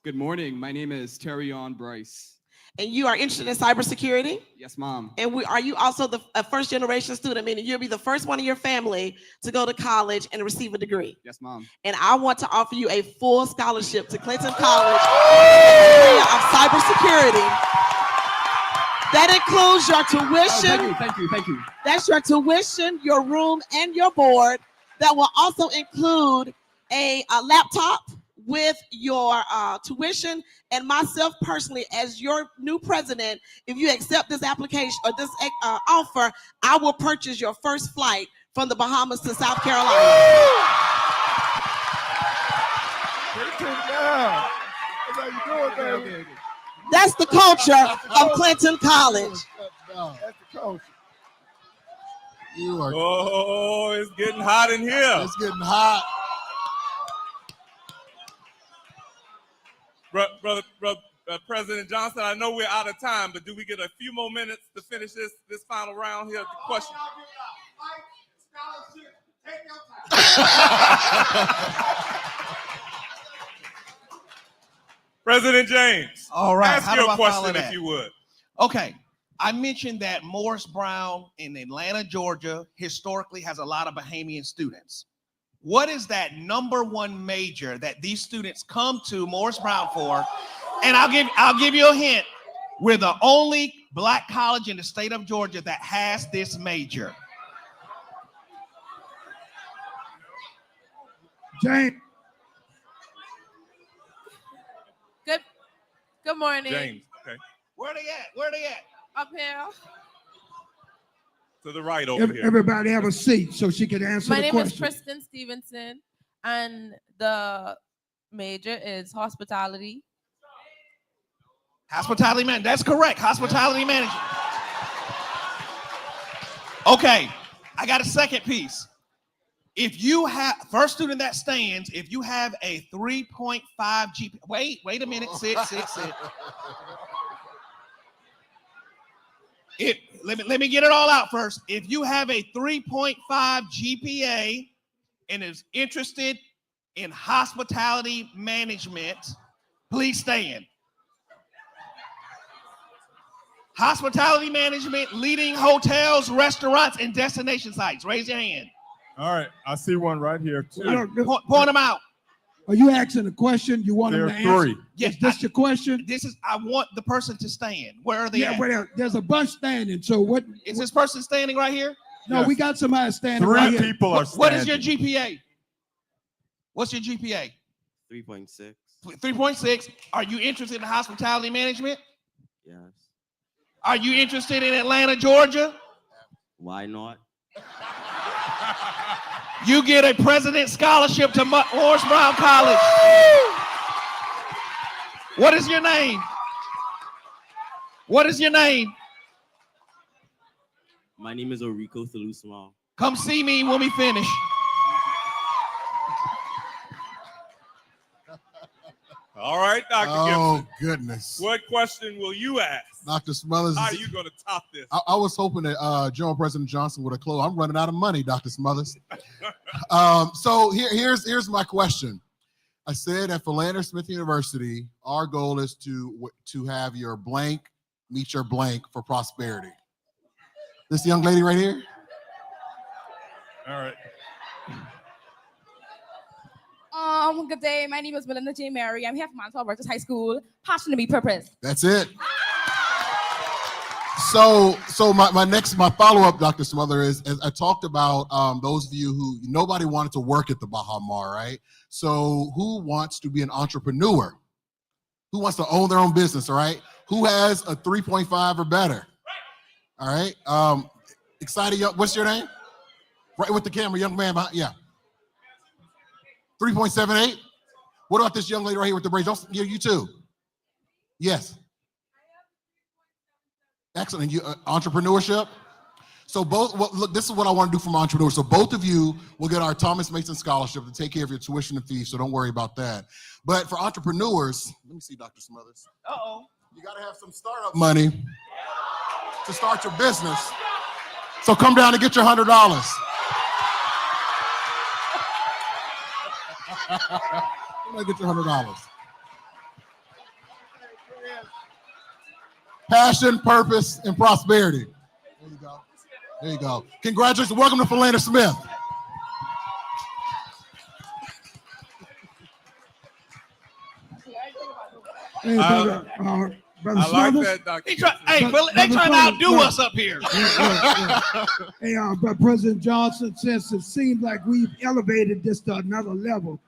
Good morning. My name is Terrion Bryce. And you are interested in cybersecurity? Yes, Mom. And are you also a first-generation student, meaning you'll be the first one in your family to go to college and receive a degree? Yes, Mom. And I want to offer you a full scholarship to Clinton College in the area of cybersecurity. That includes your tuition. Oh, thank you. That's your tuition, your room, and your board. That will also include a laptop with your tuition, and myself personally as your new president. If you accept this application or this offer, I will purchase your first flight from the Bahamas to South Carolina. That's the culture of Clinton College. That's the culture. Oh, it's getting hot in here. It's getting hot. Brother President Johnson, I know we're out of time, but do we get a few more minutes to finish this final round here? The question. President James. All right. Ask How do your I follow question that? if you would. Okay. I mentioned that Morris Brown in Atlanta, Georgia, historically has a lot of Bahamian students. What is that number one major that these students come to Morris Brown for? And I'll give you a hint. We're the only black college in the state of Georgia that has this major. James. Good morning. James. Okay. Where they at? Where they at? Up here. To the right over here. Everybody have a seat so she can answer My the name question. is Kristen Stevenson, and the major is hospitality. Hospitality man. That's correct. Hospitality management. Okay. I got a second piece. If you have, first student that stands, if you have a 3.5 GPA, wait a minute, sit. Let me get it all out first. If you have a 3.5 GPA and is interested in hospitality management, please stand. Hospitality management, leading hotels, restaurants, and destination sites. Raise your hand. All right, I see one right here too. Point them out. Are you asking a question? You want There them are to answer? three. Is this your question? I want the person to stand. Where are they at? Well, there's a bunch standing. So what? Is this person standing right here? No, Yes. we got somebody standing Three right here. people are What is your standing. GPA? What's your GPA? 3.6. 3.6. Are you interested in hospitality management? Yes. Are you interested in Atlanta, Georgia? Why not? You get a president's scholarship to Morris Brown College. What is your name? What is your name? My name is Orico Salusmal. Come see me when we finish. All right, Dr. Oh, Gibson. goodness. What question will you ask? Dr. Smothers. How are you going to top this? I was hoping that General President Johnson would have closed. I'm running out of money, Dr. Smothers. So here's my question. I said at Philander Smith University, our goal is to have your blank meet your blank for prosperity. This young lady right here? All right. Good day. My name is Melinda J. Mary. I'm here from Nassau Burgess High School. Passion to be purpose. That's it. So my follow-up, Dr. Smother, is as I talked about those of you who nobody wanted to work at the Bahamas, right? So who wants to be an entrepreneur? Who wants to own their own business, all right? Who has a 3.5 or better? All right. Excited young, what's your name? Right with the camera, young man behind, yeah. 3.78. What about this young lady right here with the braids? You too. Yes. Excellent. And you entrepreneurship. So both. Well, look, this is what I want to do from entrepreneurs. So both of you will get our Thomas Mason Scholarship to take care of your tuition and fees. So don't worry about that. But for entrepreneurs, let me see, Dr. Smothers. You got to have some startup money to start your business. So come down and get your $100. Get your $100. Passion, purpose, and prosperity. There you go. There you go. Congratulations. Welcome to Philander Smith. Hey, brother I like Smothers. that, Dr. They Brother trying to outdo Smothers, us up here. Hey, but President Johnson, since it seems like we've elevated this to another level,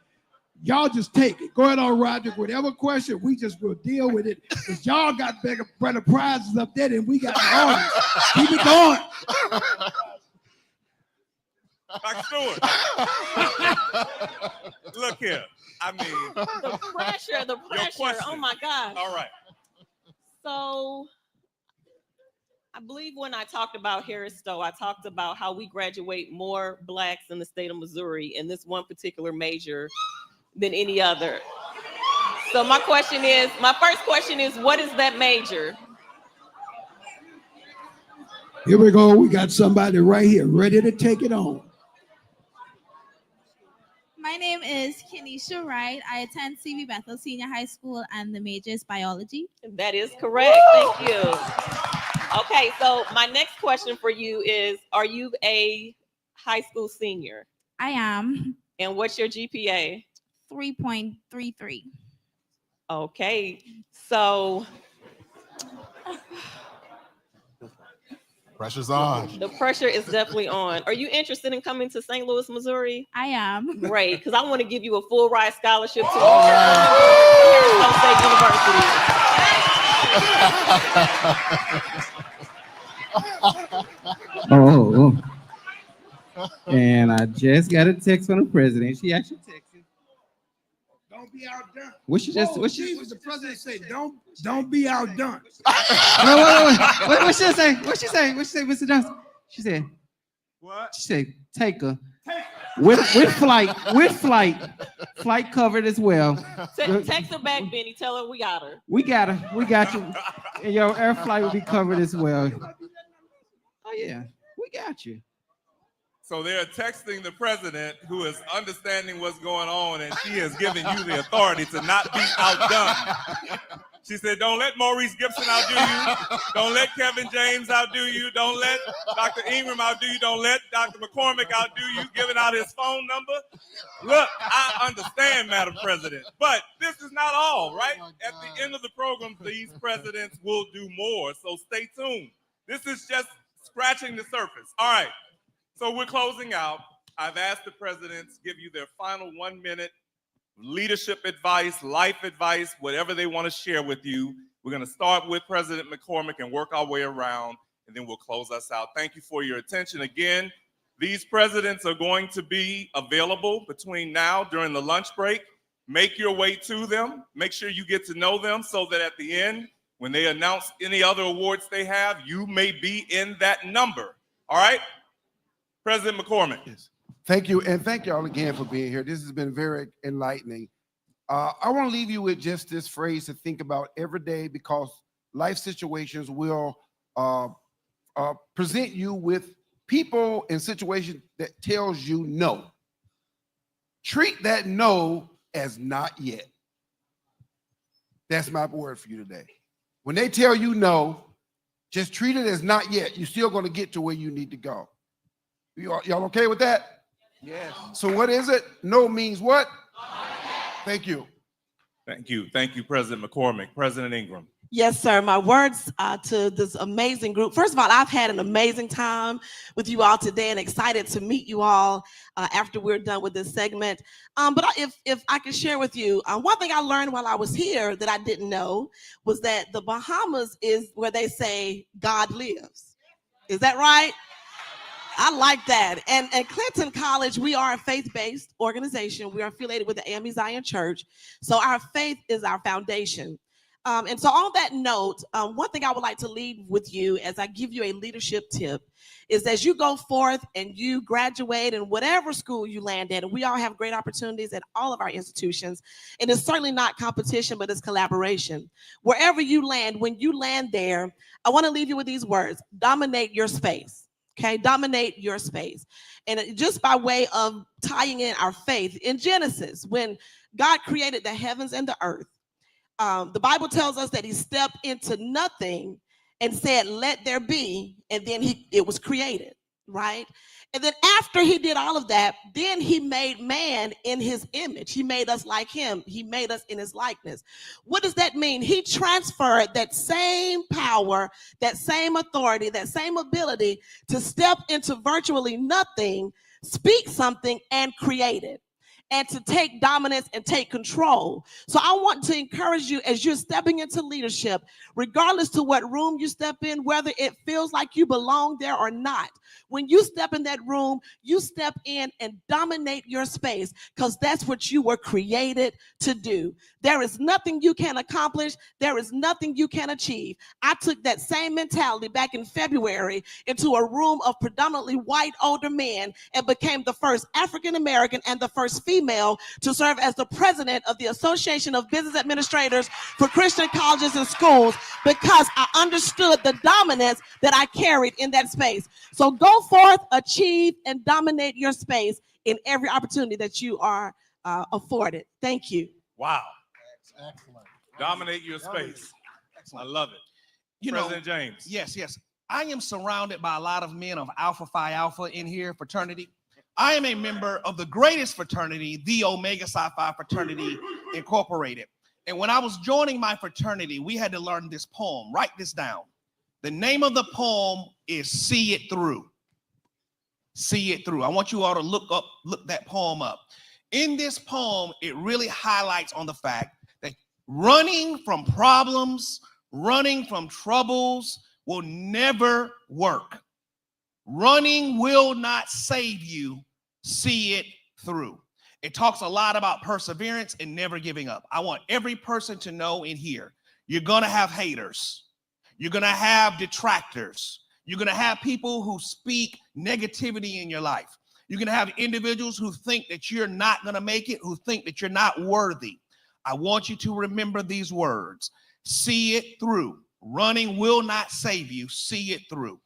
y'all just take it. Go ahead on, Roger. Whatever question, we just will deal with it. Because y'all got better prizes up there than we got in the audience. Keep it going. Dr. Stewart. Look here. I mean, The pressure. question. Oh my God. all right. So I believe when I talked about Harris Stowe, I talked about how we graduate more Blacks in the state of Missouri in this one particular major than any other. So my first question is, what is that major? Here we go. We got somebody right here ready to take it on. My name is Kenisha Wright. I attend CV Bethel Senior High School and the major is biology. That is correct. Thank you. Okay, so my next question for you is, are you a high school senior? I am. And what's your GPA? 3.33. Okay, so Pressure's on. the pressure is definitely on. Are you interested in coming to St. Louis, Missouri? I am. Great, because I want to give you a full ride scholarship to All State University. Oh, and I just got a text from the president. She actually texted. Don't be outdone. What she just? What she? Jesus, the president said, don't be outdone. Wait. What she say? What she say? What she say, Mr. Johnson? She said. What? She said, take her. With flight covered as well. Text her back, Benny. Tell her we got her. We got her. We got you. And your air flight will be covered as well. Oh yeah, we got you. So they're texting the president, who is understanding what's going on, and she is giving you the authority to not be outdone. She said, don't let Maurice Gibson outdo you. Don't let Kevin James outdo you. Don't let Dr. Ingram outdo you. Don't let Dr. McCormick outdo you, giving out his phone number. Look, I understand, Madam President, but this is not all, right? At the end of the program, these presidents will do more, so stay tuned. This is just scratching the surface. All right. So we're closing out. I've asked the presidents to give you their final 1 minute leadership advice, life advice, whatever they want to share with you. We're going to start with President McCormick and work our way around, and then we'll close us out. Thank you for your attention. Again, these presidents are going to be available between now during the lunch break. Make your way to them. Make sure you get to know them so that at the end, when they announce any other awards they have, you may be in that number. All right? President McCormick. Yes. Thank you, and thank y'all again for being here. This has been very enlightening. I want to leave you with just this phrase to think about every day, because life situations will present you with people and situations that tells you no. Treat that no as not yet. That's my word for you today. When they tell you no, just treat it as not yet. You're still going to get to where you need to go. Y'all okay with that? Yes. So what is it? No means what? Thank you. Thank you. Thank you, President McCormick. President Ingram. Yes, sir. My words to this amazing group. First of all, I've had an amazing time with you all today and excited to meet you all after we're done with this segment. But if I could share with you, one thing I learned while I was here that I didn't know was that the Bahamas is where they say God lives. Is that right? I like that. And at Clinton College, we are a faith-based organization. We are affiliated with the AME Zion Church. So our faith is our foundation. And so on that note, one thing I would like to leave with you as I give you a leadership tip is as you go forth and you graduate in whatever school you land at, and we all have great opportunities at all of our institutions, and it's certainly not competition, but it's collaboration. Wherever you land, when you land there, I want to leave you with these words: dominate your space. Okay, dominate your space. And just by way of tying in our faith, in Genesis, when God created the heavens and the earth, the Bible tells us that he stepped into nothing and said, let there be, and then it was created, right? And then after he did all of that, then he made man in his image. He made us like him. He made us in his likeness. What does that mean? He transferred that same power, that same authority, that same ability to step into virtually nothing, speak something, and create it, and to take dominance and take control. So I want to encourage you as you're stepping into leadership, regardless to what room you step in, whether it feels like you belong there or not. When you step in that room, you step in and dominate your space, because that's what you were created to do. There is nothing you can accomplish. There is nothing you can achieve. I took that same mentality back in February into a room of predominantly white older men and became the first African American and the first female female to serve as the president of the Association of Business Administrators for Christian Colleges and Schools because I understood the dominance that I carried in that space. So go forth, achieve, and dominate your space in every opportunity that you are afforded. Thank you. Wow. Excellent. Dominate your space. I love it. You President know, James. Yes. I am surrounded by a lot of men of Alpha Phi Alpha in here, fraternity. I am a member of the greatest fraternity, the Omega Psi Phi Fraternity Incorporated. And when I was joining my fraternity, we had to learn this poem. Write this down. The name of the poem is See It Through. See It Through. I want you all to look that poem up. In this poem, it really highlights on the fact that running from problems, running from troubles will never work. Running will not save you. See it through. It talks a lot about perseverance and never giving up. I want every person to know in here, you're going to have haters. You're going to have detractors. You're going to have people who speak negativity in your life. You're going to have individuals who think that you're not going to make it, who think that you're not worthy. I want you to remember these words. See it through. Running will not save you. See it through.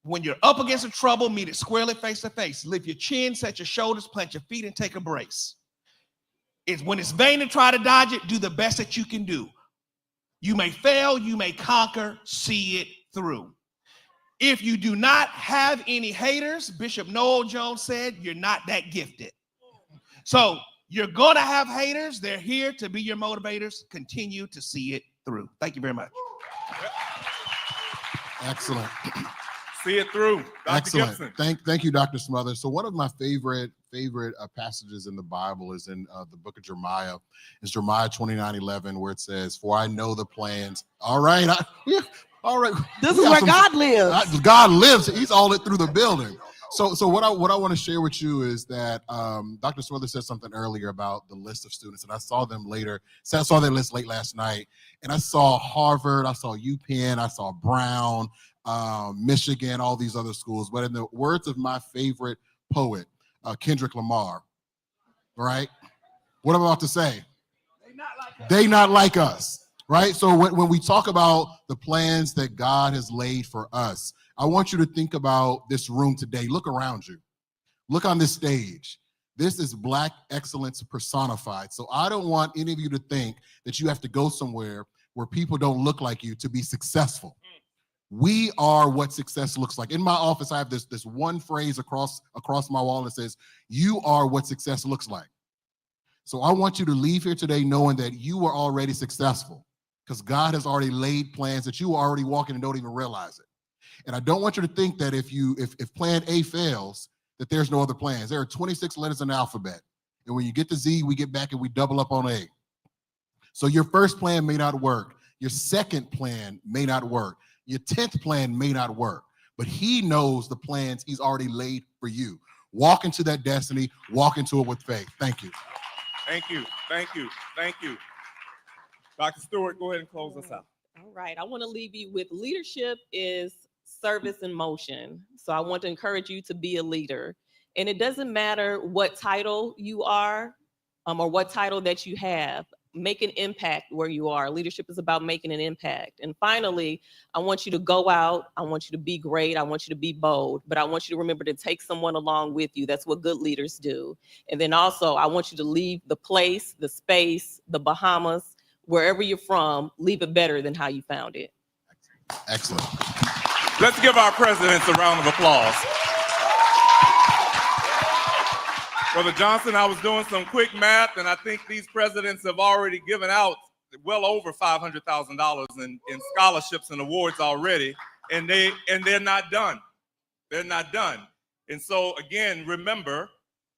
When you're up against a trouble, meet it squarely face to face. Lift your chin, set your shoulders, plant your feet, and take a brace. When it's vain to try to dodge it, do the best that you can do. You may fail, you may conquer, see it through. If you do not have any haters, Bishop Noel Jones said, you're not that gifted. So you're going to have haters. They're here to be your motivators. Continue to see it through. Thank you very much. Excellent. See it through. Dr. Excellent. Gibson. Thank you, Dr. Smothers. So one of my favorite passages in the Bible is in the book of Jeremiah. It's Jeremiah 29:11, where it says, "For I know the plans." All right. All right. This is where God lives. God lives. He's all it through the building. So what I want to share with you is that Dr. Smothers said something earlier about the list of students, and I saw them later. So I saw their list late last night, and I saw Harvard, I saw UPenn, I saw Brown, Michigan, all these other schools. But in the words of my favorite poet, Kendrick Lamar, right? What I'm about to say, they not like us. Right? So when we talk about the plans that God has laid for us, I want you to think about this room today. Look around you. Look on this stage. This is Black excellence personified. So I don't want any of you to think that you have to go somewhere where people don't look like you to be successful. We are what success looks like. In my office, I have this one phrase across my wall that says, "You are what success looks like." So I want you to leave here today knowing that you are already successful, because God has already laid plans that you are already walking and don't even realize it. And I don't want you to think that if plan A fails, that there's no other plans. There are 26 letters in the alphabet. And when you get to Z, we get back and we double up on A. So your first plan may not work. Your second plan may not work. Your 10th plan may not work. But he knows the plans he's already laid for you. Walk into that destiny. Walk into it with faith. Thank you. Thank you. Thank you. Thank you. Dr. Stewart, go ahead and close us out. All right. I want to leave you with leadership is service in motion. So I want to encourage you to be a leader. And it doesn't matter what title you are or what title that you have. Make an impact where you are. Leadership is about making an impact. And finally, I want you to go out. I want you to be great. I want you to be bold. But I want you to remember to take someone along with you. That's what good leaders do. And then also, I want you to leave the place, the space, the Bahamas, wherever you're from, leave it better than how you found it. Excellent. Let's give our presidents a round of applause. Brother Johnson, I was doing some quick math, and I think these presidents have already given out well over $500,000 in scholarships and awards already, and they're not done. They're not done. And so again, remember,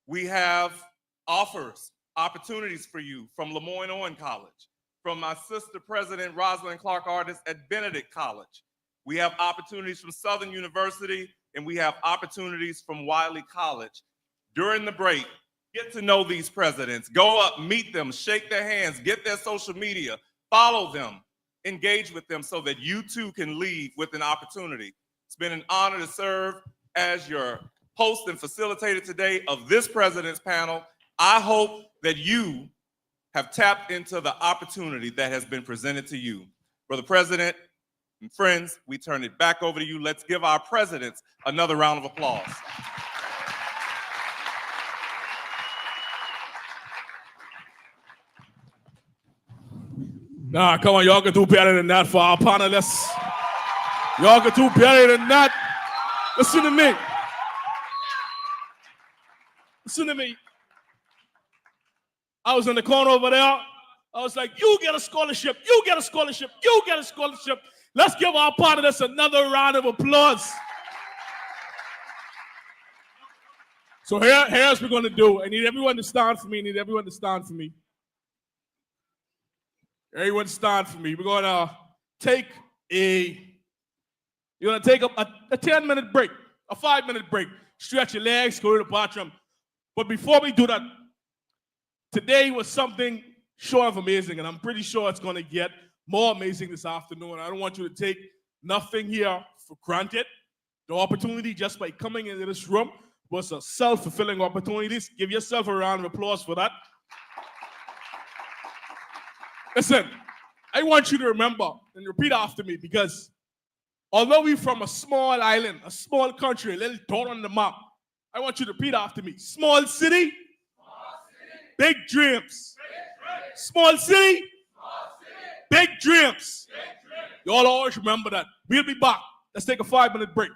we have offers, opportunities for you from Lemoyne-Owen College, from my sister president, Rosalind Clark Artist at Benedict College. We have opportunities from Southern University, and we have opportunities from Wiley College. During the break, get to know these presidents. Go up, meet them, shake their hands, get their social media, follow them, engage with them so that you too can leave with an opportunity. It's been an honor to serve as your host and facilitator today of this president's panel. I hope that you have tapped into the opportunity that has been presented to you. Brother President and friends, we turn it back over to you. Let's give our presidents another round of applause. Nah, come on, y'all can do better than that for our panelists. Y'all can do better than that. Listen to me. Listen to me. I was in the corner over there. I was like, you get a scholarship, you get a scholarship, you get a scholarship. Let's give our panelists another round of applause. So here's what we're going to do. I need everyone to stand for me. I need everyone to stand for me. Everyone stand for me. We're going to take a 10-minute break, a 5-minute break. Stretch your legs, go to the bathroom. But before we do that, today was something short of amazing, and I'm pretty sure it's going to get more amazing this afternoon. I don't want you to take nothing here for granted. The opportunity just by coming into this room was a self-fulfilling opportunity. Give yourself a round of applause for that. Listen, I want you to remember and repeat after me, because although we're from a small island, a small country, a little dot on the map, I want you to repeat after me. Small city, big dreams. Small city, big dreams. You all always remember that. We'll be back. Let's take a 5-minute break.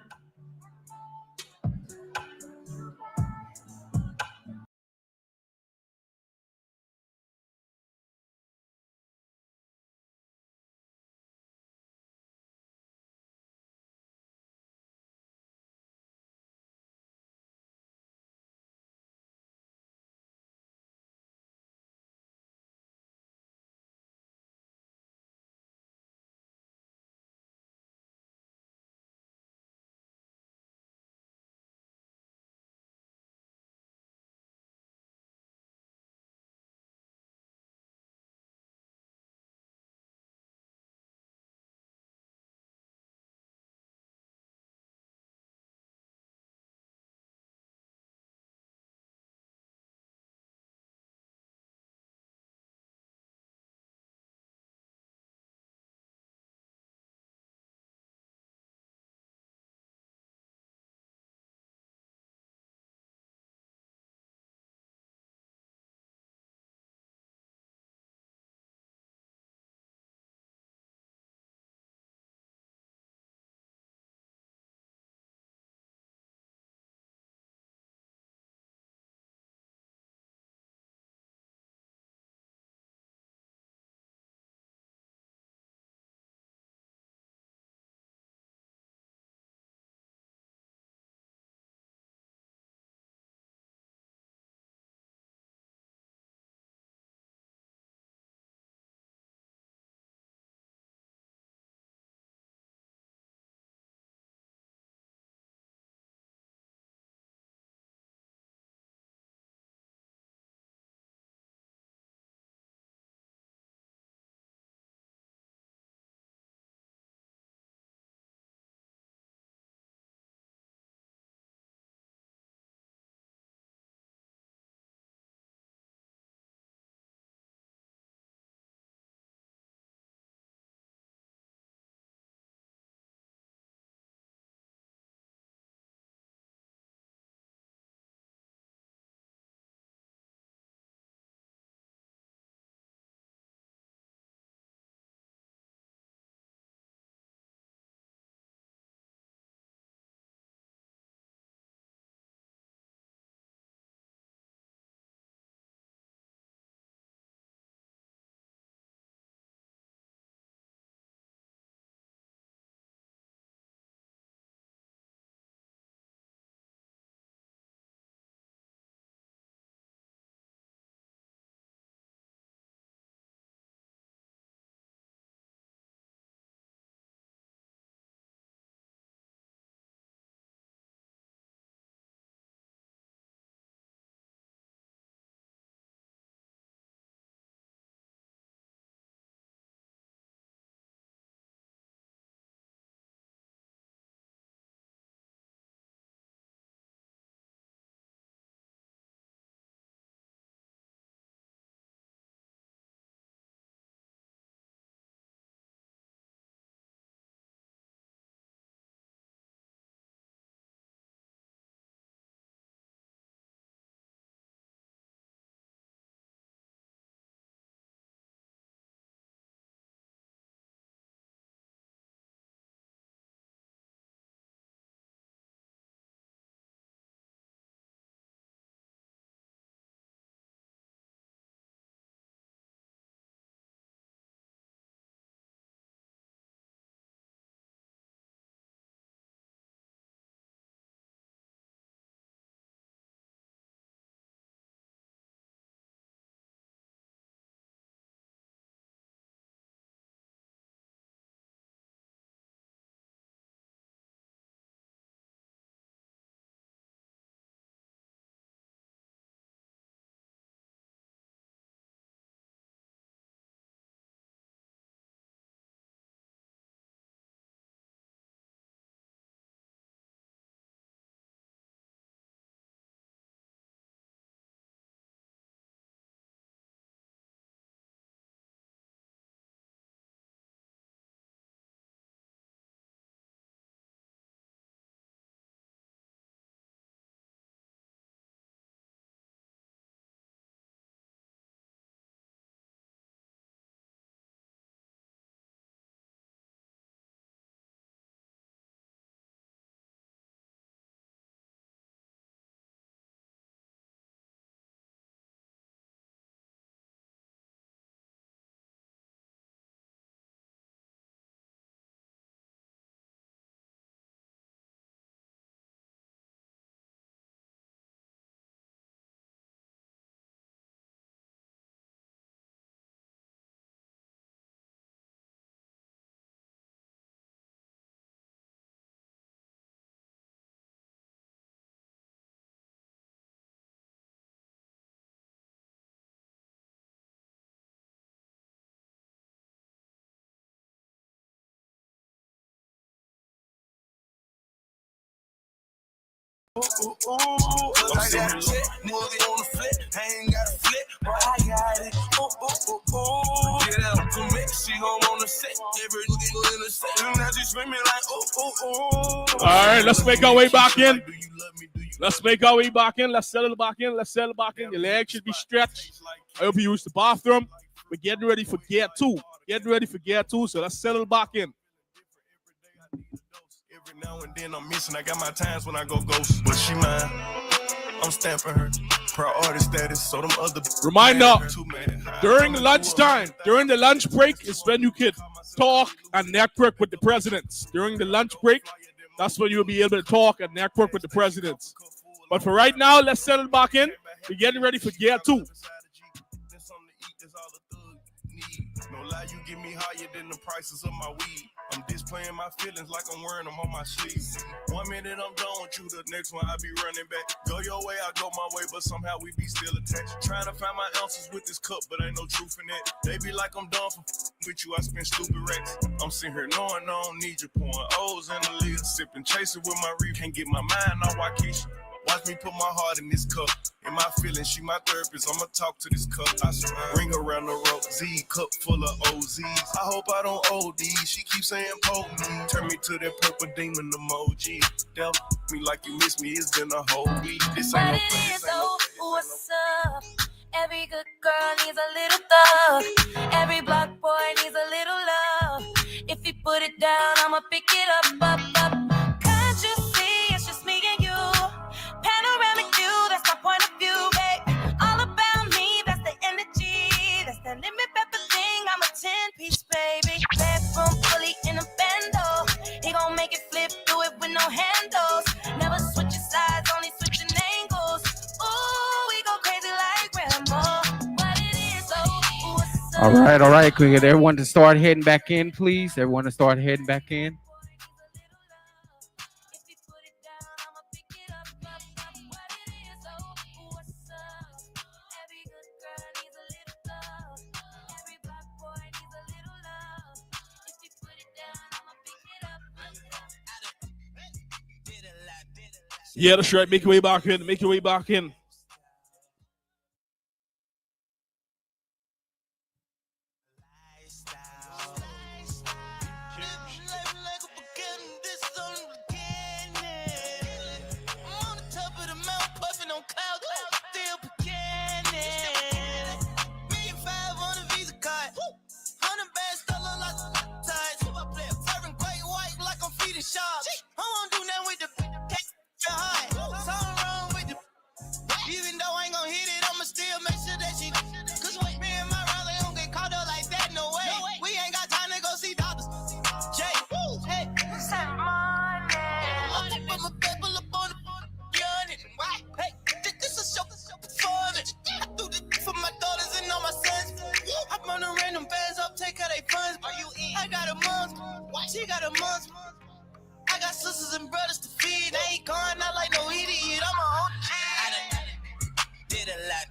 Like that shit, niggas on the flip, I ain't got a flip, but I got it. Get out to me, she gon' wanna sit. Every nigga in the set, and now she screaming like, All right, let's make our way back in. Let's make our way back in. Let's settle back in. Let's settle back in. Your legs should be stretched. I hope you use the bathroom. We're getting ready for gear 2. Getting ready for gear 2, so let's settle back in. every now and then I'm missing. I got my times when I go ghost, but she mine. I'm stamping her. Priority status, so them other. Reminder, during lunchtime, during the lunch break is when you can talk and network with the presidents. During the lunch break, that's when you'll be able to talk and network with the presidents. But for right now, let's settle back in. We're getting ready for gear 2. No lie, you get me higher than the prices of my weed. I'm displaying my feelings like I'm wearing them on my sleeves. 1 minute I'm done with you, the next one I be running back. Go your way, I go my way, but somehow we be still attached. Trying to find my ounces with this cup, but ain't no truth in it. They be like I'm done for with you, I spend stupid racks. I'm sitting here knowing I don't need you, pouring O's in the lid, sipping, chasing with my reef. Can't get my mind off Waukesha. Watch me put my heart in this cup. In my feelings, she my therapist. I'ma talk to this cup. I swear. Ring around the rope. Z cup full of OZs. I hope I don't OD. She keeps saying poke me. Turn me to that purple demon emoji. Del me like you miss me. It's been a whole week. This ain't no place. What's up? Every good girl needs a little thug. Every block boy needs a little love. If you put it down, I'ma pick it up. Can't you see it's just me and you? Panoramic view, that's my point of view, babe. All about me, that's the energy. That's the limit pepper thing, I'm a 10-piece, baby. Bedroom fully in a bando. He gon' make it flip, do it with no handles. Never switching sides, only switching angles. Ooh, we go crazy like Rambo. What it is, oh, what's up? All right. Can we get everyone to start heading back in, please? Everyone to start heading back in. Yeah, that's right. Make your way back in. Make your way back in. Even though I ain't gon' hit it, I'ma still make sure that she. Cause wait, me and my rounds, they don't get caught up like that, no way. We ain't got time to go see doctors. Jay, hey, send money. I put my people up on the gun and why? Hey, this a show for me. I do this for my daughters and all my sons. I run the random bands up, take out they funds. Are you eating? I got a month, she got a month. I got sisters and brothers to feed. I ain't going out like no idiot. I'm a OG. Did a lot,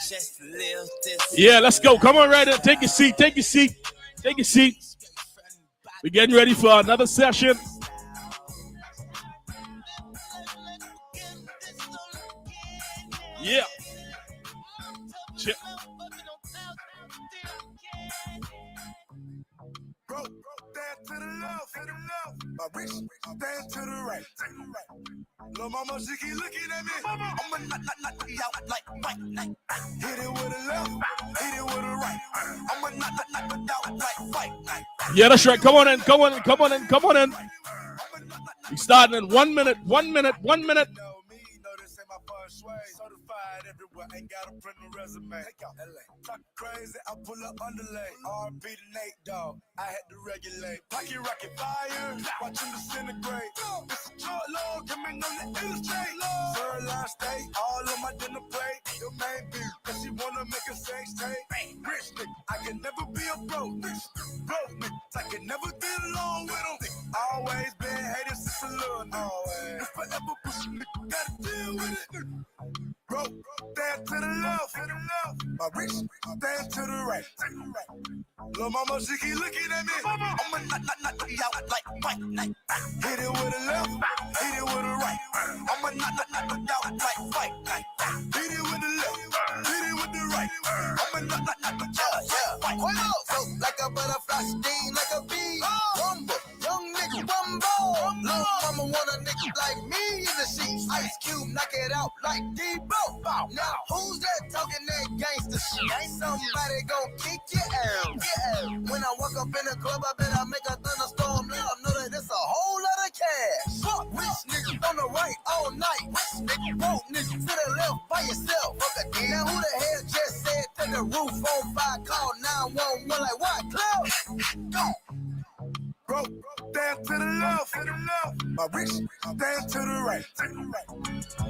just to live this. Yeah, let's go. Come on, right there. Take your seat. Take your seat. Take your seat. We're getting ready for another session. Yeah. Check. Bro, stand to the left, my wrist, stand to the right. Lil' mama, she keep looking at me. I'ma knock you out like white. Hit it with a left, hit it with a right. I'ma knock you out like white. Yeah, that's right. Come on in. Come on in. Come on in. Come on in. We starting in 1 minute. 1 minute. 1 minute. Certified everywhere, ain't got a print a resume. Take out LA. Talk crazy, I pull up underlay. RP to Nate, dog. I had to regulate. Pocket rocket fire, watch him disintegrate. It's a short load, coming on the illustrate. Third line steak, all on my dinner plate. Your main beef, cause she wanna make a sex tape. Rich nigga, I can never be a broke nigga. Broke nigga, I can never get along with them. Always been hated since a little nigga. Always. If forever pushing nigga, gotta deal with it. Bro, stand to the left, my wrist, stand to the right. Lil' mama, she keep looking at me. I'ma knock you out like white. Hit it with a left, hit it with a right. I'ma knock Ice Cube, knock it out like Debo. Now who's that talking that gangster shit? Ain't somebody gon' kick your ass. Yeah. When I walk up in the club, I bet I make a thunderstorm. Let them know that it's a whole lot of cash. Fuck rich niggas on the right all night. Rich niggas, broke niggas to the left by yourself. Okay. Now who the hell just said that the roof on fire? Call 911 like what? Cloud? Go. Bro, stand to the left, my rich, stand to the right.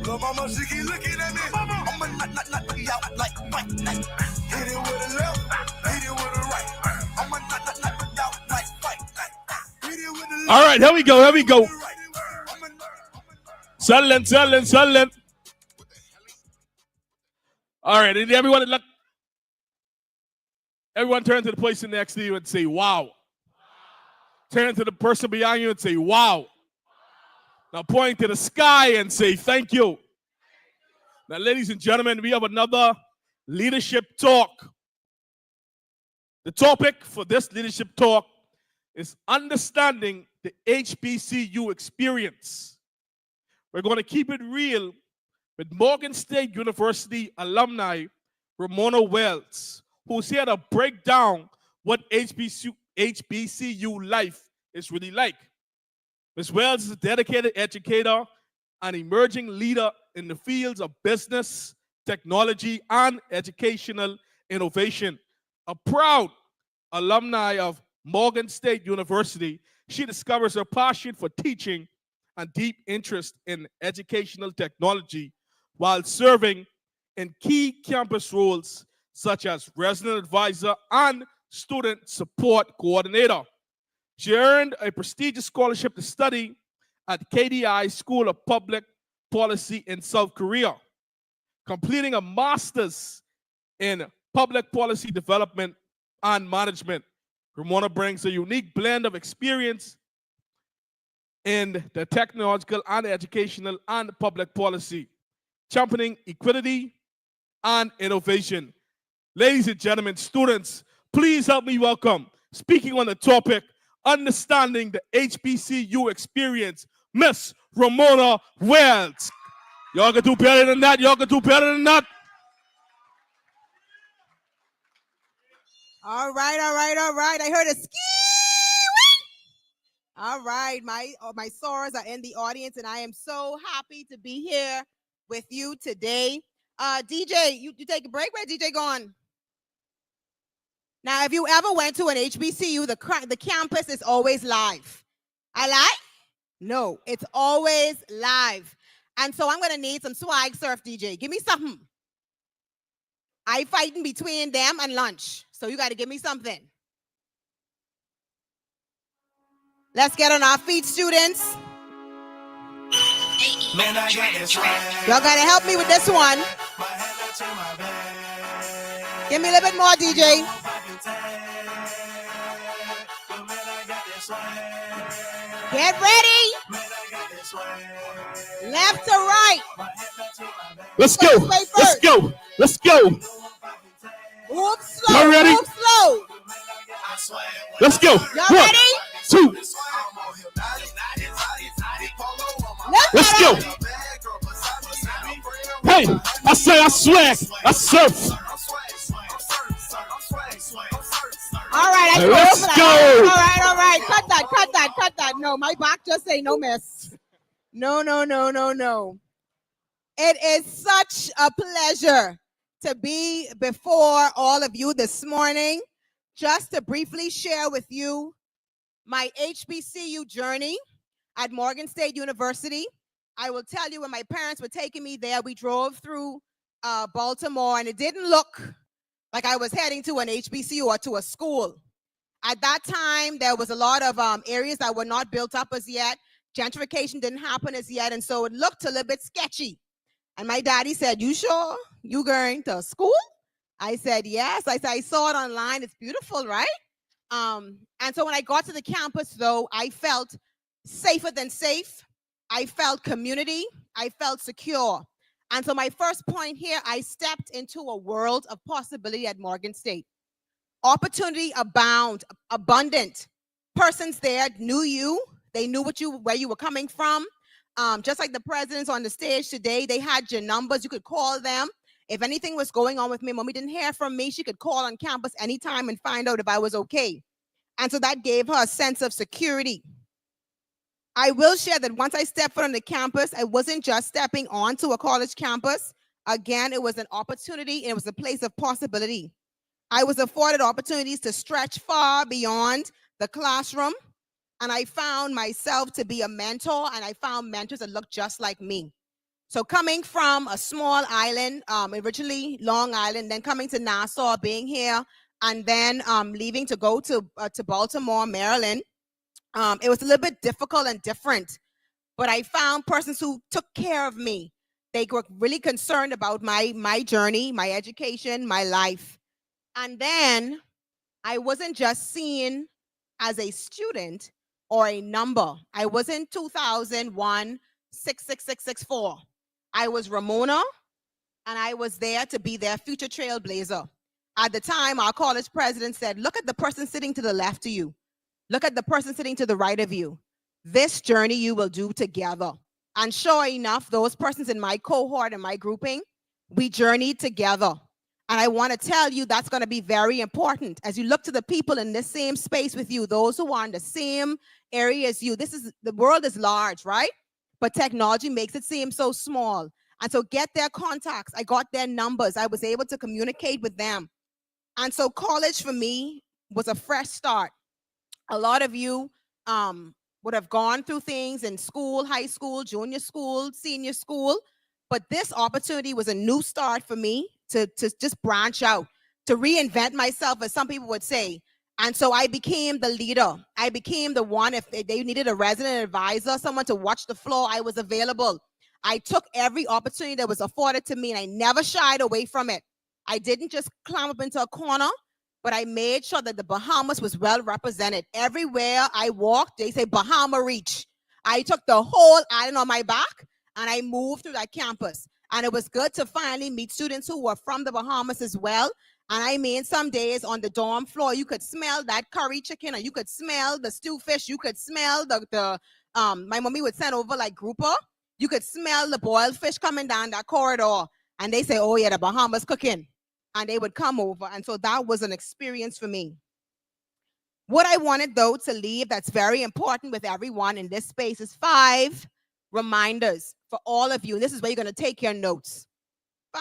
Lil' mama, she keep looking at me. I'ma knock you out like white night. Hit it with the left, hit it with the right. I'ma knock you out like white night. Hit it with the left. All right, here we go, here we go. Silent. All right, and everyone turn to the person next to you and say, wow. Turn to the person behind you and say, wow. Now point to the sky and say, thank you. Now, ladies and gentlemen, we have another leadership talk. The topic for this leadership talk is understanding the HBCU experience. We're going to keep it real with Morgan State University alumni Ramona Wells, who's here to break down what HBCU life is really like. Ms. Wells is a dedicated educator and emerging leader in the fields of business, technology, and educational innovation. A proud alumni of Morgan State University, she discovers her passion for teaching and deep interest in educational technology while serving in key campus roles such as resident advisor and student support coordinator. She earned a prestigious scholarship to study at KDI School of Public Policy in South Korea, completing a master's in public policy development and management. Ramona brings a unique blend of experience in the technological and educational and public policy, championing equity and innovation. Ladies and gentlemen, students, please help me welcome, speaking on the topic, understanding the HBCU experience, Miss Ramona Wells. Y'all can do better than that. Y'all can do better than that. All right. I heard a ski. All right, my sorors are in the audience, and I am so happy to be here with you today. DJ, you take a break. Where DJ gone? Now, if you ever went to an HBCU, the campus is always live. I lie? No, it's always live. And so I'm gonna need some swag surf, DJ. Give me something. I fighting between them and lunch, so you gotta give me something. Let's get on our feet, students. Y'all gotta help me with this one. Give me a little bit more, DJ. Get ready. Left to right. Let's go. Let's go. Let's go. Move slow. Y'all ready? Move slow. Let's go. Y'all ready? 2. Let's go. Hey, I say I swag. I surf. All right, Let's go. All right. Cut that. No, my back just say no miss. No. It is such a pleasure to be before all of you this morning, just to briefly share with you my HBCU journey at Morgan State University. I will tell you, when my parents were taking me there, we drove through Baltimore, and it didn't look like I was heading to an HBCU or to a school. At that time, there was a lot of areas that were not built up as yet. Gentrification didn't happen as yet, and so it looked a little bit sketchy. And my daddy said, "You sure you going to school?" I said, "Yes." I said, "I saw it online. It's beautiful, right?" And so when I got to the campus, though, I felt safer than safe. I felt community. I felt secure. And so my first point here, I stepped into a world of possibility at Morgan State. Opportunity abound, abundant. Persons there knew you. They knew where you were coming from. just like the presidents on the stage today, they had your numbers. You could call them. If anything was going on with me, mommy didn't hear from me, she could call on campus anytime and find out if I was okay. And so that gave her a sense of security. I will share that once I stepped foot on the campus, I wasn't just stepping onto a college campus. Again, it was an opportunity and it was a place of possibility. I was afforded opportunities to stretch far beyond the classroom. And I found myself to be a mentor, and I found mentors that looked just like me. So coming from a small island, originally Long Island, then coming to Nassau, being here, and then leaving to go to Baltimore, Maryland, it was a little bit difficult and different. But I found persons who took care of me. They were really concerned about my journey, my education, my life. And then I wasn't just seen as a student or a number. I wasn't 2001 66664. I was Ramona, and I was there to be their future trailblazer. At the time, our college president said, look at the person sitting to the left of you. Look at the person sitting to the right of you. This journey you will do together. And sure enough, those persons in my cohort and my grouping, we journeyed together. And I want to tell you that's going to be very important as you look to the people in this same space with you, those who are in the same area as you. The world is large, right? But technology makes it seem so small. And so get their contacts. I got their numbers. I was able to communicate with them. And so college for me was a fresh start. A lot of you would have gone through things in school, high school, junior school, senior school. But this opportunity was a new start for me to just branch out, to reinvent myself, as some people would say. And so I became the leader. I became the one, if they needed a resident advisor, someone to watch the floor, I was available. I took every opportunity that was afforded to me, and I never shied away from it. I didn't just climb up into a corner, but I made sure that the Bahamas was well represented. Everywhere I walked, they say Bahama Reach. I took the whole island on my back, and I moved through that campus. And it was good to finally meet students who were from the Bahamas as well. And I mean, some days on the dorm floor, you could smell that curry chicken, or you could smell the stew fish. You could smell my mommy would send over like grouper. You could smell the boiled fish coming down that corridor. And they say, oh yeah, the Bahamas cooking. And they would come over. And so that was an experience for me. What I wanted, though, to leave that's very important with everyone in this space is 5 reminders for all of you. And this is where you're going to take your notes.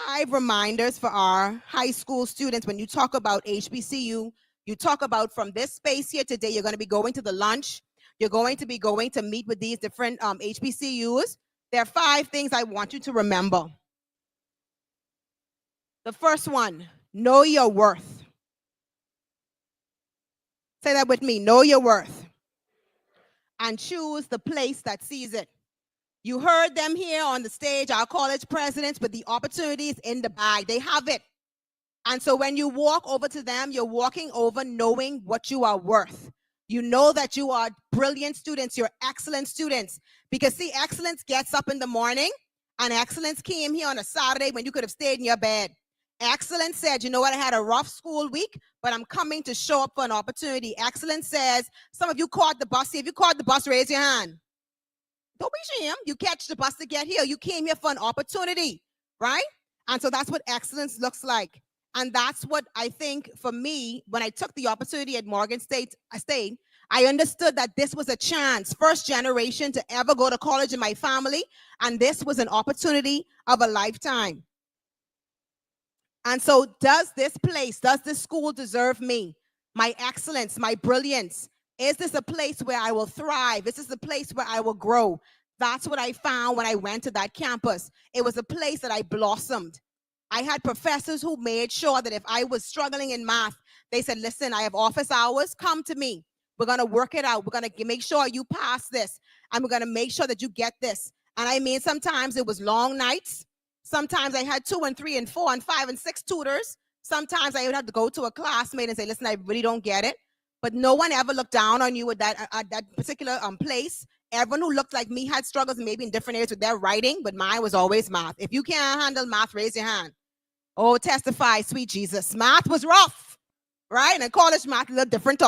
5 reminders for our high school students. When you talk about HBCU, you talk about from this space here today, you're going to be going to the lunch. You're going to be going to meet with these different HBCUs. There are 5 things I want you to remember. The first one, know your worth. Say that with me, know your worth. And choose the place that sees it. You heard them here on the stage, our college presidents, but the opportunities in the bag, they have it. And so when you walk over to them, you're walking over knowing what you are worth. You know that you are brilliant students, you're excellent students. Because see, excellence gets up in the morning, and excellence came here on a Saturday when you could have stayed in your bed. Excellence said, you know what, I had a rough school week, but I'm coming to show up for an opportunity. Excellence says, some of you caught the bus. See, if you caught the bus, raise your hand. Don't be ashamed. You catch the bus to get here. You came here for an opportunity, right? And so that's what excellence looks like. And that's what I think for me, when I took the opportunity at Morgan State, I understood that this was a chance, first generation to ever go to college in my family. And this was an opportunity of a lifetime. And so does this place, does this school deserve me? My excellence, my brilliance? Is this a place where I will thrive? Is this a place where I will grow? That's what I found when I went to that campus. It was a place that I blossomed. I had professors who made sure that if I was struggling in math, they said, listen, I have office hours, come to me. We're going to work it out. We're going to make sure you pass this. And we're going to make sure that you get this. And I mean, sometimes it was long nights. Sometimes I had 2 and 3 and 4 and 5 and 6 tutors. Sometimes I would have to go to a classmate and say, listen, I really don't get it. But no one ever looked down on you at that particular place. Everyone who looked like me had struggles maybe in different areas with their writing, but mine was always math. If you can't handle math, raise your hand. Oh, testify, sweet Jesus. Math was rough, right? And in college, math is a little different.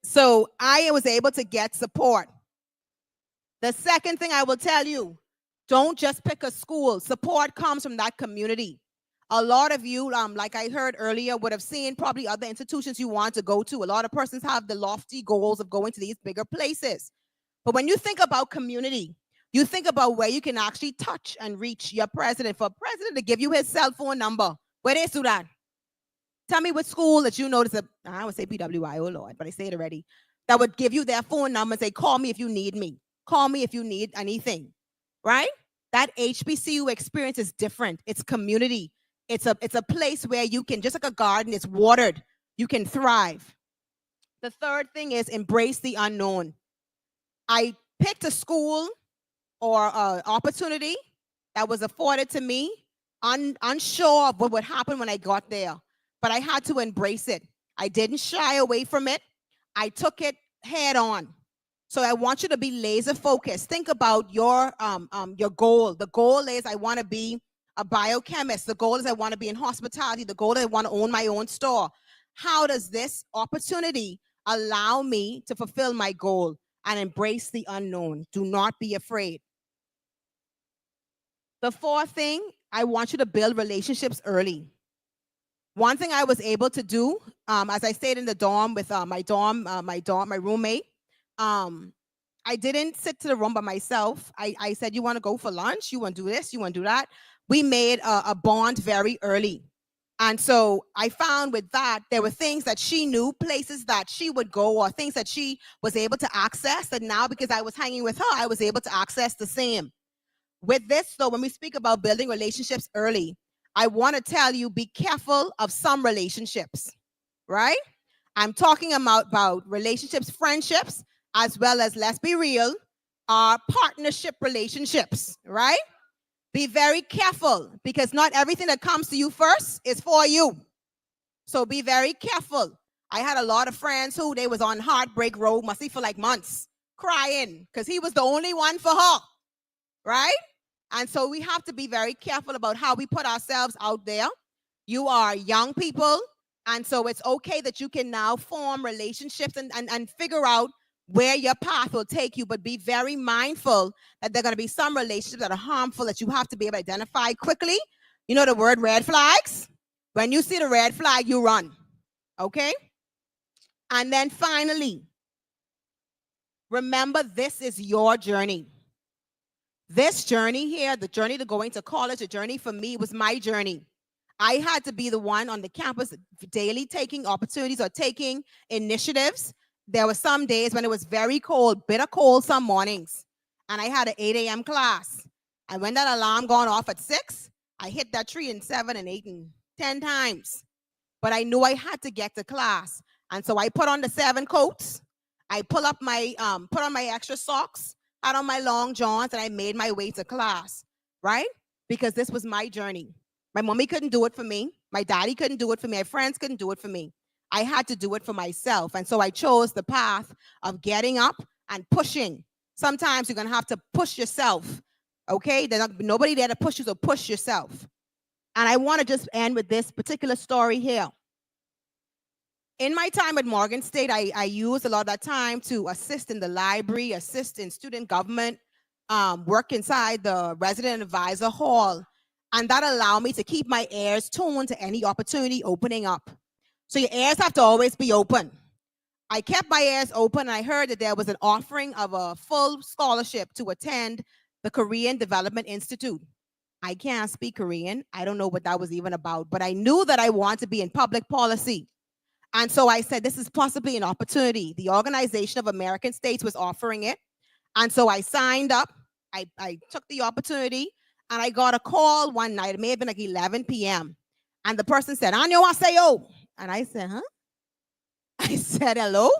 So I was able to get support. The second thing I will tell you, don't just pick a school. Support comes from that community. A lot of you, like I heard earlier, would have seen probably other institutions you want to go to. A lot of persons have the lofty goals of going to these bigger places. But when you think about community, you think about where you can actually touch and reach your president. For a president to give you his cell phone number, where they do that? Tell me what school that you notice, I would say PWI, oh Lord, but I say it already, that would give you their phone number and say, call me if you need me. Call me if you need anything, right? That HBCU experience is different. It's community. It's a place where you can, just like a garden, it's watered. You can thrive. The third thing is embrace the unknown. I picked a school or opportunity that was afforded to me, unsure of what would happen when I got there. But I had to embrace it. I didn't shy away from it. I took it head on. So I want you to be laser focused. Think about your goal. The goal is I want to be a biochemist. The goal is I want to be in hospitality. The goal is I want to own my own store. How does this opportunity allow me to fulfill my goal and embrace the unknown? Do not be afraid. The fourth thing, I want you to build relationships early. One thing I was able to do, as I stayed in the dorm with my roommate, I didn't sit to the room by myself. I said, you want to go for lunch? You want to do this? You want to do that? We made a bond very early. And so I found with that, there were things that she knew, places that she would go, or things that she was able to access, that now because I was hanging with her, I was able to access the same. With this, though, when we speak about building relationships early, I want to tell you, be careful of some relationships, right? I'm talking about relationships, friendships, as well as, let's be real, partnership relationships, right? Be very careful, because not everything that comes to you first is for you. So be very careful. I had a lot of friends who they was on heartbreak road, must be for like months, crying because he was the only one for her, right? And so we have to be very careful about how we put ourselves out there. You are young people, and so it's okay that you can now form relationships and figure out where your path will take you, but be very mindful that there are going to be some relationships that are harmful that you have to be able to identify quickly. You know the word red flags? When you see the red flag, you run, okay? And then finally, remember this is your journey. This journey here, the journey to going to college, the journey for me was my journey. I had to be the one on the campus daily taking opportunities or taking initiatives. There were some days when it was very cold, bitter cold some mornings, and I had an 8 a.m. class. And when that alarm gone off at 6, I hit that tree in 7 and 8 and 10 times. But I knew I had to get to class. And so I put on the 7 coats. I put on my extra socks, had on my long johns, and I made my way to class, right? Because this was my journey. My mommy couldn't do it for me. My daddy couldn't do it for me. My friends couldn't do it for me. I had to do it for myself. And so I chose the path of getting up and pushing. Sometimes you're going to have to push yourself, okay? There's nobody there to push you, so push yourself. And I want to just end with this particular story here. In my time at Morgan State, I used a lot of that time to assist in the library, assist in student government, work inside the resident advisor hall. And that allowed me to keep my ears tuned to any opportunity opening up. So your ears have to always be open. I kept my ears open, and I heard that there was an offering of a full scholarship to attend the Korean Development Institute. I can't speak Korean. I don't know what that was even about, but I knew that I wanted to be in public policy. And so I said, this is possibly an opportunity. The Organization of American States was offering it. And so I signed up. I took the opportunity, and I got a call one night. It may have been like 11 p.m. And the person said, "Annyeonghaseyo." And I said, huh? I said, hello?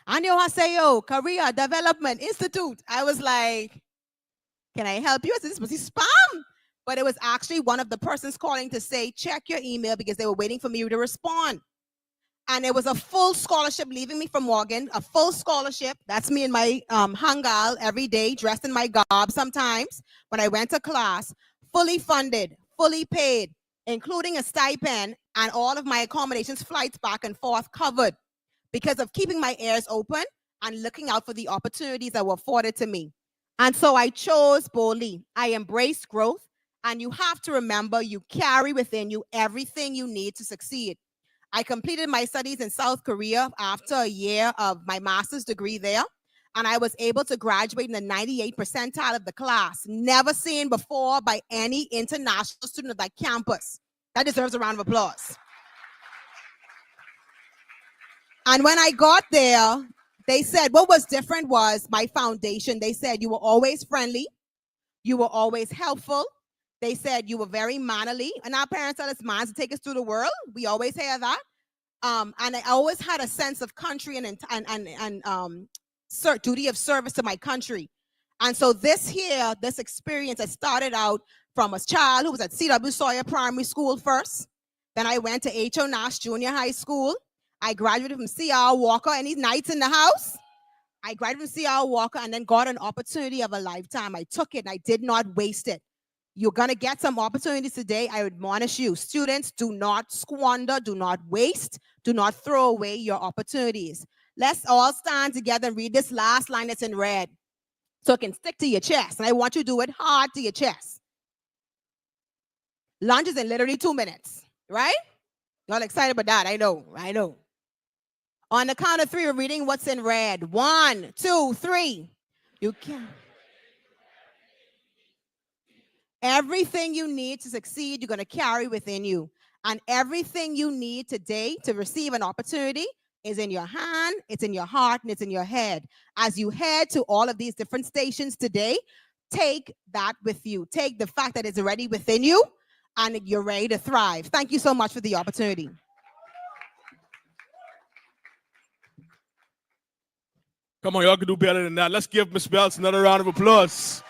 "Annyeonghaseyo, Korea Development Institute." I was like, can I help you? I said, this was spam. But it was actually one of the persons calling to say, check your email, because they were waiting for me to respond. And it was a full scholarship leaving me from Morgan, a full scholarship. That's me in my hangal every day, dressed in my garb sometimes when I went to class, fully funded, fully paid, including a stipend, and all of my accommodations, flights back and forth covered, because of keeping my ears open and looking out for the opportunities that were afforded to me. And so I chose boldly. I embraced growth. And you have to remember, you carry within you everything you need to succeed. I completed my studies in South Korea after a year of my master's degree there. And I was able to graduate in the 98th percentile of the class, never seen before by any international student of that campus. That deserves a round of applause. And when I got there, they said what was different was my foundation. They said you were always friendly. You were always helpful. They said you were very mannerly. And our parents tell us man to take us through the world. We always hear that. And I always had a sense of country and duty of service to my country. And so this experience, I started out from a child who was at C.W. Sawyer Primary School first. Then I went to H.O. Nash Junior High School. I graduated from C.R. Walker. Any knights in the house? I graduated from C.R. Walker and then got an opportunity of a lifetime. I took it and I did not waste it. You're going to get some opportunities today. I admonish you. Students, do not squander, do not waste, do not throw away your opportunities. Let's all stand together and read this last line that's in red so it can stick to your chest. And I want you to do it hard to your chest. Lunch is in literally 2 minutes, right? Y'all excited about that? I know. On the count of 3, we're reading what's in red. 1, 2, 3. You can. Everything you need to succeed, you're going to carry within you. And everything you need today to receive an opportunity is in your hand, it's in your heart, and it's in your head. As you head to all of these different stations today, take that with you. Take the fact that it's already within you and you're ready to thrive. Thank you so much for the opportunity. Come on, y'all can do better than that. Let's give Ms. Belts another round of applause.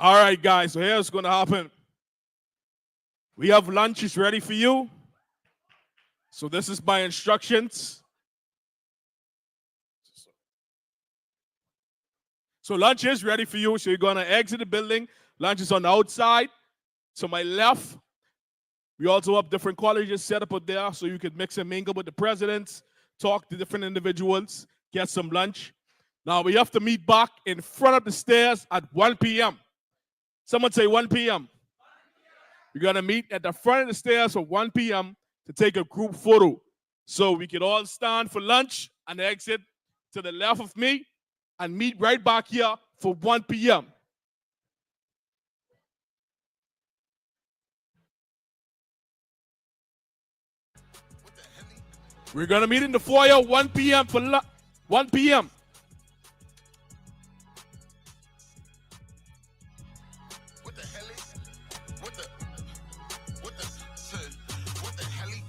All right, guys, so here's what's going to happen. We have lunches ready for you. So this is my instructions. So lunch is ready for you. So you're going to exit the building. Lunch is on the outside. To my left, we also have different colleges set up there so you can mix and mingle with the presidents, talk to different individuals, get some lunch. Now we have to meet back in front of the stairs at 1 p.m. Someone say 1 p.m. We're going to meet at the front of the stairs at 1 p.m. to take a group photo. So we can all stand for lunch and exit to the left of me and meet right back here for 1 p.m. We're going to meet in the foyer 1 p.m. for 1 p.m. What the hell?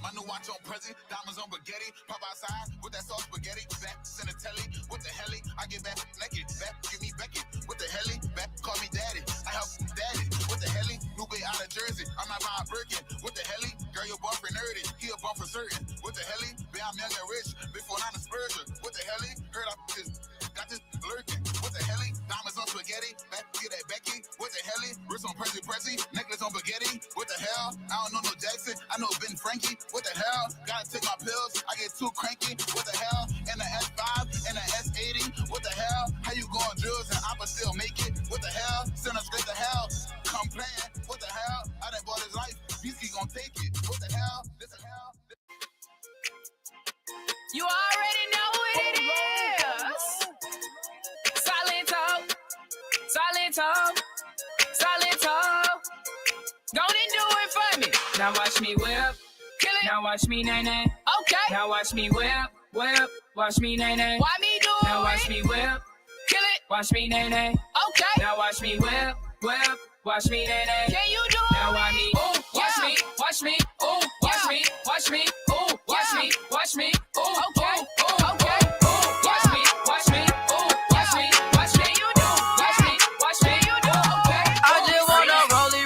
My new watch on Prezi, diamonds on spaghetti. Pop outside with that sauce spaghetti. Back Senatelli. What the hell? I get back naked. Back give me Beckett. What the hell? Back call me daddy. I help daddy. What the hell? New Bay out of Jersey. I'm not buying Birkin. What the hell? Girl, your boyfriend nerdy. He a bum for certain. What the hell? Be I'm young and rich. Before I'm a spurger. What the hell? Heard I got this lurking. What the hell? Diamonds on spaghetti. Back get that Becky. What the hell? Wrist on Prezi. Necklace on spaghetti. What the hell? I don't know no Jackson. I know Ben Frankie. What the hell? Gotta take my pills. I get too cranky. What the hell? And the S5 and the S80. What the hell? How you going drills and I'ma still make it? What the hell? Send us straight to hell. Come playing. What the hell? I done bought his life. Beastie gon' take it. What the hell? This the hell? You already know what it is. Silent talk. Silent talk. Silent talk. Go and do it for me. Now watch me whip. Kill it. Now watch me nay-nay. Okay. Now watch me whip. Watch me nay-nay. Why me do it? Now watch me whip. Kill it. Watch me nay-nay. Okay. Now watch me whip. Watch me nay-nay. Can you do it? Now watch me. Ooh, watch me. Watch me. Ooh, watch me. Watch me. Ooh, watch me. Watch me. Ooh, okay. Ooh, okay. Ooh, watch me. Watch me. Ooh, watch me. Watch me. You do. Watch me. Watch me. You do. Okay. I just wanna rollie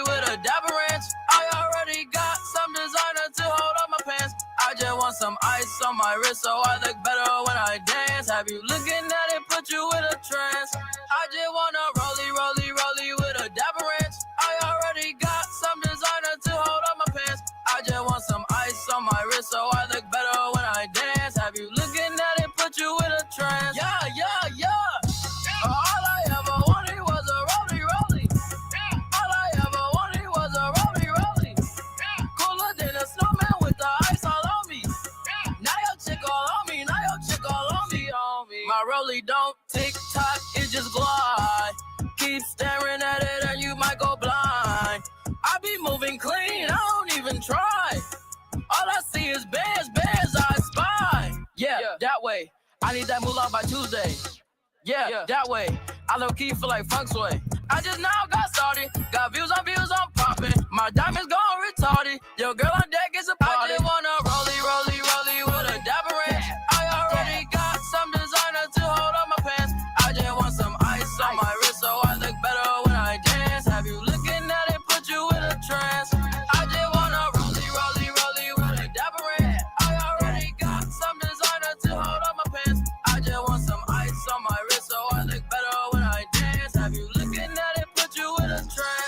with a dapper ranch. I already got some designer to hold on my pants. I just want some ice on my wrist so I look better when I dance. Have you looking at it, put you in a trance. I just wanna rollie with a dapper ranch. I already got some designer to hold on my pants. I just want some ice on my wrist so I my rollie don't tick tock, it just glide. Keep staring at it and you might go blind. I be moving clean, I don't even try. All I see is bears, I spy. Yeah, that way. I need that moolah by Tuesday. Yeah, that way. I low key feel like funk sway. I just now got started. Got views on views, I'm popping. My diamonds gone retarded. Your girl on deck is a party. I just wanna rollie with a dapper ranch. I already got some designer to hold on my pants. I just want some ice on my wrist so I look better when I dance. Have you looking at it, put you in a trance. I just wanna rollie with a dapper ranch. I already got some designer to hold on my pants. I just want some ice on my wrist so I look better when I dance. Have you looking at it, put you in a trance.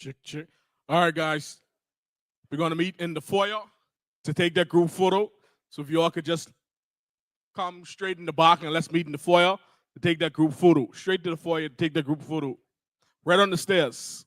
Check, check. All right, guys. We're going to meet in the foyer to take that group photo. So if you all could just come straight in the back and let's meet in the foyer to take that group photo. Straight to the foyer to take that group photo. Right on the stairs.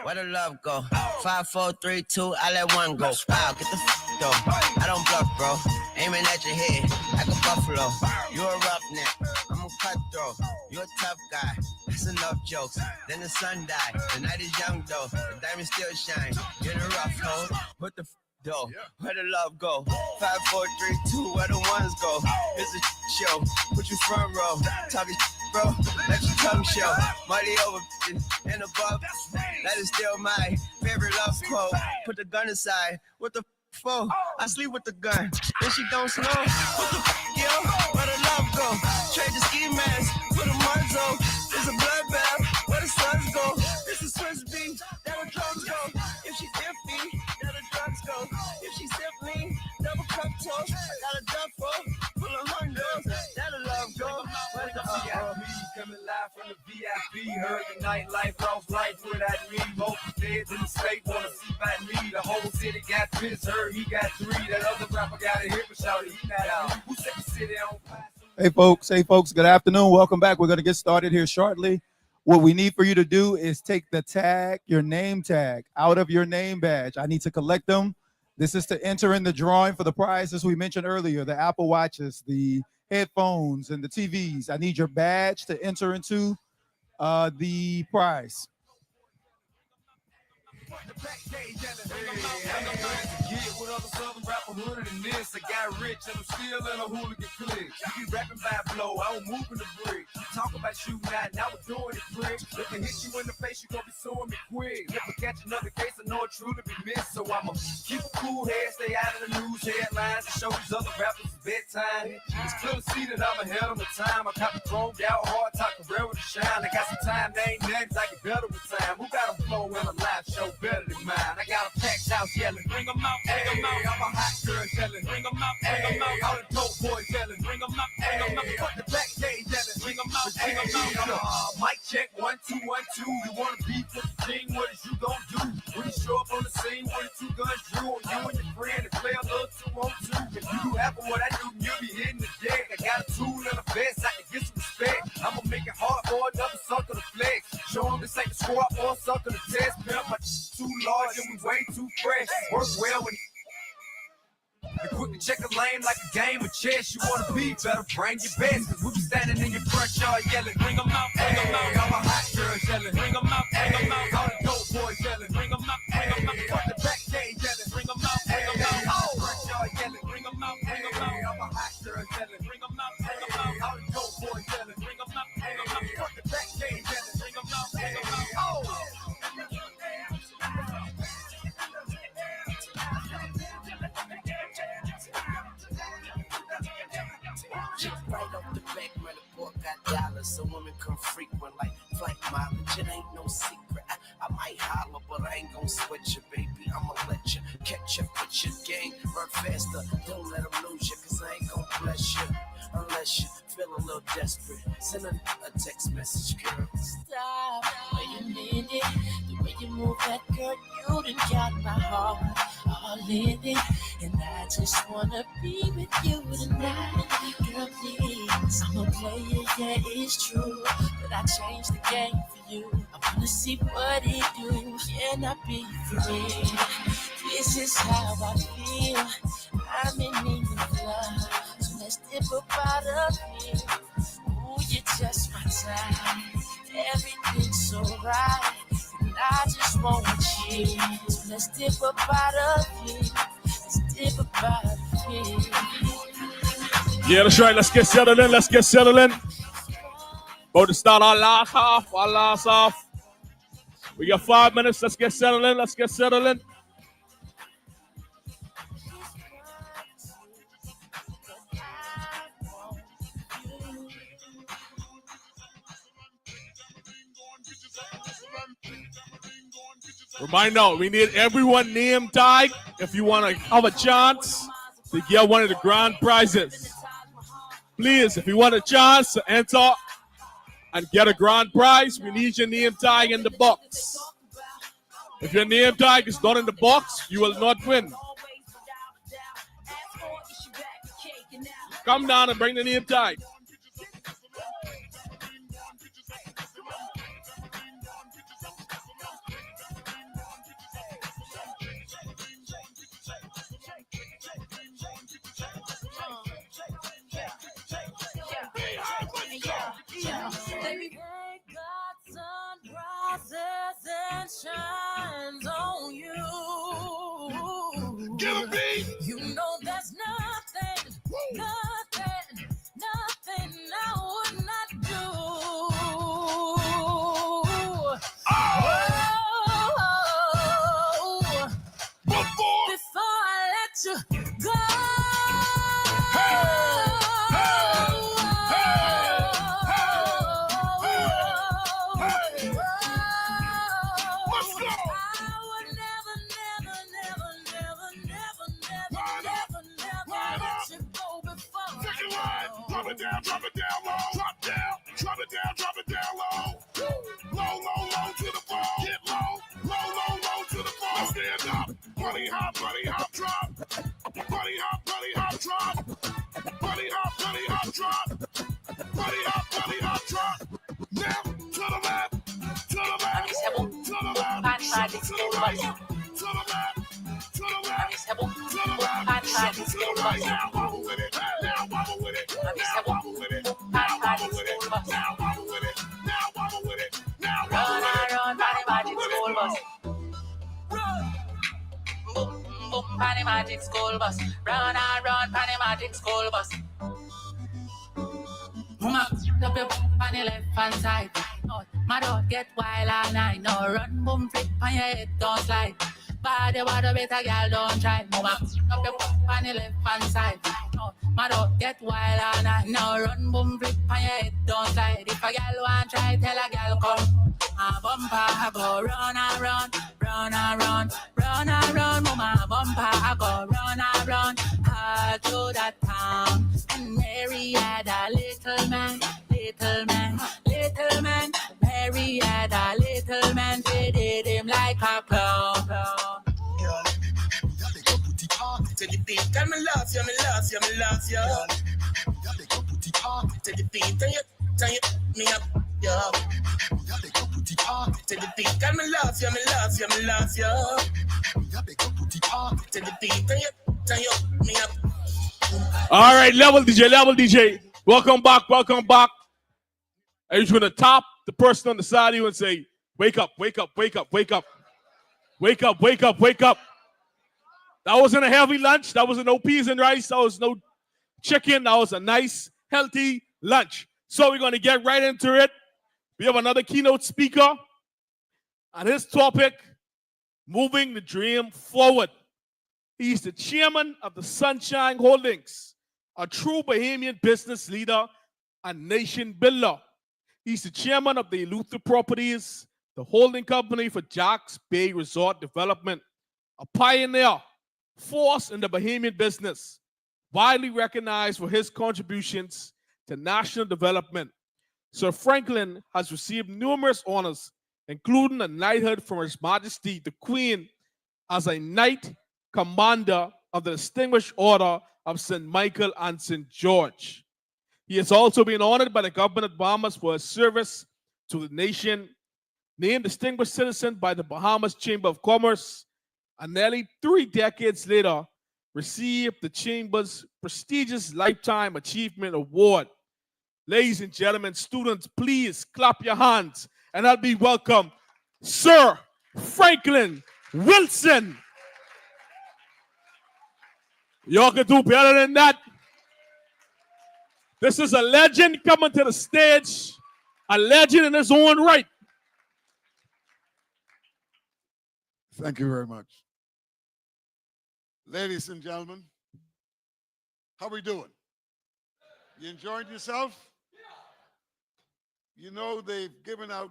Where the love go? 5, 4, 3, 2, I let one go. Wow, get the though. I don't bluff, bro. Aiming at your head like a buffalo. You a roughneck, I'm a cutthroat. You a tough guy. That's enough jokes. Then the sun died. The night is young though. The diamonds still shine. You're in a rough hole. What the though? Where the love go? 5, 4, 3, 2, where the ones go? It's a show. Put you front row. Talking bro. Let your tongue show. Money over and above. That is still my favorite love quote. Put the gun aside. What the for? I sleep with the gun. Then she don't slow. What the yo? Where the love go? Trade the ski mask for the muzzle. It's a bloodbath. Where the suns go? It's a Swiss beat. That the drums go. If she's iffy, that the drugs go. If she's simply double cup toast, I got a duffel full of hundos. That the love go. Where the VIP coming live from the VIP. Heard the nightlife, lost life without me. Most feds in the state wanna see by me. The whole city got pissed. Heard he got 3. That other rapper got a hit, but shouted he not out. Who set the city on fire? Hey folks, good afternoon. Welcome back. We're going to get started here shortly. What we need for you to do is take the tag, your name tag, out of your name badge. I need to collect them. This is to enter in the drawing for the prizes we mentioned earlier, the Apple Watches, the headphones, and the TVs. I need your badge to enter into the prize. I got rich and I'm still in a hooligan clique. You be rapping by blow, I was moving the brick. You talk about shooting out, now we're doing it quick. If I hit you in the face, you gon' be suing me quick. If I catch another case, I know it truly be missed. So I'ma keep a cool head, stay out of the news headlines, and show these other rappers it's bedtime. It's clear to see that I'm ahead of my time. I copy thrown out hard, talk career with a shine. I got some time, they ain't next, I get better with time. Who got a flow in a live show better than mine? I got a packed house yelling, bring them out, bring them out. I'm a hot girl yelling, bring them out, bring them out. All the dope boys yelling, bring them out, bring them out. Fuck the backstage yelling, bring them out, bring them out. Mic check, 1, 2, 1, 2. You wanna beef with the king? What is you gon' do? When you show up on the scene, when the 2 guns drew on you and your friend and play a little 2-on-2. If you do half of what I do, you'll be hitting the deck. I got a tool and a vest, I can get some respect. I'ma make it hard for another sucker to flex. Show them this ain't the squad or a sucker to test. Pimp my too large and we way too fresh. Work well when and quick to check the lane like a game of chess. You wanna be better, bring your best. Cause we be standing in your front yard yelling, bring them out, bring them out. All my hot girls yelling, bring them out, bring them out. All the dope boys yelling, bring them out, bring them out. Fuck the backstage yelling, bring them out, bring them out. All the front yard yelling, bring them out, bring them out. All my hot girls yelling, bring them out, bring them out. All the dope boys yelling, bring them out, bring them out. Fuck the backstage yelling, bring them out, bring them out. Right off the back, man, the boy got dollars, so women come frequent like flight mileage. It ain't no secret. I might holler, but I ain't gon' sweat you, baby. I'ma let you catch up with your gang, run faster. Don't let them lose you, cause I ain't gon' bless you unless you feel a little desperate. Send a text message, girl. Stop, wait a minute. The way you move that girl, you done got my heart all in it. And I just wanna be with you tonight. Girl, please, I'm a player, yeah, it's true. But I changed the game for you. I wanna see what it do. Can I be free? This is how I feel. I'm in need of love. So let's dip up out of here. Ooh, you're just my time. Everything's so right. And I just want you. So let's dip up out of here. Let's dip up out of here. Yeah, that's right. Let's get settled in. Let's get settled in. About to start our last half. We got 5 minutes. Let's get settled in. Let's get settled in. Reminder, we need everyone name tag if you want to have a chance to get one of the grand prizes. Please, if you want a chance to enter and get a grand prize, we need your name tag in the box. If your name tag is not in the box, you will not win. Come down and bring the name tag. Get a beat. You know there's nothing, nothing I would not do. Before I let you go. Drop it down low. Drop it down low. Low to the floor. Get low to the floor. Stand up. Bunny hop, drop. Bunny hop, drop. Bunny hop, drop. Bunny hop, drop. Now to the left, to the left, to the left, to the right, to the left, to the left, to the left, to the right. Now wobble with it, now wobble with it, now wobble with it, now wobble with it, now wobble with it, now wobble with it, now wobble with it. Run, Magic School Bus. Boom, boom, Magic School Bus. Run, Magic School Bus. Mama, up your on the left hand side. My dog get wild and I know. Run, boom, flip on your head, don't slide. Body water, better girl, don't try. Mama, up your on the left hand side. My dog get wild and I know. Run, boom, flip on your head, don't slide. If a girl want try, tell a girl come. A bumper, I go run and run, run and run, run and run. Mama, bumper, I go run and run. All through that town. And Mary had a little man. Mary had a little man. They did him like a clown. To the beat, tell me love you, me love you, me love you. To the beat, turn you, me up, yo. To the beat, tell me love you, me love you, me love you. To the beat, turn you, me up. All right, level DJ. Welcome back. And you're gonna top the person on the side of you and say, wake up. That wasn't a heavy lunch. That wasn't no peas and rice. That was no chicken. That was a nice, healthy lunch. So we're gonna get right into it. We have another keynote speaker. And his topic, moving the dream forward. He's the chairman of the Sunshine Holdings, a true Bahamian business leader and nation builder. He's the chairman of the Eluther Properties, the holding company for Jack's Bay Resort Development, a pioneer force in the Bahamian business, widely recognized for his contributions to national development. Sir Franklin has received numerous honors, including a knighthood from His Majesty the Queen as a Knight Commander of the Distinguished Order of St. Michael and St. George. He has also been honored by the government of Bahamas for his service to the nation, named Distinguished Citizen by the Bahamas Chamber of Commerce, and nearly 3 decades later, received the Chamber's prestigious Lifetime Achievement Award. Ladies and gentlemen, students, please clap your hands and help me welcome Sir Franklin Wilson. Y'all can do better than that. This is a legend coming to the stage, a legend in his own right. Thank you very much. Ladies and gentlemen, how we doing? You enjoying yourself? You know they've given out,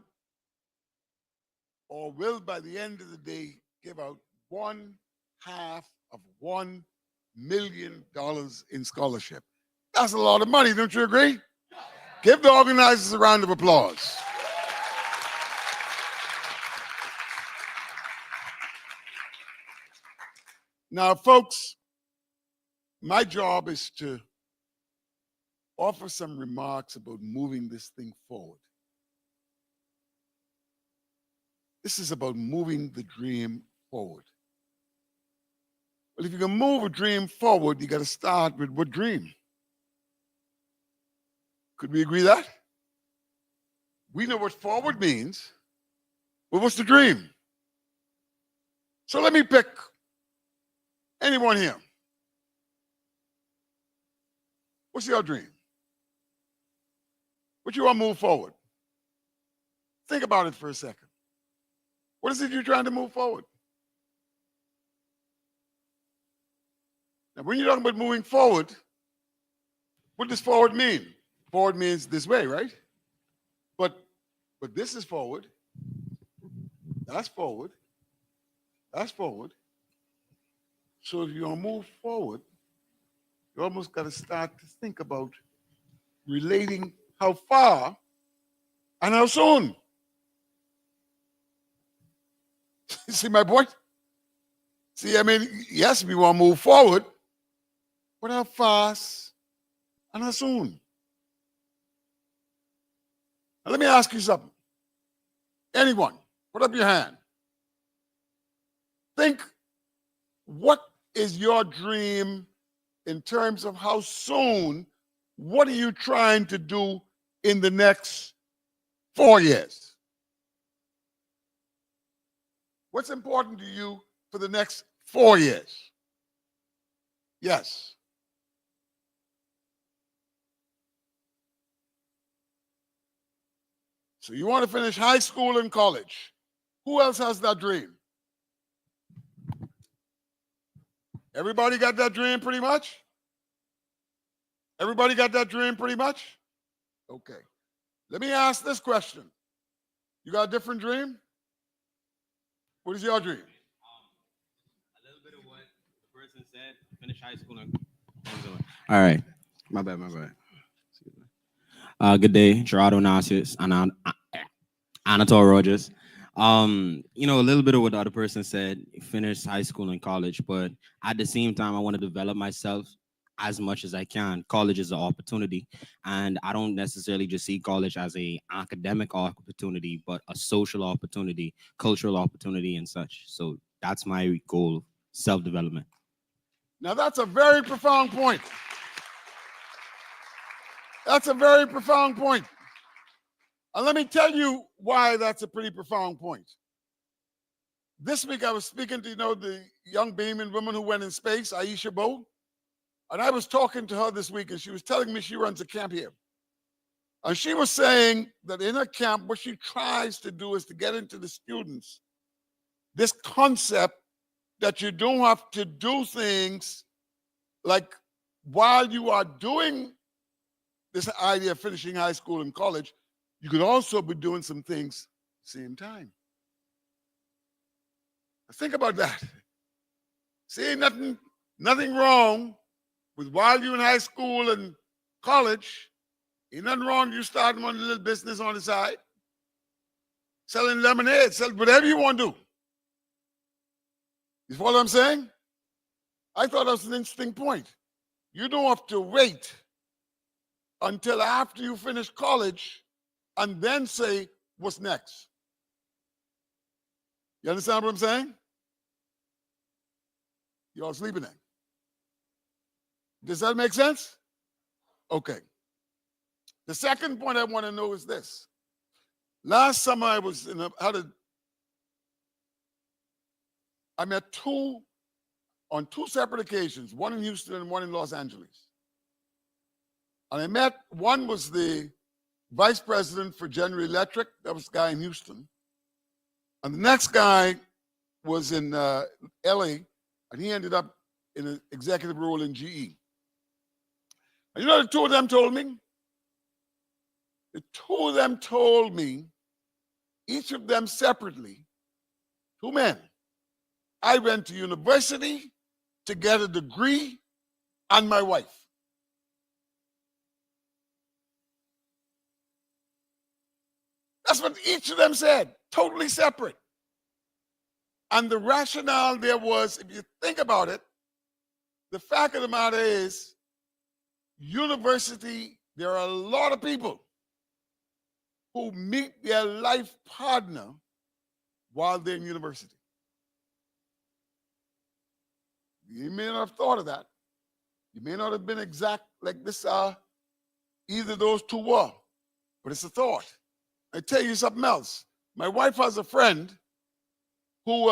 or will by the end of the day, give out $1/2 of $1 million in scholarship. That's a lot of money, don't you agree? Give the organizers a round of applause. Now, folks, my job is to offer some remarks about moving this thing forward. This is about moving the dream forward. Well, if you can move a dream forward, you got to start with what dream? Could we agree that? We know what forward means, but what's the dream? So let me pick Anyone here? What's your dream? What you want to move forward? Think about it for a second. What is it you're trying to move forward? Now, when you're talking about moving forward, what does forward mean? Forward means this way, right? But this is forward. That's forward. That's forward. So if you're going to move forward, you almost got to start to think about relating how far and how soon. See my point? See, I mean, yes, we want to move forward, but how fast and how soon? Now, let me ask you something. Anyone, put up your hand. Think, what is your dream in terms of how soon? What are you trying to do in the next 4 years? What's important to you for the next 4 years? Yes. So you want to finish high school and college. Who else has that dream? Everybody got that dream pretty much? Everybody got that dream pretty much? Okay. Let me ask this question. You got a different dream? What is your dream? A little bit of what the person said, finish high school and all right. My bad. Good day, Gerardo Nasius and Anatole Rogers. You know, a little bit of what the other person said, finish high school and college, but at the same time, I want to develop myself as much as I can. College is an opportunity, and I don't necessarily just see college as a academic opportunity, but a social opportunity, cultural opportunity, and such. So that's my goal, self-development. Now that's a very profound point. That's a very profound point. And let me tell you why that's a pretty profound point. This week I was speaking to, the young Bahamian woman who went in space, Aisha Bo. And I was talking to her this week, and she was telling me she runs a camp here. And she was saying that in her camp, what she tries to do is to get into the students this concept that you don't have to do things like while you are doing this idea of finishing high school and college, you could also be doing some things at the same time. Think about that. See, nothing wrong with while you're in high school and college, ain't nothing wrong you starting one little business on the side, selling lemonade, sell whatever you want to do. You follow what I'm saying? I thought that was an interesting point. You don't have to wait until after you finish college and then say, what's next? You understand what I'm saying? You all sleeping there? Does that make sense? Okay. The second point I want to know is this. Last summer I was I met on two separate occasions, one in Houston and one in Los Angeles. And one was the vice president for General Electric, that was the guy in Houston. And the next guy was in LA, and he ended up in an executive role in GE. And you know what the two of them told me? The two of them told me, each of them separately, two men, I went to university to get a degree, and my wife. That's what each of them said, totally separate. And the rationale there was, if you think about it, the fact of the matter is, university, there are a lot of people who meet their life partner while they're in university. You may not have thought of that. You may not have been exact like this, either those two were, but it's a thought. I tell you something else. My wife has a friend who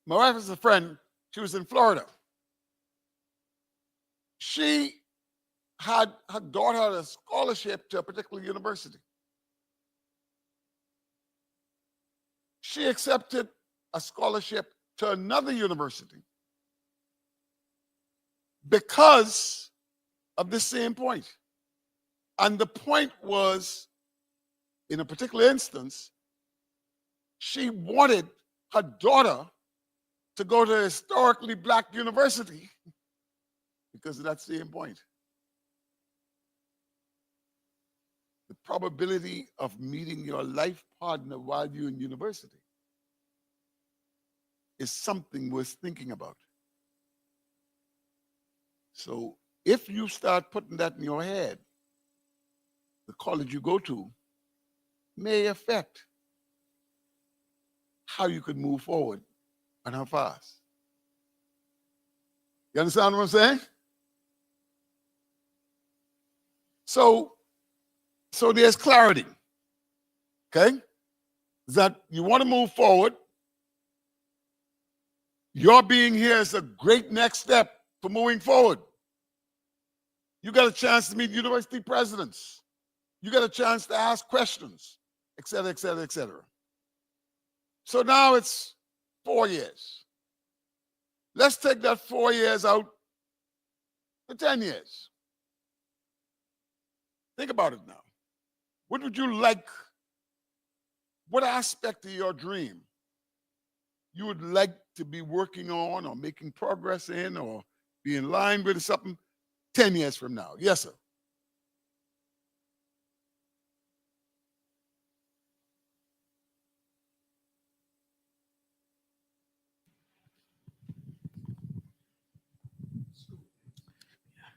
My wife is a friend. She was in Florida. Her daughter had a scholarship to a particular university. She accepted a scholarship to another university because of the same point. And the point was, in a particular instance, she wanted her daughter to go to a historically black university because of that same point. The probability of meeting your life partner while you're in university is something worth thinking about. So if you start putting that in your head, the college you go to may affect how you could move forward and how fast. You understand what I'm saying? So there's clarity, okay? That you want to move forward. Your being here is a great next step for moving forward. You got a chance to meet university presidents. You got a chance to ask questions, et cetera, et cetera, et cetera. So now it's 4 years. Let's take that 4 years out to 10 years. Think about it now. What would you like? What aspect of your dream you would like to be working on or making progress in or be in line with something 10 years from now? Yes, sir.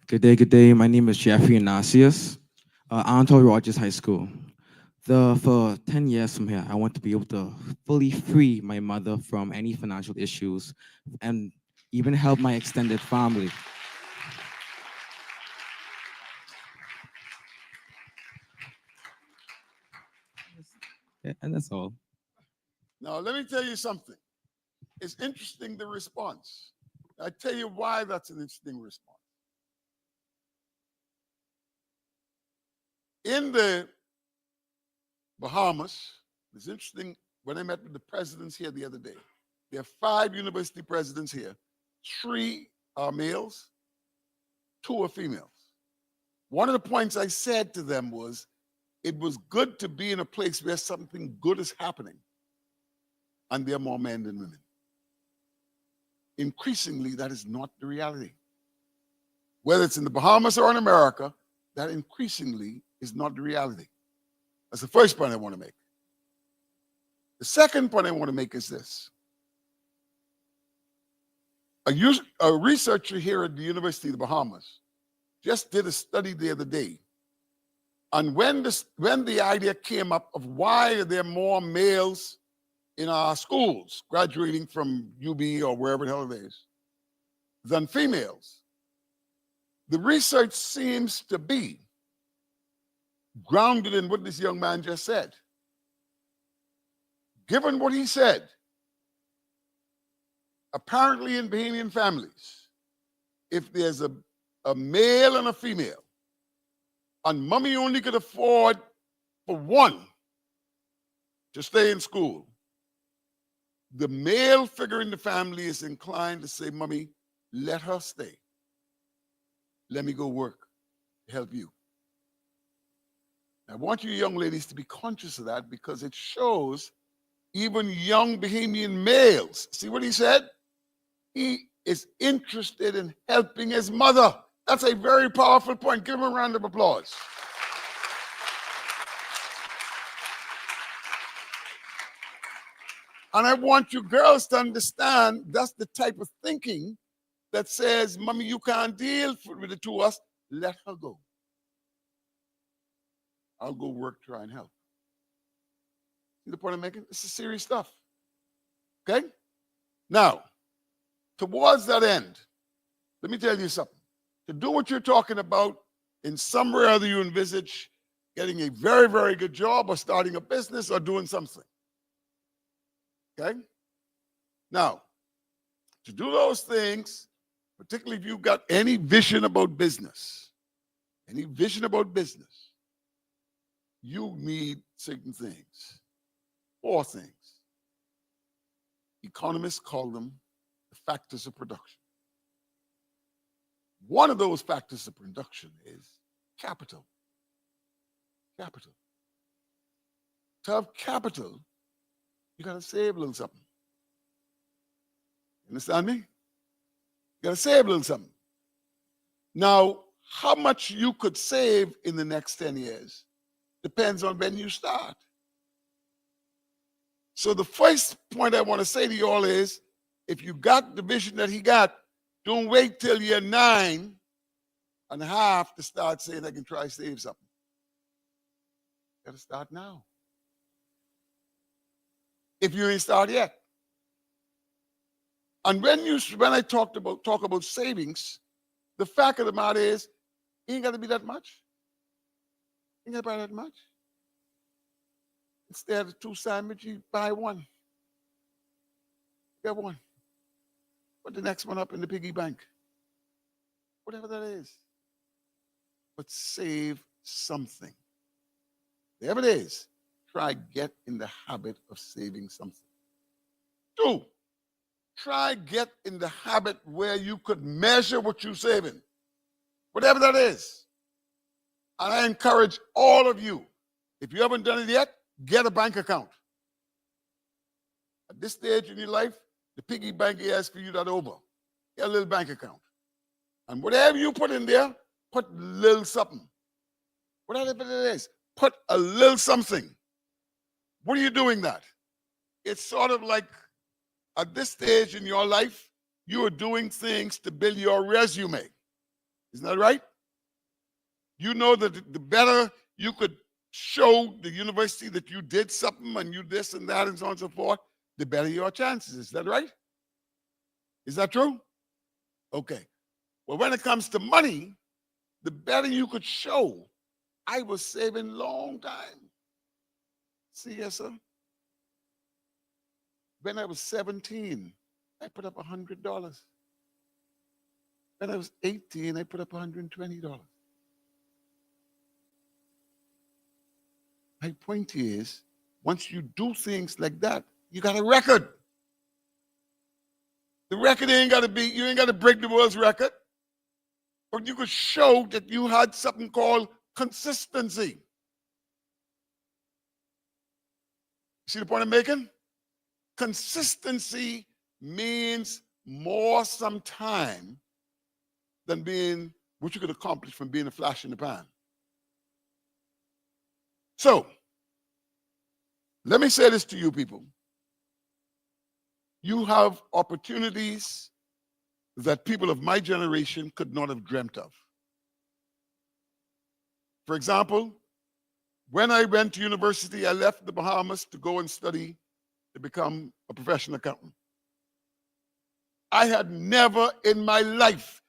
Good day, good day. My name is Jeffrey Ignatius, Anto Rogers High School. For 10 years from here, I want to be able to fully free my mother from any financial issues and even help my extended family. Yeah, and that's all. Now, let me tell you something. It's interesting, the response. I tell you why that's an interesting response. In the Bahamas, it's interesting, when I met with the presidents here the other day, there are 5 university presidents here. 3 are males, 2 are females. One of the points I said to them was, it was good to be in a place where something good is happening, and there are more men than women. Increasingly, that is not the reality. Whether it's in the Bahamas or in America, that increasingly is not the reality. That's the first point I want to make. The second point I want to make is this. A researcher here at the University of the Bahamas just did a study the other day. And when the idea came up of why are there more males in our schools graduating from UB or wherever the hell it is than females, the research seems to be grounded in what this young man just said. Given what he said, apparently in Bahamian families, if there's a male and a female, and mommy only could afford for one to stay in school, the male figure in the family is inclined to say, mommy, let her stay. Let me go work to help you. I want you young ladies to be conscious of that, because it shows even young Bahamian males. See what he said? He is interested in helping his mother. That's a very powerful point. Give him a round of applause. And I want you girls to understand that's the type of thinking that says, mommy, you can't deal with the two of us. Let her go. I'll go work, try and help. See the point I'm making? This is serious stuff. Okay? Now, towards that end, let me tell you something. To do what you're talking about, in some way or other you envisage getting a very, very good job or starting a business or doing something. Okay? Now, to do those things, particularly if you've got any vision about business, you need certain things. 4 things. Economists call them the factors of production. One of those factors of production is capital. Capital. To have capital, you got to save a little something. Understand me? You got to save a little something. Now, how much you could save in the next 10 years depends on when you start. So the first point I want to say to you all is, if you got the vision that he got, don't wait till you're 9 and a half to start saying, I can try to save something. You got to start now. If you ain't started yet. And when I talk about savings, the fact of the matter is, it ain't got to be that much. Ain't got to buy that much. Instead of 2 sandwiches, you buy 1. Get 1. Put the next one up in the piggy bank. Whatever that is. But save something. Whatever it is, try get in the habit of saving something. 2, try get in the habit where you could measure what you're saving. Whatever that is. And I encourage all of you, if you haven't done it yet, get a bank account. At this stage in your life, the piggy bank asks for you that over. Get a little bank account. And whatever you put in there, put a little something. Whatever it is, put a little something. What are you doing that? It's sort of like at this stage in your life, you are doing things to build your resume. Isn't that right? You know that the better you could show the university that you did something and you this and that and so on and so forth, the better your chances. Is that right? Is that true? Okay. Well, when it comes to money, the better you could show, I was saving long time. See, yes, sir. When I was 17, I put up $100. When I was 18, I put up $120. My point is, once you do things like that, you got a record. The record ain't got to be, you ain't got to break the world's record, but you could show that you had something called consistency. See the point I'm making? Consistency means more sometime than being what you could accomplish from being a flash in the pan. So, let me say this to you people. You have opportunities that people of my generation could not have dreamt of. For example, when I went to university, I left the Bahamas to go and study to become a professional accountant. I had never in my life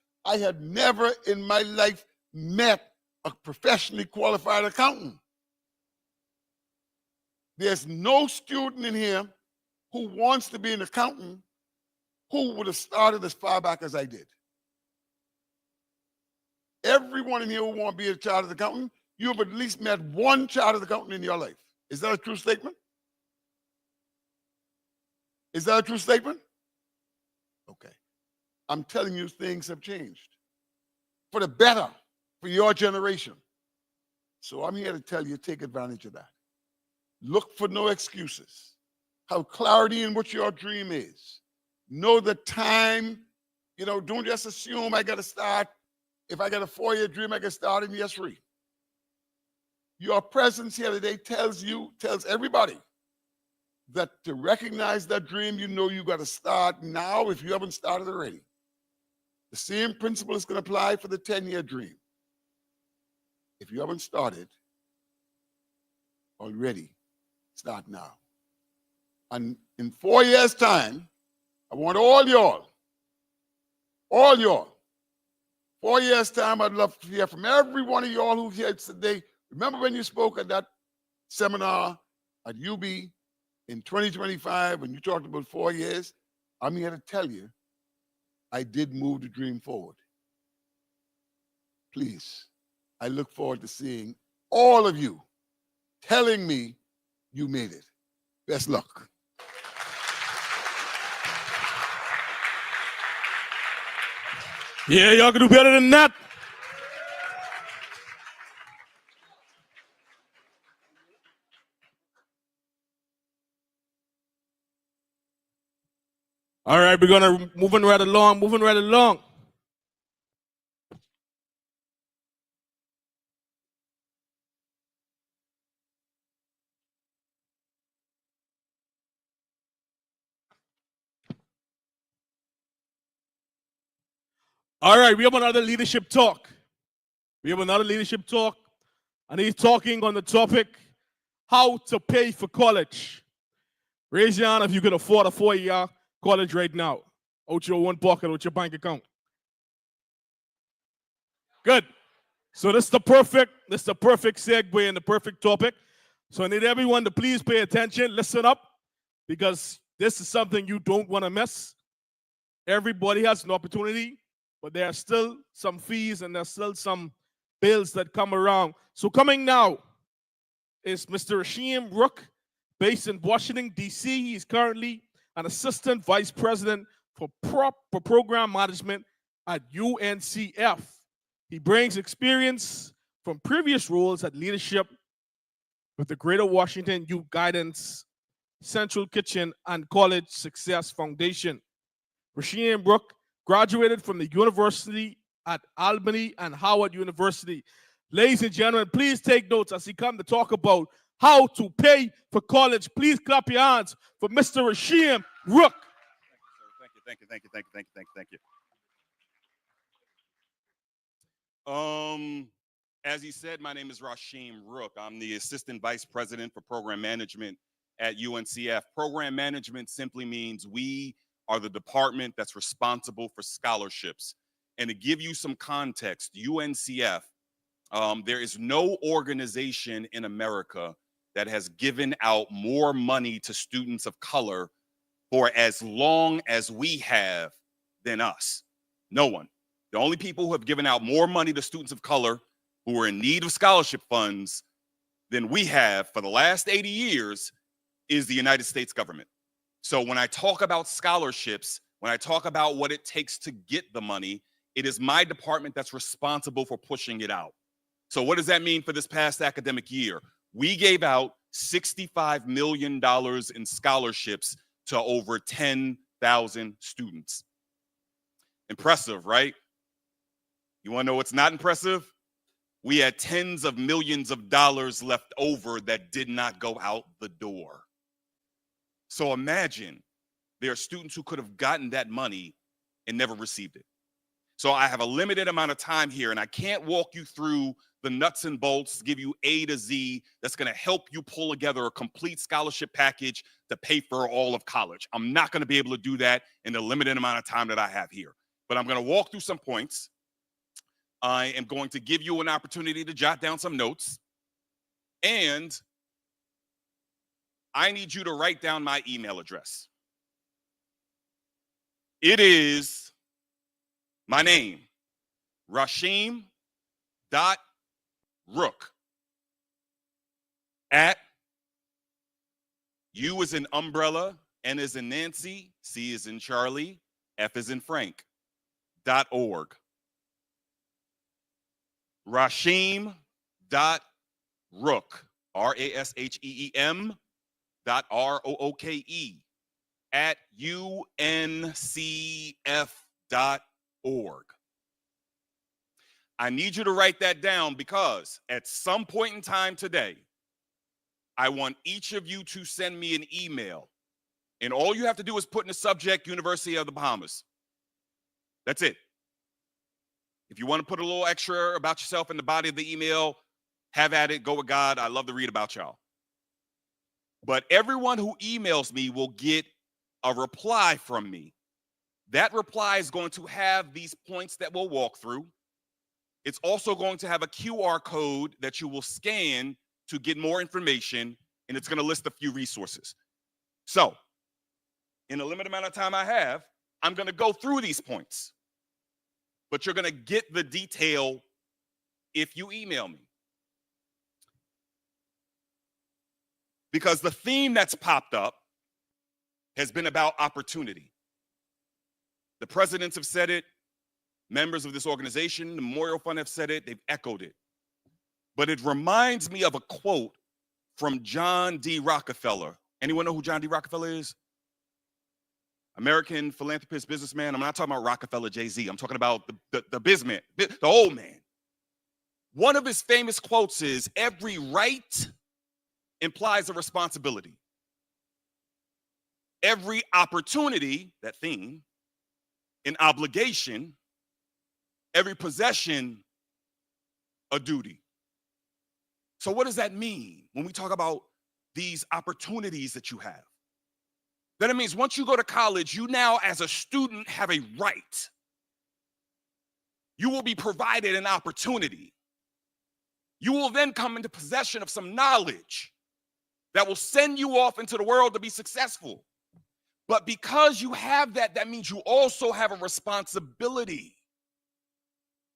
met a professionally qualified accountant. There's no student in here who wants to be an accountant who would have started as far back as I did. Everyone in here who wants to be a chartered accountant, you have at least met one chartered accountant in your life. Is that a true statement? Is that a true statement? Okay. I'm telling you, things have changed for the better for your generation. So I'm here to tell you, take advantage of that. Look for no excuses. Have clarity in what your dream is. Know the time. You know, don't just assume I got to start. If I got a 4-year dream, I can start in year 3. Your presence here today tells everybody that to recognize that dream, you know you got to start now if you haven't started already. The same principle is going to apply for the 10-year dream. If you haven't started already, start now. And in 4 years' time, I want all y'all, 4 years' time, I'd love to hear from every one of y'all who here today. Remember when you spoke at that seminar at UB in 2025 when you talked about 4 years? I'm here to tell you I did move the dream forward. Please, I look forward to seeing all of you telling me you made it. Best luck. Yeah, y'all can do better than that. All right, we're gonna moving right along. All right, we have another leadership talk. And he's talking on the topic, how to pay for college. Raise your hand if you can afford a 4-year college right now, out your own pocket, out your bank account. Good. So this is the perfect segue and the perfect topic. So I need everyone to please pay attention, listen up, because this is something you don't want to miss. Everybody has an opportunity, but there are still some fees and there's still some bills that come around. So coming now is Mr. Rasheem Rook, based in Washington, D.C. He's currently an assistant vice president for program management at UNCF. He brings experience from previous roles at leadership with the Greater Washington Youth Guidance, Central Kitchen, and College Success Foundation. Rasheem Rook graduated from the University at Albany and Howard University. Ladies and gentlemen, please take notes as he comes to talk about how to pay for college. Please clap your hands for Mr. Rasheem Rook. Thank you. As he said, my name is Rasheem Rook. I'm the Assistant Vice President for Program Management at UNCF. Program Management simply means we are the department that's responsible for scholarships. And to give you some context, UNCF, there is no organization in America that has given out more money to students of color for as long as we have than us. No one. The only people who have given out more money to students of color who are in need of scholarship funds than we have for the last 80 years is the United States government. So when I talk about scholarships, when I talk about what it takes to get the money, it is my department that's responsible for pushing it out. So what does that mean for this past academic year? We gave out $65 million in scholarships to over 10,000 students. Impressive, right? You want to know what's not impressive? We had tens of millions of dollars left over that did not go out the door. So imagine there are students who could have gotten that money and never received it. So I have a limited amount of time here, and I can't walk you through the nuts and bolts, give you A to Z that's going to help you pull together a complete scholarship package to pay for all of college. I'm not going to be able to do that in the limited amount of time that I have here. But I'm going to walk through some points. I am going to give you an opportunity to jot down some notes. And I need you to write down my email address. It is my name, Rasheem.Rook at U as in umbrella, N as in Nancy, C as in Charlie, F as in Frank, .org. Rasheem.Rook, RASHEEM .ROOKE at UNCF.org. I need you to write that down because at some point in time today, I want each of you to send me an email. And all you have to do is put in the subject, University of the Bahamas. That's it. If you want to put a little extra about yourself in the body of the email, have at it, go with God. I love to read about y'all. But everyone who emails me will get a reply from me. That reply is going to have these points that we'll walk through. It's also going to have a QR code that you will scan to get more information, and it's going to list a few resources. So, in the limited amount of time I have, I'm going to go through these points, but you're going to get the detail if you email me. Because the theme that's popped up has been about opportunity. The presidents have said it. Members of this organization, the Memorial Fund, have said it. They've echoed it. But it reminds me of a quote from John D. Rockefeller. Anyone know who John D. Rockefeller is? American philanthropist, businessman. I'm not talking about Rockefeller, Jay-Z. I'm talking about the bizman, the old man. One of his famous quotes is, every right implies a responsibility. Every opportunity, that theme, an obligation, every possession, a duty. So what does that mean when we talk about these opportunities that you have? Then it means once you go to college, you now as a student have a right. You will be provided an opportunity. You will then come into possession of some knowledge that will send you off into the world to be successful. But because you have that, that means you also have a responsibility.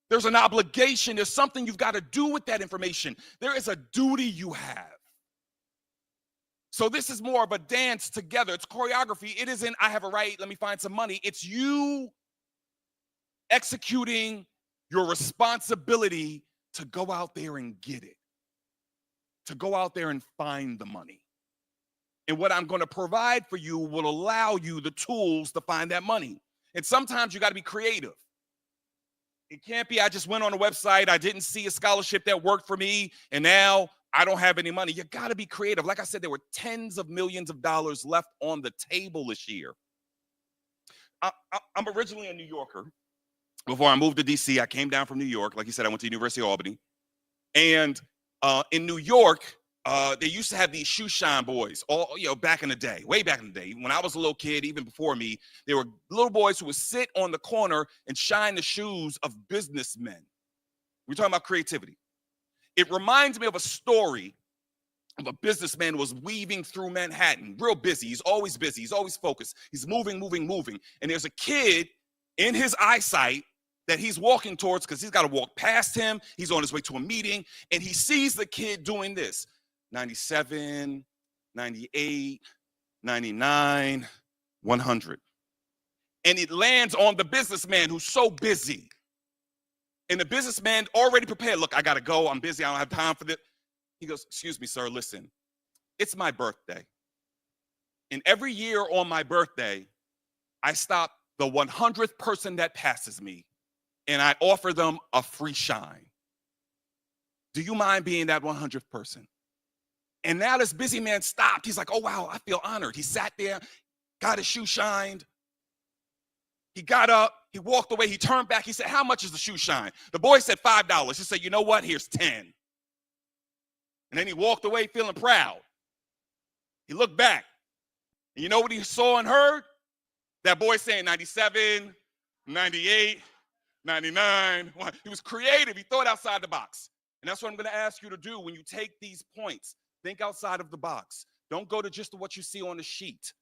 There's an obligation. There's something you've got to do with that information. There is a duty you have. So this is more of a dance together. It's choreography. It isn't, I have a right, let me find some money. It's you executing your responsibility to go out there and get it, to go out there and find the money. And what I'm going to provide for you will allow you the tools to find that money. And sometimes you got to be creative. It can't be, I just went on a website, I didn't see a scholarship that worked for me, and now I don't have any money. You got to be creative. Like I said, there were tens of millions of dollars left on the table this year. I'm originally a New Yorker. Before I moved to DC, I came down from New York. Like you said, I went to the University of Albany. And in New York, they used to have these shoe shine boys, all back in the day, way back in the day. When I was a little kid, even before me, there were little boys who would sit on the corner and shine the shoes of businessmen. We're talking about creativity. It reminds me of a story of a businessman who was weaving through Manhattan, real busy. He's always busy. He's always focused. He's moving. And there's a kid in his eyesight that he's walking towards because he's got to walk past him. He's on his way to a meeting, and he sees the kid doing this. 97, 98, 99, 100. And it lands on the businessman who's so busy. And the businessman already prepared. Look, I got to go. I'm busy. I don't have time for this. He goes, excuse me, sir, listen, it's my birthday. And every year on my birthday, I stop the 100th person that passes me and I offer them a free shine. Do you mind being that 100th person? And now this busy man stopped. He's like, oh, wow, I feel honored. He sat there, got his shoe shined. He got up, he walked away, he turned back. He said, how much is the shoe shine? The boy said $5. He said, you know what? Here's 10. And then he walked away feeling proud. He looked back. And you know what he saw and heard? That boy saying 97, 98, 99. He was creative. He thought outside the box. And that's what I'm going to ask you to do when you take these points. Think outside of the box. Don't go to just what you see on the sheet.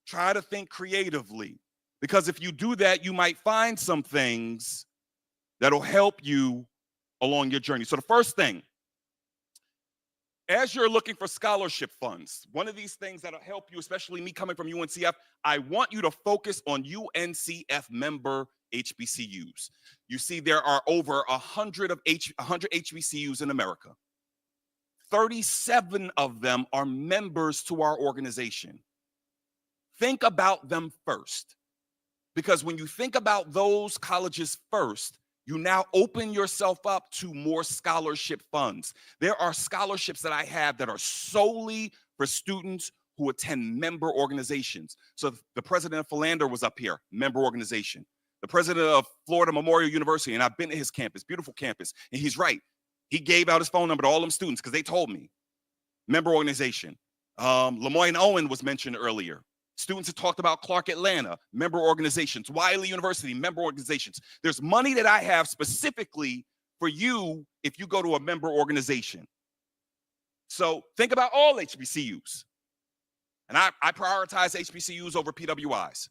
Try to think creatively. Because if you do that, you might find some things that'll help you along your journey. So the first thing, as you're looking for scholarship funds, one of these things that'll help you, especially me coming from UNCF, I want you to focus on UNCF member HBCUs. You see, there are over 100 HBCUs in America. 37 of them are members to our organization. Think about them first. Because when you think about those colleges first, you now open yourself up to more scholarship funds. There are scholarships that I have that are solely for students who attend member organizations. So the president of Philander was up here, member organization. The president of Florida Memorial University, and I've been to his campus, beautiful campus, and he's right. He gave out his phone number to all them students because they told me. Member organization. Lemoyne Owen was mentioned earlier. Students have talked about Clark Atlanta, member organizations, Wiley University, member organizations. There's money that I have specifically for you if you go to a member organization. So think about all HBCUs. And I prioritize HBCUs over PWIs.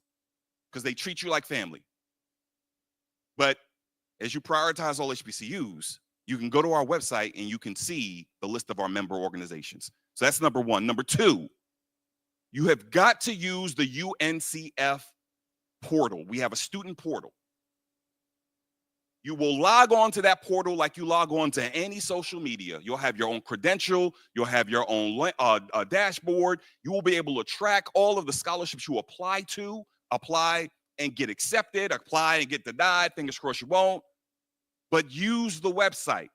because they treat you like family. But as you prioritize all HBCUs, you can go to our website and you can see the list of our member organizations. So that's number one. Number two, you have got to use the UNCF portal. We have a student portal. You will log on to that portal like you log on to any social media. You'll have your own credential. You'll have your own dashboard. You will be able to track all of the scholarships you apply and get accepted, apply and get denied. Fingers crossed you won't. But use the website.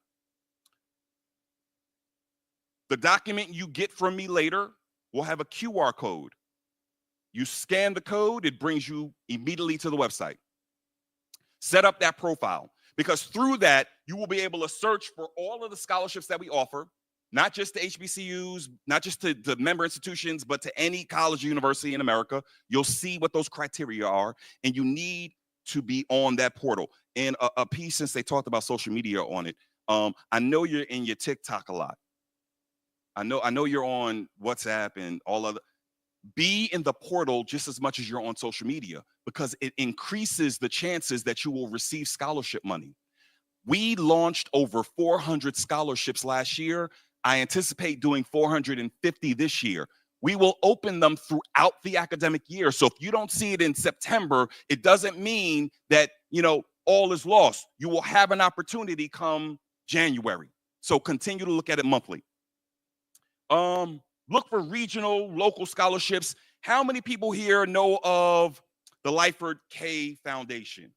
The document you get from me later will have a QR code. You scan the code, it brings you immediately to the website. Set up that profile, because through that, you will be able to search for all of the scholarships that we offer, not just to HBCUs, not just to member institutions, but to any college or university in America. You'll see what those criteria are, and you need to be on that portal. And a piece, since they talked about social media on it, I know you're in your TikTok a lot. I know you're on WhatsApp and all other. Be in the portal just as much as you're on social media, because it increases the chances that you will receive scholarship money. We launched over 400 scholarships last year. I anticipate doing 450 this year. We will open them throughout the academic year. So if you don't see it in September, it doesn't mean that, all is lost. You will have an opportunity come January. So continue to look at it monthly. Look for regional, local scholarships. How many people here know of the Lyford K Foundation?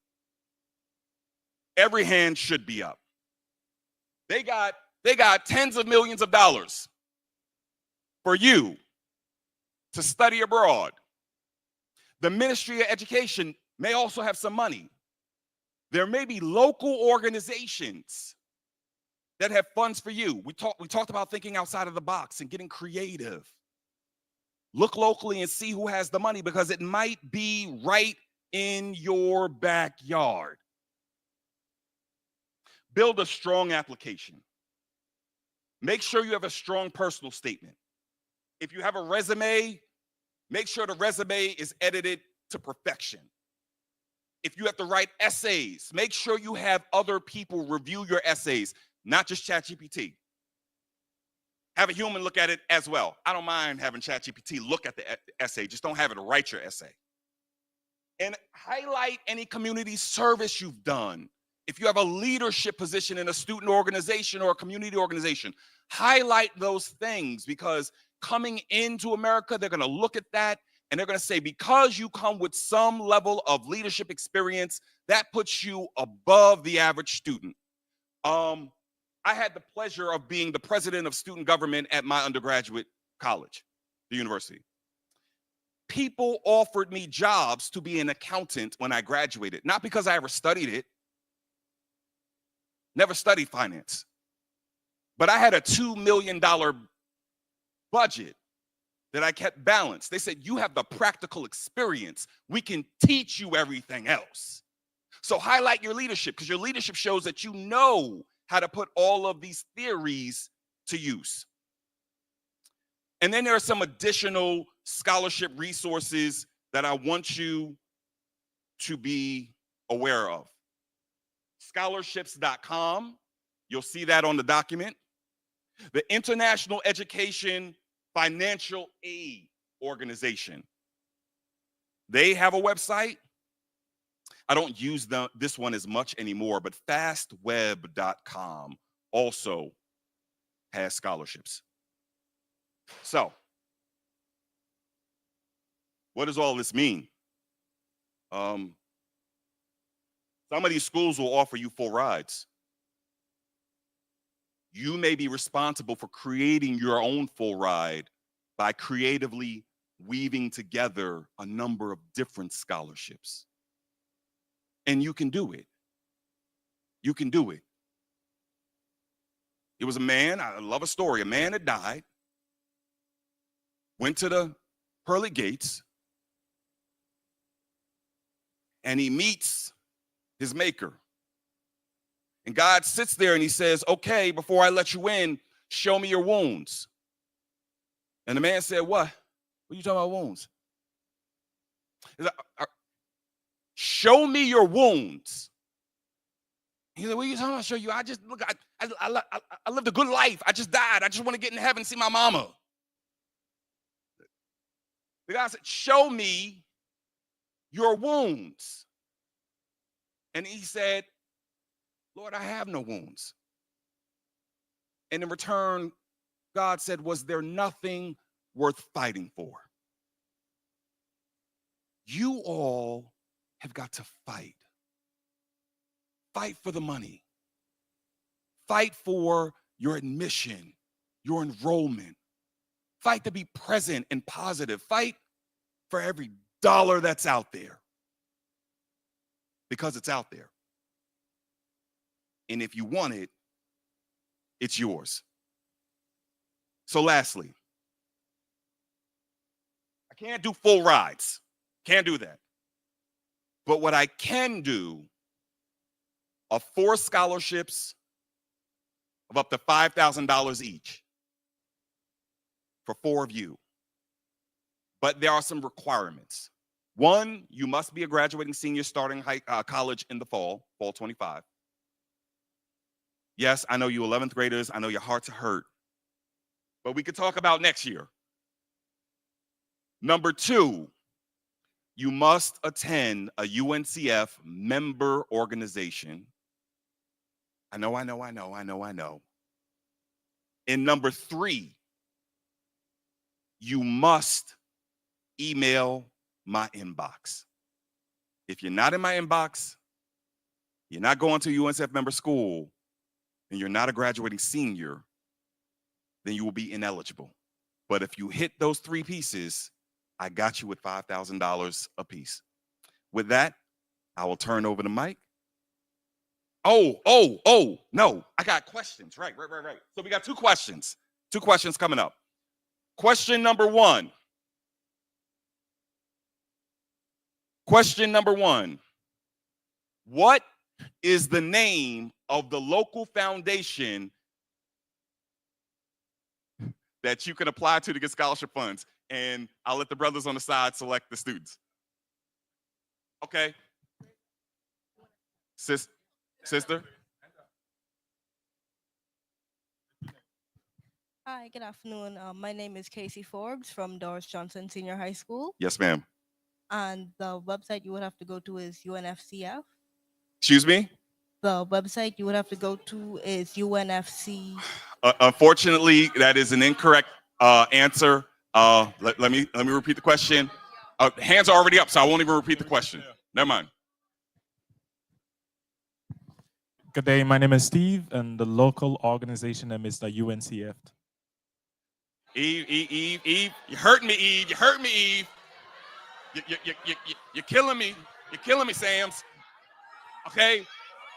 Every hand should be up. They got tens of millions of dollars for you to study abroad. The Ministry of Education may also have some money. There may be local organizations that have funds for you. We talked about thinking outside of the box and getting creative. Look locally and see who has the money, because it might be right in your backyard. Build a strong application. Make sure you have a strong personal statement. If you have a resume, make sure the resume is edited to perfection. If you have to write essays, make sure you have other people review your essays, not just ChatGPT. Have a human look at it as well. I don't mind having ChatGPT look at the essay. Just don't have it write your essay. And highlight any community service you've done. If you have a leadership position in a student organization or a community organization, highlight those things, because coming into America, they're going to look at that and they're going to say, because you come with some level of leadership experience, that puts you above the average student. I had the pleasure of being the president of student government at my undergraduate college, the university. People offered me jobs to be an accountant when I graduated, not because I ever studied it, never studied finance, but I had a $2 million budget that I kept balanced. They said, you have the practical experience. We can teach you everything else. So highlight your leadership, because your leadership shows that you know how to put all of these theories to use. And then there are some additional scholarship resources that I want you to be aware of. Scholarships.com, you'll see that on the document. The International Education Financial Aid Organization, they have a website. I don't use this one as much anymore, but fastweb.com also has scholarships. So, what does all this mean? Some of these schools will offer you full rides. You may be responsible for creating your own full ride by creatively weaving together a number of different scholarships. And you can do it. You can do it. It was a man, I love a story, a man that died, went to the pearly gates, and he meets his maker. And God sits there and he says, okay, before I let you in, show me your wounds. And the man said, what? What are you talking about, wounds? show me your wounds. He said, what are you talking about? Show you? I just, look, I lived a good life. I just died. I just want to get in heaven and see my mama. The guy said, show me your wounds. And he said, Lord, I have no wounds. And in return, God said, was there nothing worth fighting for? You all have got to fight. Fight for the money. Fight for your admission, your enrollment. Fight to be present and positive. Fight for every dollar that's out there. Because it's out there. And if you want it, it's yours. So lastly, I can't do full rides. Can't do that. But what I can do are 4 scholarships of up to $5,000 each for 4 of you. But there are some requirements. 1, you must be a graduating senior starting college in the fall 25. Yes, I know you 11th graders. I know your hearts are hurt. But we could talk about next year. Number 2, you must attend a UNCF member organization. I know. And number 3, you must email my inbox. If you're not in my inbox, you're not going to a UNCF member school, and you're not a graduating senior, then you will be ineligible. But if you hit those 3 pieces, I got you with $5,000 a piece. With that, I will turn over the mic. Oh, no, I got questions. Right. So we got 2 questions. 2 questions coming up. Question number 1. Question number 1. What is the name of the local foundation that you can apply to get scholarship funds? And I'll let the brothers on the side select the students. Okay. Sister? Hi, good afternoon. My name is Casey Forbes from Doris Johnson Senior High School. Yes, ma'am. And the website you would have to go to is UNFCF. Excuse me? The website you would have to go to is UNFC. Unfortunately, that is an incorrect answer. Let me repeat the question. Hands are already up, so I won't even repeat the question. Never mind. Good day, my name is Steve, and the local organization name is the UNCF. Eve, you're hurting me, Eve. You're hurting me, Eve. You're killing me. You're killing me, Sams. Okay,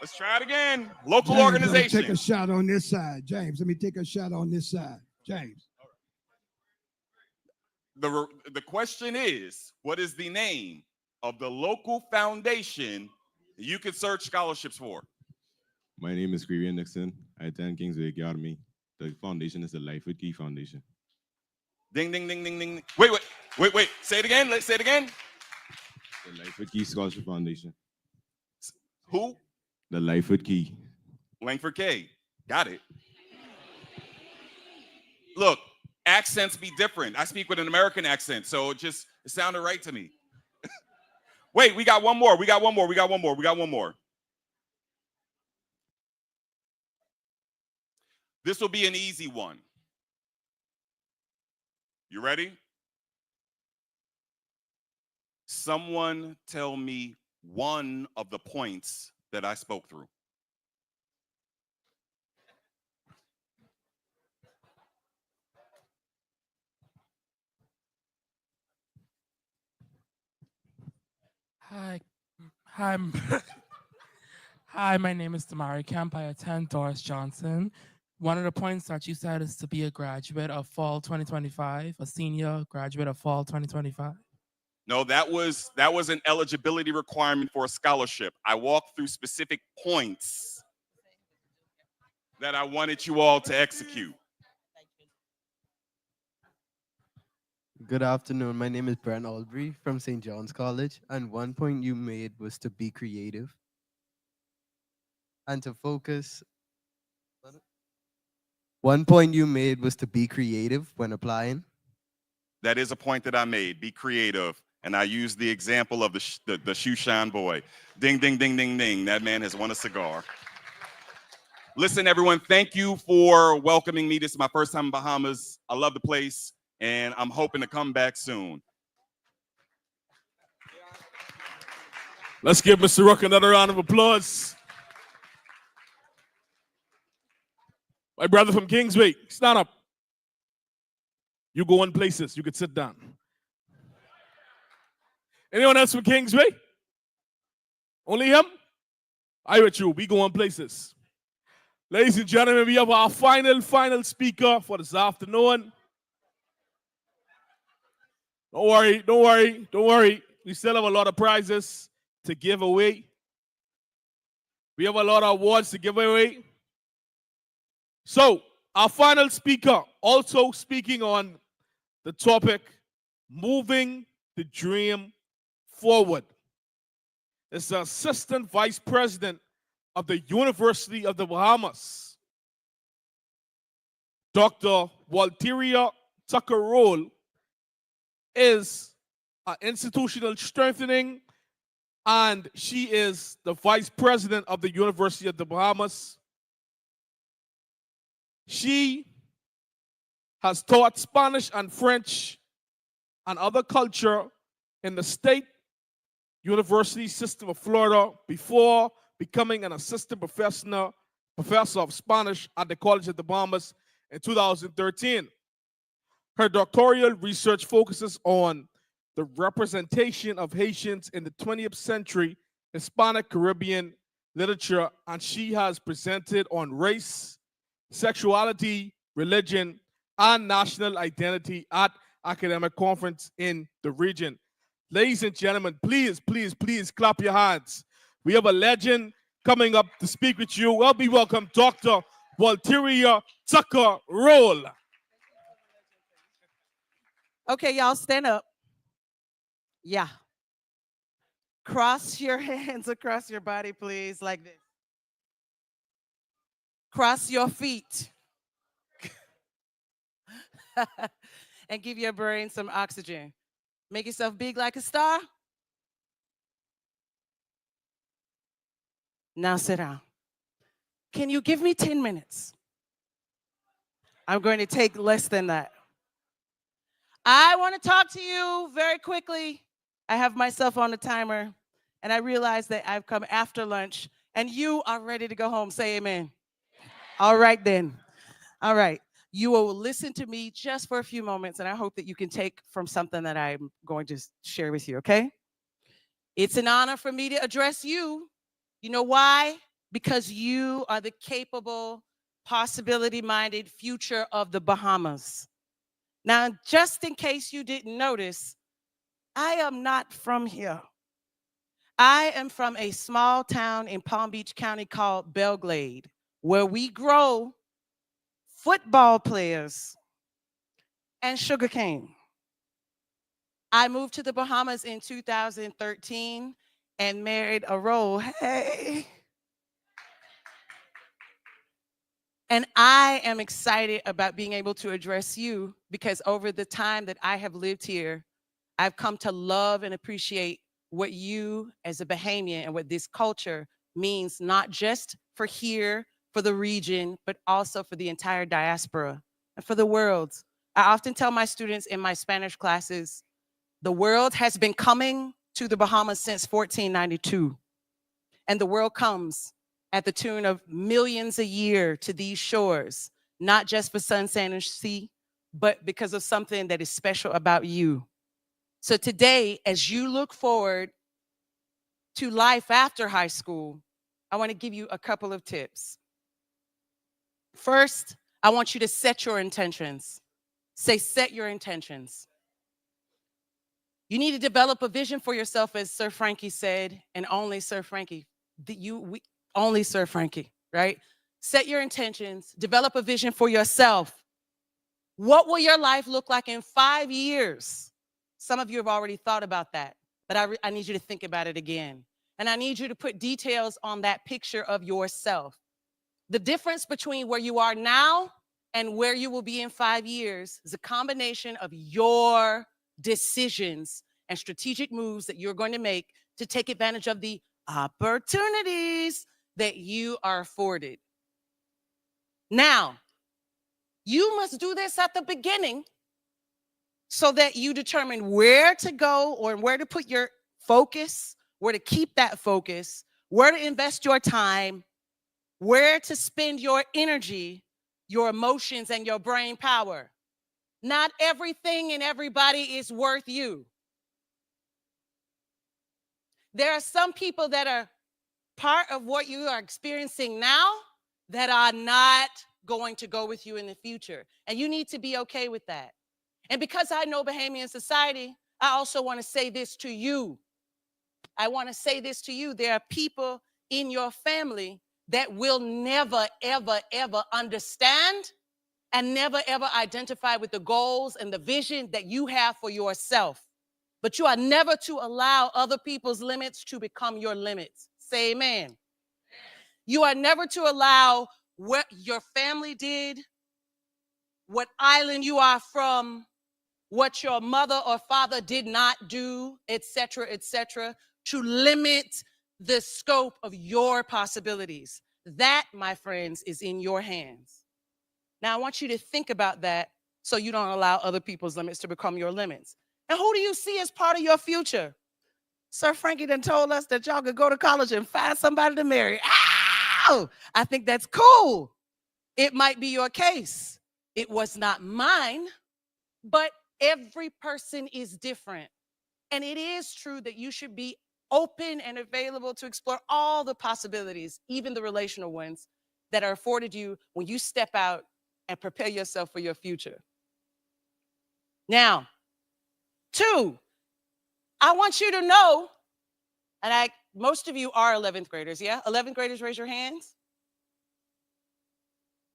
let's try it again. Local James, organization. Let me take a shot on this side. James, let me take a shot on this side. James. The question is, what is the name of the local foundation you can search scholarships for? My name is Grevian Nixon. I attend Kingsway Academy. The foundation is the Life with Key Foundation. Ding, ding, ding, ding, ding. Wait. Say it again. Let's say it again. The Life with Key Scholarship Foundation. Who? The Life with Key. Langford K. Got it. Look, accents be different. I speak with an American accent, so it sounded right to me. Wait, we got one more. This will be an easy one. You ready? Someone tell me one of the points that I spoke through. Hi, my name is Damari Kemp. I attend Doris Johnson. One of the points that you said is to be a graduate of fall 2025, a senior graduate of fall 2025. No, that was an eligibility requirement for a scholarship. I walked through specific points that I wanted you all to execute. Good afternoon. My name is Brent Albury from St. John's College, and one point you made was to be creative and to focus. One point you made was to be creative when applying. That is a point that I made. Be creative. And I used the example of the shoe shine boy. Ding, ding, ding, ding, ding. That man has won a cigar. Listen, everyone, thank you for welcoming me. This is my first time in Bahamas. I love the place, and I'm hoping to come back soon. Let's give Mr. Rook another round of applause. My brother from Kingsway, stand up. You go in places. You could sit down. Anyone else from Kingsway? Only him? I with you. We go in places. Ladies and gentlemen, we have our final speaker for this afternoon. Don't worry. We still have a lot of prizes to give away. We have a lot of awards to give away. So, our final speaker, also speaking on the topic, moving the dream forward, is the Assistant Vice President of the University of the Bahamas, Dr. Walteria Tucker-Roll, is institutional strengthening, and she is the Vice President of the University of the Bahamas. She has taught Spanish and French and other culture in the state university system of Florida before becoming an assistant professor of Spanish at the College of the Bahamas in 2013. Her doctoral research focuses on the representation of Haitians in the 20th century Hispanic Caribbean literature, and she has presented on race, sexuality, religion, and national identity at academic conference in the region. Ladies and gentlemen, please clap your hands. We have a legend coming up to speak with you. Well, be welcome, Dr. Walteria Tucker-Roll. Okay, y'all stand up. Yeah. Cross your hands across your body, please, like this. Cross your feet. And give your brain some oxygen. Make yourself big like a star. Now sit down. Can you give me 10 minutes? I'm going to take less than that. I want to talk to you very quickly. I have myself on the timer, and I realize that I've come after lunch, and you are ready to go home. Say amen. All right, then. All right. You will listen to me just for a few moments, and I hope that you can take from something that I'm going to share with you, okay? It's an honor for me to address you. You know why? Because you are the capable, possibility-minded future of the Bahamas. Now, just in case you didn't notice, I am not from here. I am from a small town in Palm Beach County called Belglade, where we grow football players and sugarcane. I moved to the Bahamas in 2013 and married a role. Hey. And I am excited about being able to address you because over the time that I have lived here, I've come to love and appreciate what you as a Bahamian and what this culture means, not just for here, for the region, but also for the entire diaspora and for the world. I often tell my students in my Spanish classes, the world has been coming to the Bahamas since 1492. And the world comes at the tune of millions a year to these shores, not just for sun, sand, and sea, but because of something that is special about you. So today, as you look forward to life after high school, I want to give you a couple of tips. First, I want you to set your intentions. Say, set your intentions. You need to develop a vision for yourself, as Sir Frankie said, and only Sir Frankie. Only Sir Frankie, right? Set your intentions, develop a vision for yourself. What will your life look like in 5 years? Some of you have already thought about that, but I need you to think about it again. And I need you to put details on that picture of yourself. The difference between where you are now and where you will be in 5 years is a combination of your decisions and strategic moves that you're going to make to take advantage of the opportunities that you are afforded. Now, you must do this at the beginning so that you determine where to go or where to put your focus, where to keep that focus, where to invest your time, where to spend your energy, your emotions, and your brain power. Not everything and everybody is worth you. There are some people that are part of what you are experiencing now that are not going to go with you in the future. And you need to be okay with that. And because I know Bahamian society, I also want to say this to you. I want to say this to you. There are people in your family that will never, ever, ever understand and never, ever identify with the goals and the vision that you have for yourself. But you are never to allow other people's limits to become your limits. Say amen. You are never to allow what your family did, what island you are from, what your mother or father did not do, etc., to limit the scope of your possibilities. That, my friends, is in your hands. Now, I want you to think about that so you don't allow other people's limits to become your limits. And who do you see as part of your future? Sir Frankie done told us that y'all could go to college and find somebody to marry. Ow! I think that's cool. It might be your case. It was not mine, but every person is different. And it is true that you should be open and available to explore all the possibilities, even the relational ones, that are afforded you when you step out and prepare yourself for your future. Now, 2, I want you to know, and most of you are 11th graders, yeah? 11th graders, raise your hands.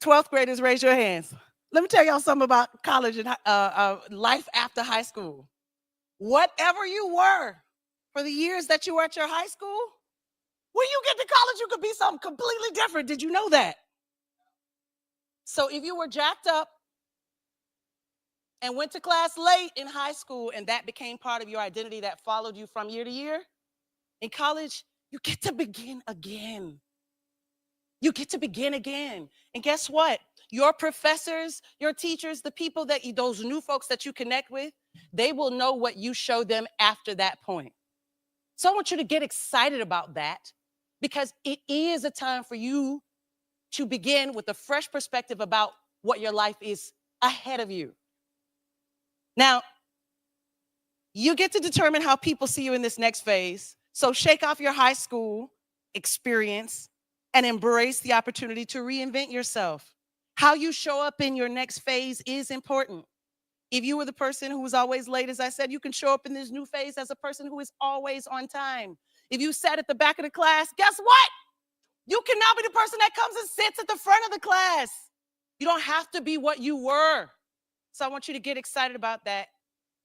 12th graders, raise your hands. Let me tell y'all something about college and life after high school. Whatever you were for the years that you were at your high school, when you get to college, you could be something completely different. Did you know that? So if you were jacked up and went to class late in high school and that became part of your identity that followed you from year to year, in college, you get to begin again. You get to begin again. And guess what? Your professors, your teachers, the people that those new folks that you connect with, they will know what you show them after that point. So I want you to get excited about that because it is a time for you to begin with a fresh perspective about what your life is ahead of you. Now, you get to determine how people see you in this next phase. So shake off your high school experience and embrace the opportunity to reinvent yourself. How you show up in your next phase is important. If you were the person who was always late, as I said, you can show up in this new phase as a person who is always on time. If you sat at the back of the class, guess what? You can now be the person that comes and sits at the front of the class. You don't have to be what you were. So I want you to get excited about that.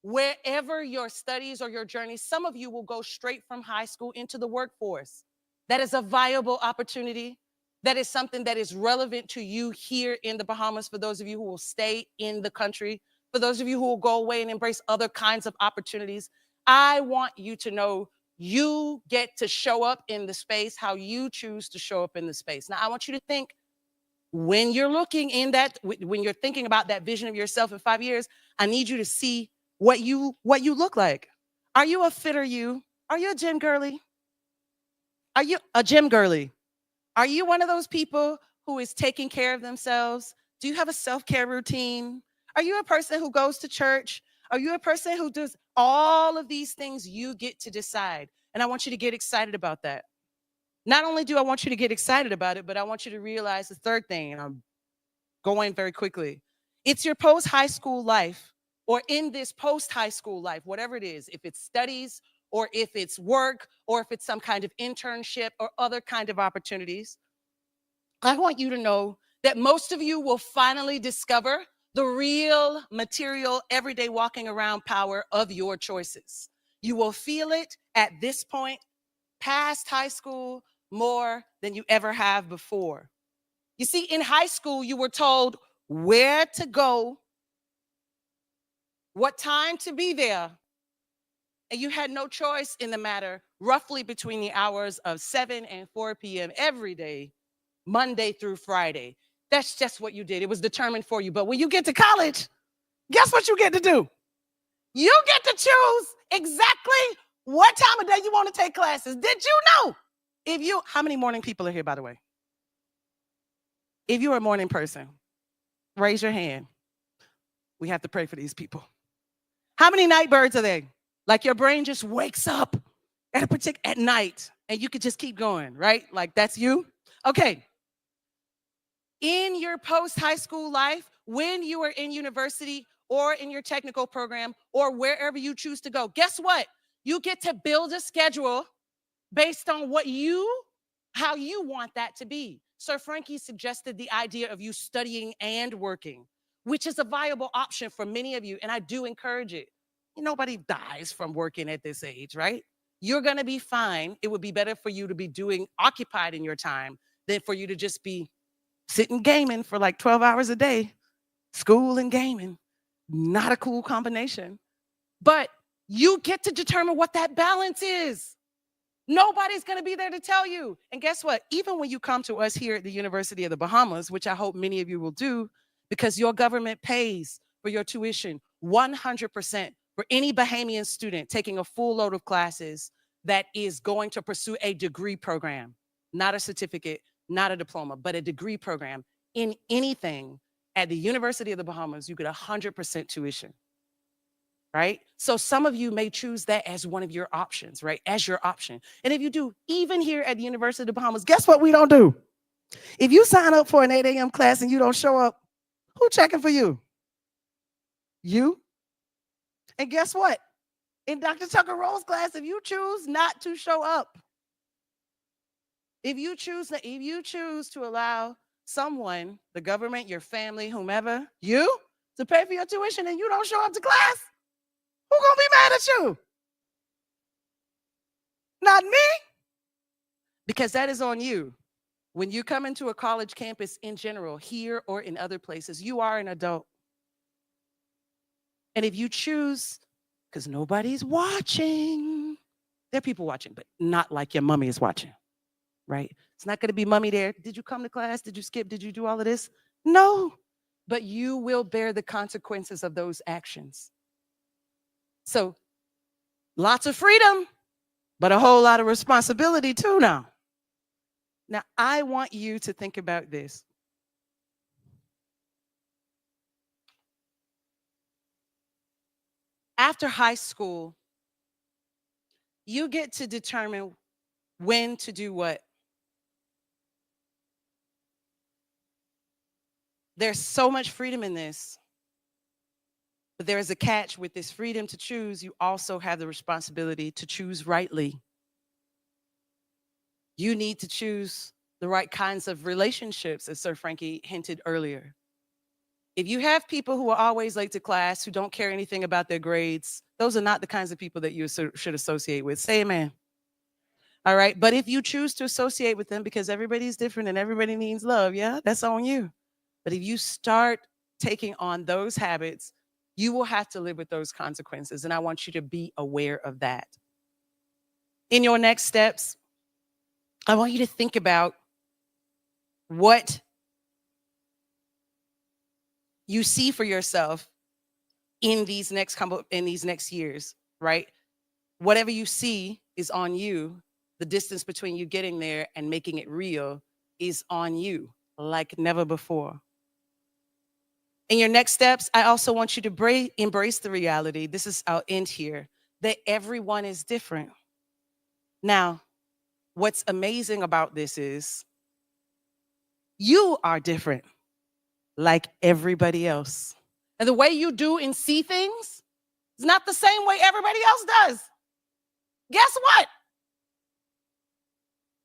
Wherever your studies or your journey, some of you will go straight from high school into the workforce. That is a viable opportunity. That is something that is relevant to you here in the Bahamas, for those of you who will stay in the country, for those of you who will go away and embrace other kinds of opportunities. I want you to know you get to show up in the space how you choose to show up in the space. Now, I want you to think, when you're looking in that, when you're thinking about that vision of yourself in 5 years, I need you to see what you look like. Are you a fitter you? Are you a gym girly? Are you a gym girly? Are you one of those people who is taking care of themselves? Do you have a self-care routine? Are you a person who goes to church? Are you a person who does all of these things? You get to decide. And I want you to get excited about that. Not only do I want you to get excited about it, but I want you to realize the third thing, and I'm going very quickly. It's your post-high school life, or in this post-high school life, whatever it is, if it's studies, or if it's work, or if it's some kind of internship or other kind of opportunities, I want you to know that most of you will finally discover the real material, everyday walking around power of your choices. You will feel it at this point, past high school, more than you ever have before. You see, in high school, you were told where to go, what time to be there, and you had no choice in the matter, roughly between the hours of 7 and 4 p.m. every day, Monday through Friday. That's just what you did. It was determined for you. But when you get to college, guess what you get to do? You get to choose exactly what time of day you want to take classes. Did you know? How many morning people are here, by the way? If you're a morning person, raise your hand. We have to pray for these people. How many night birds are they? Like your brain just wakes up at night and you could just keep going, right? Like that's you? Okay. In your post-high school life, when you are in university or in your technical program or wherever you choose to go, guess what? You get to build a schedule based on how you want that to be. Sir Frankie suggested the idea of you studying and working, which is a viable option for many of you, and I do encourage it. Nobody dies from working at this age, right? You're gonna be fine. It would be better for you to be occupied in your time than for you to just be sitting gaming for like 12 hours a day. School and gaming, not a cool combination. But you get to determine what that balance is. Nobody's going to be there to tell you. And guess what? Even when you come to us here at the University of the Bahamas, which I hope many of you will do, because your government pays for your tuition 100% for any Bahamian student taking a full load of classes that is going to pursue a degree program, not a certificate, not a diploma, but a degree program in anything at the University of the Bahamas, you get 100% tuition. Right? So some of you may choose that as one of your options, right? As your option. And if you do, even here at the University of the Bahamas, guess what we don't do? If you sign up for an 8 a.m. class and you don't show up, who checking for you? You? And guess what? In Dr. Tucker Roll's class, if you choose not to show up, if you choose to allow someone, the government, your family, whomever, you, to pay for your tuition and you don't show up to class, who's gonna be mad at you? Not me. Because that is on you. When you come into a college campus in general, here or in other places, you are an adult. And if you choose, because nobody's watching, there are people watching, but not like your mommy is watching, right? It's not going to be mommy there. Did you come to class? Did you skip? Did you do all of this? No. But you will bear the consequences of those actions. So lots of freedom, but a whole lot of responsibility too now. Now, I want you to think about this. After high school, you get to determine when to do what. There's so much freedom in this. But there is a catch with this freedom to choose. You also have the responsibility to choose rightly. You need to choose the right kinds of relationships, as Sir Frankie hinted earlier. If you have people who are always late to class, who don't care anything about their grades, those are not the kinds of people that you should associate with. Say amen. All right. But if you choose to associate with them because everybody's different and everybody needs love, yeah, that's on you. But if you start taking on those habits, you will have to live with those consequences. And I want you to be aware of that. In your next steps, I want you to think about what you see for yourself in these next years, right? Whatever you see is on you. The distance between you getting there and making it real is on you like never before. In your next steps, I also want you to embrace the reality. I'll end here, that everyone is different. Now, what's amazing about this is you are different like everybody else. And the way you do and see things is not the same way everybody else does. Guess what?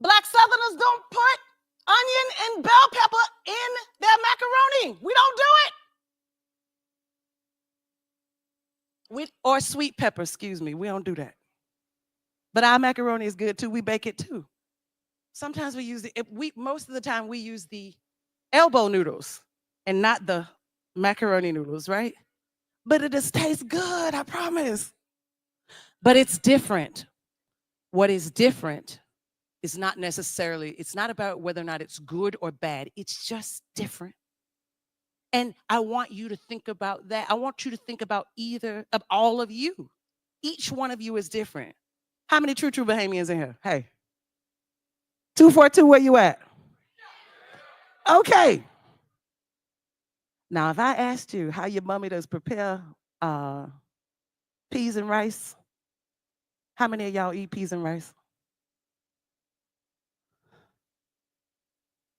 Black Southerners don't put onion and bell pepper in their macaroni. We don't do it. Or sweet pepper, excuse me. We don't do that. But our macaroni is good too. We bake it too. Sometimes we use most of the time we use the elbow noodles and not the macaroni noodles, right? But it just tastes good, I promise. But it's different. What is different is not necessarily, it's not about whether or not it's good or bad. It's just different. And I want you to think about that. I want you to think about either of all of you. Each one of you is different. How many true Bahamians in here? Hey. 242, where you at? Okay. Now, if I asked you how your mommy does prepare peas and rice, how many of y'all eat peas and rice?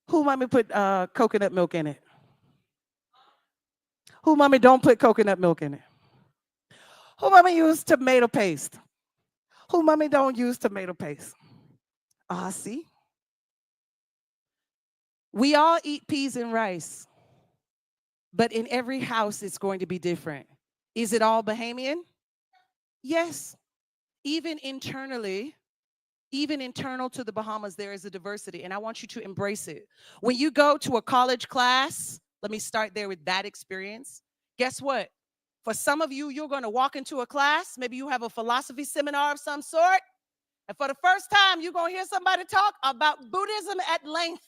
Who mommy put coconut milk in it? Who mommy don't put coconut milk in it? Who mommy use tomato paste? Who mommy don't use tomato paste? See? We all eat peas and rice, but in every house it's going to be different. Is it all Bahamian? Yes. Even internally, even internal to the Bahamas, there is a diversity, and I want you to embrace it. When you go to a college class, let me start there with that experience. Guess what? For some of you, you're going to walk into a class. Maybe you have a philosophy seminar of some sort. And for the first time, you're going to hear somebody talk about Buddhism at length.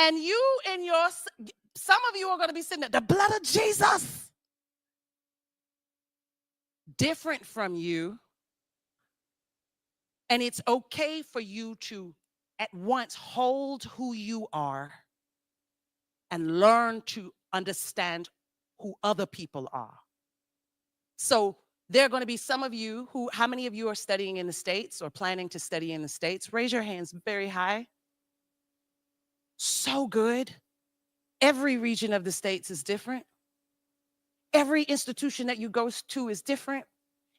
And some of you are going to be sitting there, the blood of Jesus. Different from you. And it's okay for you to at once hold who you are and learn to understand who other people are. So there are going to be some of you who, how many of you are studying in the States or planning to study in the States? Raise your hands very high. So good. Every region of the States is different. Every institution that you go to is different.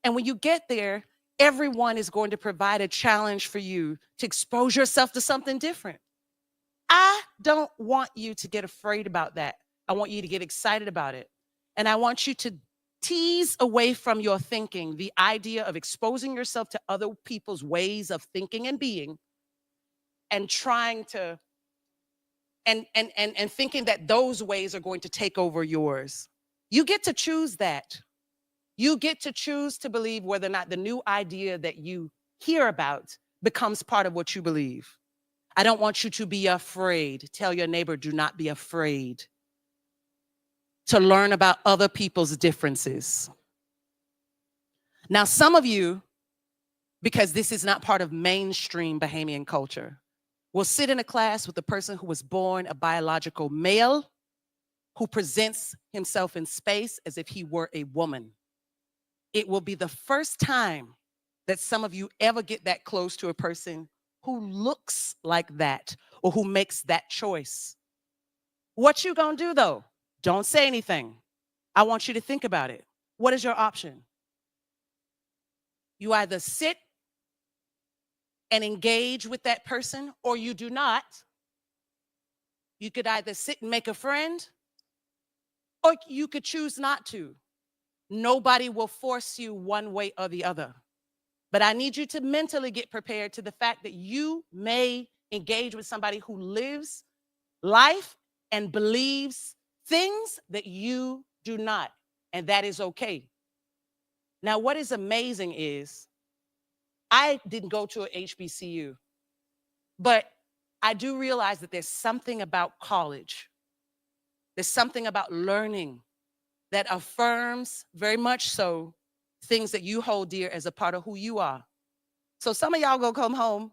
And when you get there, everyone is going to provide a challenge for you to expose yourself to something different. I don't want you to get afraid about that. I want you to get excited about it. And I want you to tease away from your thinking the idea of exposing yourself to other people's ways of thinking and being and trying to, and thinking that those ways are going to take over yours. You get to choose that. You get to choose to believe whether or not the new idea that you hear about becomes part of what you believe. I don't want you to be afraid. Tell your neighbor, do not be afraid to learn about other people's differences. Now, some of you, because this is not part of mainstream Bahamian culture, will sit in a class with a person who was born a biological male who presents himself in space as if he were a woman. It will be the first time that some of you ever get that close to a person who looks like that or who makes that choice. What you gonna do though? Don't say anything. I want you to think about it. What is your option? You either sit and engage with that person or you do not. You could either sit and make a friend or you could choose not to. Nobody will force you one way or the other. But I need you to mentally get prepared to the fact that you may engage with somebody who lives life and believes things that you do not, and that is okay. Now, what is amazing is I didn't go to an HBCU, but I do realize that there's something about college. There's something about learning that affirms very much so things that you hold dear as a part of who you are. So some of y'all gonna come home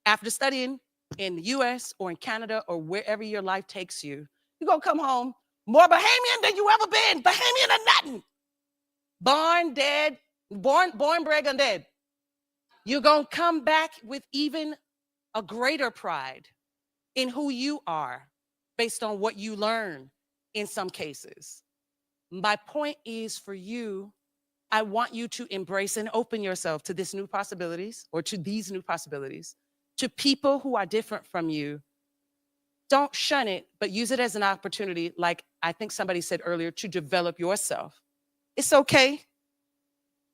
after studying in the US or in Canada or wherever your life takes you. You're gonna come home more Bahamian than you ever been. Bahamian or nothing. Born dead, born, bred, and dead. You're gonna come back with even a greater pride in who you are based on what you learn in some cases. My point is for you, I want you to embrace and open yourself to this new possibilities or to these new possibilities, to people who are different from you. Don't shun it, but use it as an opportunity, like I think somebody said earlier, to develop yourself. It's okay.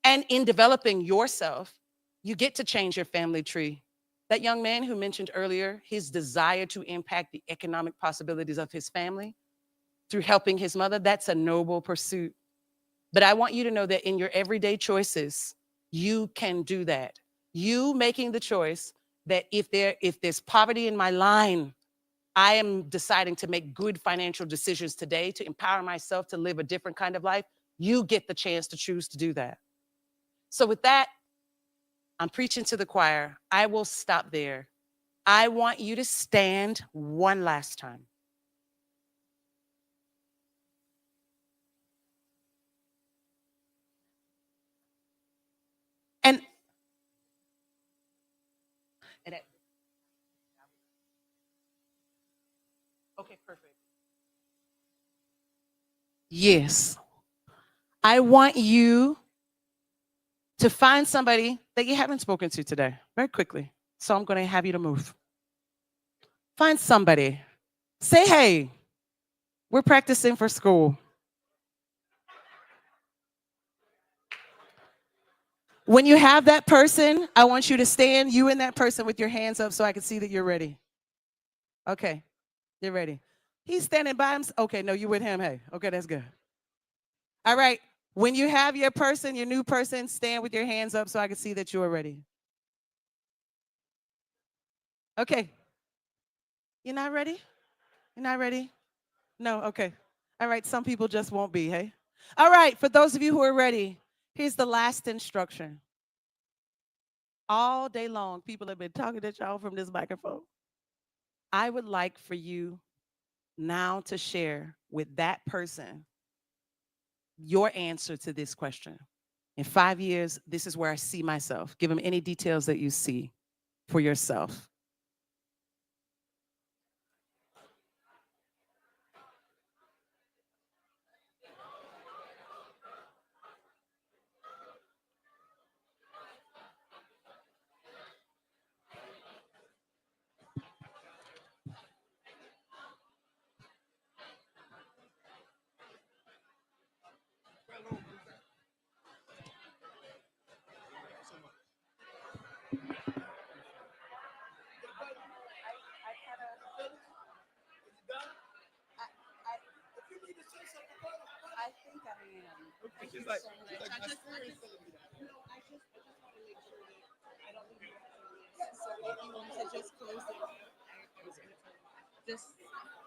And in developing yourself, you get to change your family tree. That young man who mentioned earlier his desire to impact the economic possibilities of his family through helping his mother, that's a noble pursuit. But I want you to know that in your everyday choices, you can do that. You making the choice that if there's poverty in my line, I am deciding to make good financial decisions today to empower myself to live a different kind of life. You get the chance to choose to do that. So with that, I'm preaching to the choir. I will stop there. I want you to stand one last time. And okay, perfect. Yes. I want you to find somebody that you haven't spoken to today, very quickly. So I'm going to have you to move. Find somebody. Say, hey, we're practicing for school. When you have that person, I want you to stand, you and that person, with your hands up so I can see that you're ready. Okay, you're ready. He's standing by him. Okay, no, you with him. Hey, okay, that's good. All right. When you have your person, your new person, stand with your hands up so I can see that you are ready. Okay. You're not ready? You're not ready? No, okay. All right, some people just won't be, hey? All right, for those of you who are ready, here's the last instruction. All day long, people have been talking to y'all from this microphone. I would like for you now to share with that person your answer to this question. In 5 years, this is where I see myself. Give them any details that you see for yourself.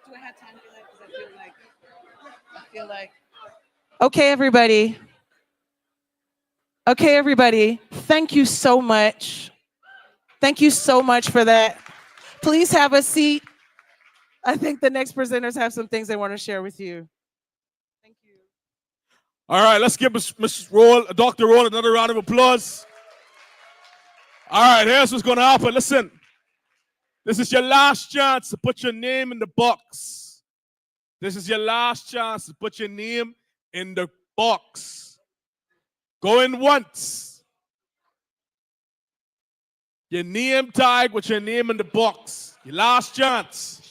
Do I have time for that? Because I feel like. Okay, everybody. Okay, everybody. Thank you so much. Thank you so much for that. Please have a seat. I think the next presenters have some things they want to share with you. All right, let's give Mrs. Roll, Dr. Roll, another round of applause. All right, here's what's going to happen. Listen, this is your last chance to put your name in the box. This is your last chance to put your name in the box. Going once. Your name tag with your name in the box. Your last chance.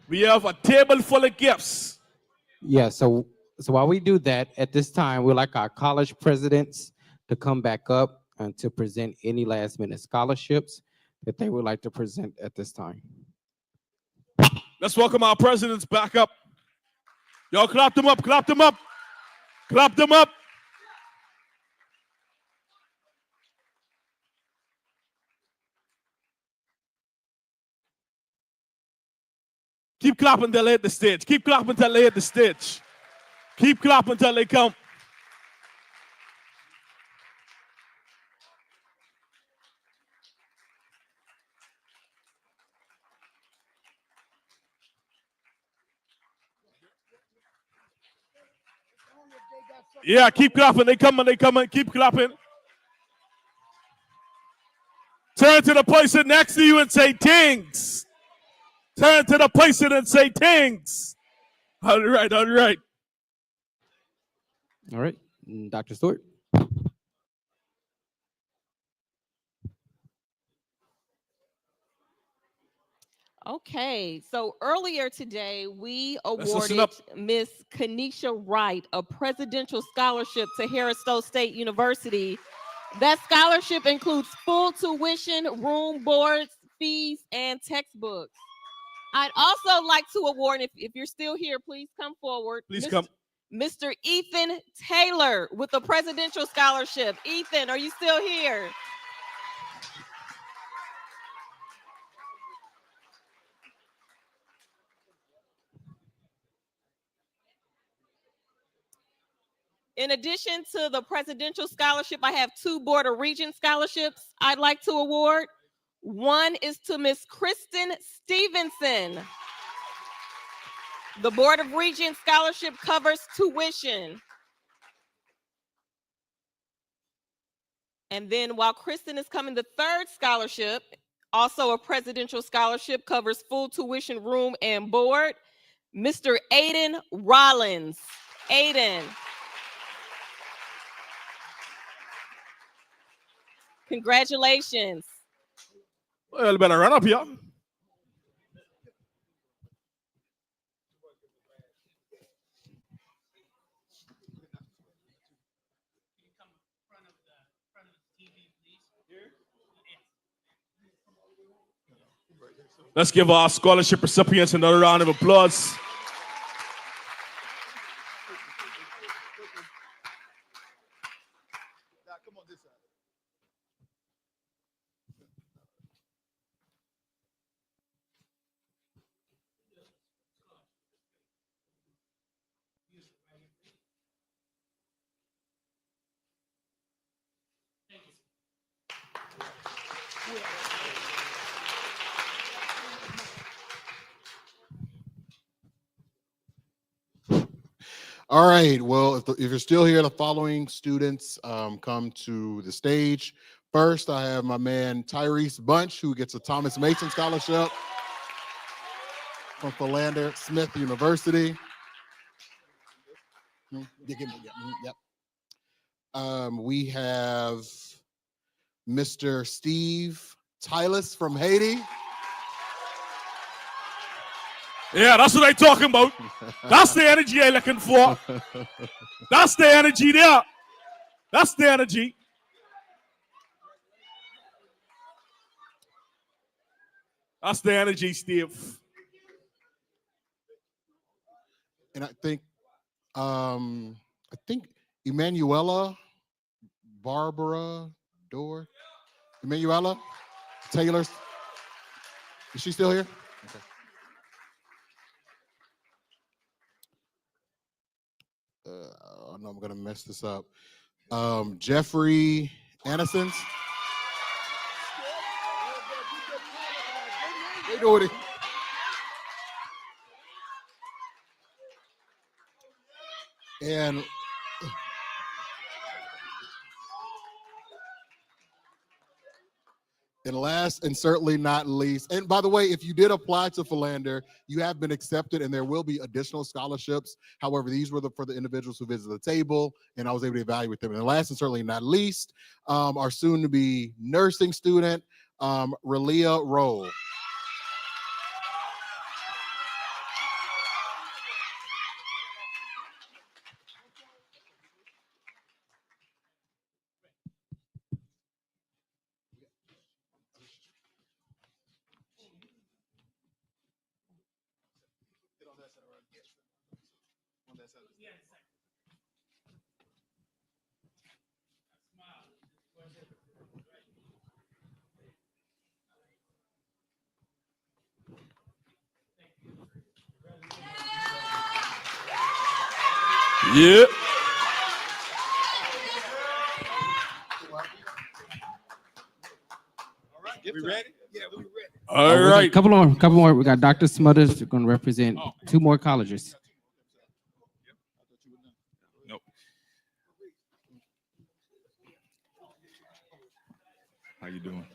We have a table full of gifts. Yeah, so while we do that, at this time, we'd like our college presidents to come back up and to present any last minute scholarships that they would like to present at this time. Let's welcome our presidents back up. Y'all clap them up, clap them up, clap them up. Keep clapping until they hit the stage. Keep clapping until they hit the stage. Keep clapping until they come. Yeah, keep clapping. They coming, they coming. Keep clapping. Turn to the person next to you and say tings. Turn to the person and say tings. All right, all right. All right, Dr. Stewart. Okay, so earlier today, we Let's listen awarded up. Miss Kanisha Wright a presidential scholarship to Harris-Stowe State University. That scholarship includes full tuition, room, boards, fees, and textbooks. I'd also like to award, if you're still here, please come forward. Please come. Mr. Ethan Taylor with the presidential scholarship. Ethan, are you still here? In addition to the presidential scholarship, I have 2 Board of Regents scholarships I'd like to award. One is to Miss Kristen Stevenson. The Board of Regents scholarship covers tuition. And then while Kristen is coming, the 3rd scholarship, also a presidential scholarship, covers full tuition, room, and board. Mr. Aiden Rollins. Aiden. Congratulations. Well, better run up here. Let's give our scholarship recipients another round of applause. All right, well, if you're still here, the following students come to the stage. First, I have my man Tyrese Bunch, who gets a Thomas Mason Scholarship from Philander Smith University. Yep. We have Mr. Steve Tylis from Haiti. Yeah, that's what I'm talking about. That's the energy I'm looking for. That's the energy there. That's the energy. That's the energy, Steve. And I think Emanuela Barbara Dorr. Emanuela Taylor. Is she still here? Okay. I know I'm gonna mess this up. Jeffrey Anderson. They doing it. And last and certainly not least, and by the way, if you did apply to Philander, you have been accepted and there will be additional scholarships. However, these were for the individuals who visited the table and I was able to evaluate them. And last and certainly not least, our soon to be nursing student, Relia Roll. Yeah. We ready? Yeah, we ready. All right. Couple more. We got Dr. Smothers going to represent 2 more colleges. Nope. How you doing?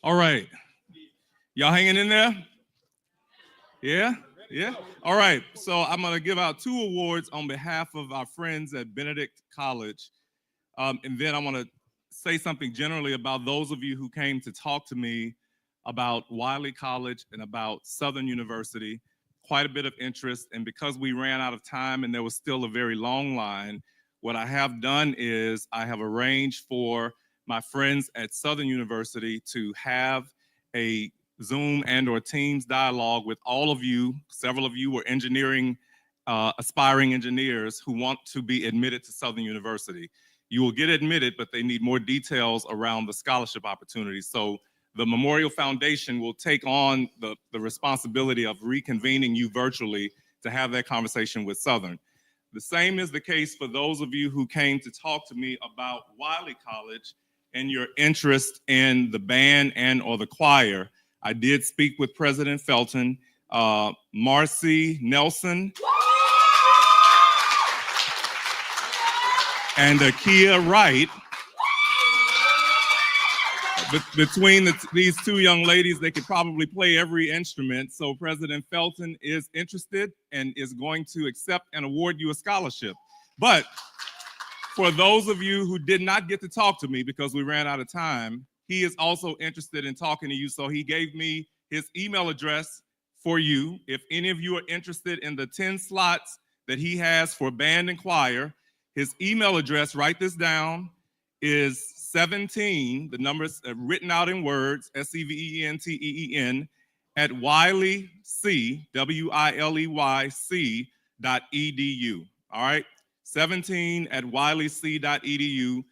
All right. Y'all hanging in there? Yeah? Yeah? All right. So I'm going to give out 2 awards on behalf of our friends at Benedict College. And then I want to say something generally about those of you who came to talk to me about Wiley College and about Southern University. Quite a bit of interest, and because we ran out of time and there was still a very long line, what I have done is I have arranged for my friends at Southern University to have a Zoom and or Teams dialogue with all of you. Several of you were engineering, aspiring engineers who want to be admitted to Southern University. You will get admitted, but they need more details around the scholarship opportunities. So the Memorial Foundation will take on the responsibility of reconvening you virtually to have that conversation with Southern. The same is the case for those of you who came to talk to me about Wiley College and your interest in the band and or the choir. I did speak with President Felton, Marcy Nelson, and Akia Wright. Between these two young ladies, they could probably play every instrument. So President Felton is interested and is going to accept and award you a scholarship. But for those of you who did not get to talk to me because we ran out of time, he is also interested in talking to you. So he gave me his email address for you. If any of you are interested in the 10 slots that he has for band and choir, his email address, write this down, is 17, the numbers written out in words, SEVENTEEN, at WileyC, WILEYC.edu. All right, 17 at wileyc.edu.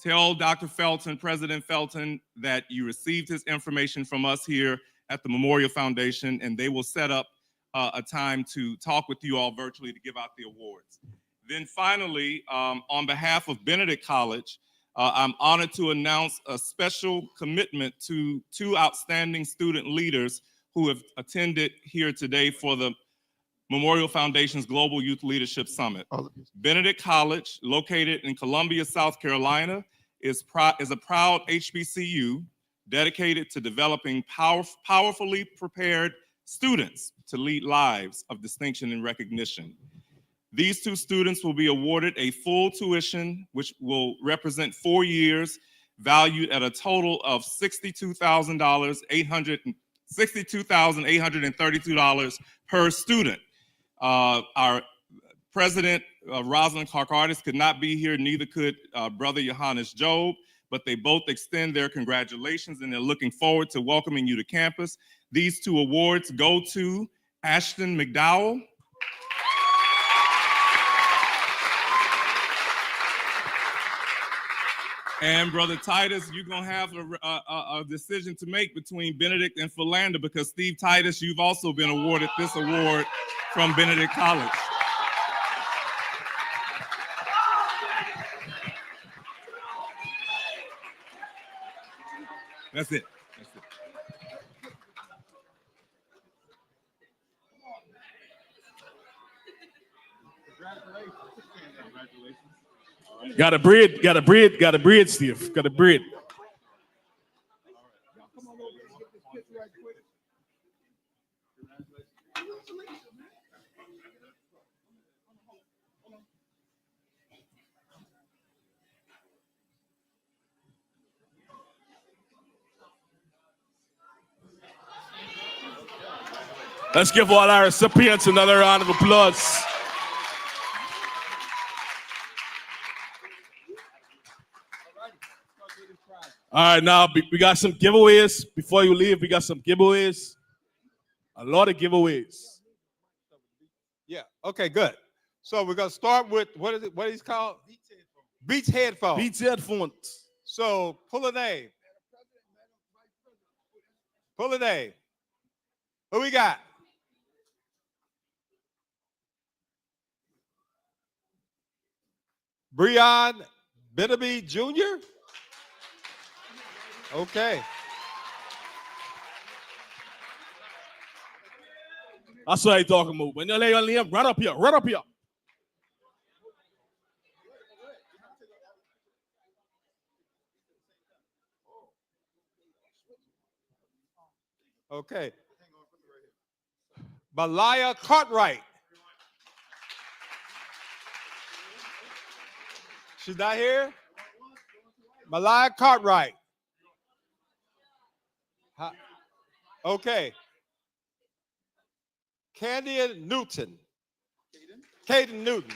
Tell Dr. Felton, President Felton, that you received his information from us here at the Memorial Foundation, and they will set up a time to talk with you all virtually to give out the awards. Then finally, on behalf of Benedict College, I'm honored to announce a special commitment to two outstanding student leaders who have attended here today for the Memorial Foundation's Global Youth Leadership Summit. Benedict College, located in Columbia, South Carolina, is a proud HBCU dedicated to developing powerfully prepared students to lead lives of distinction and recognition. These two students will be awarded a full tuition, which will represent 4 years, valued at a total of $62,832 per student. Our president, Rosalind Clark-Artis, could not be here, neither could Brother Johannes Job, but they both extend their congratulations and they're looking forward to welcoming you to campus. These two awards go to Ashton McDowell, and Brother Titus, you're going to have a decision to make between Benedict and Philander, because Steve Titus, you've also been awarded this award from Benedict College. That's it. That's it. Got a bread, Steve. Got a bread. Let's give all our recipients another round of applause. All right, now we got some giveaways. Before you leave, we got some giveaways. A lot of giveaways. Yeah, okay, good. So we're gonna start with, what is it, what is it called? Beats headphones. Beats headphones. So pull a name. Pull a name. Who we got? Breon Benaby Jr.? Okay. That's what I'm talking about. When you lay on Liam, run up here, run up here. Okay. Malaya Cartwright. She's not here? Malaya Cartwright. Okay. Candia Newton. Caden Newton.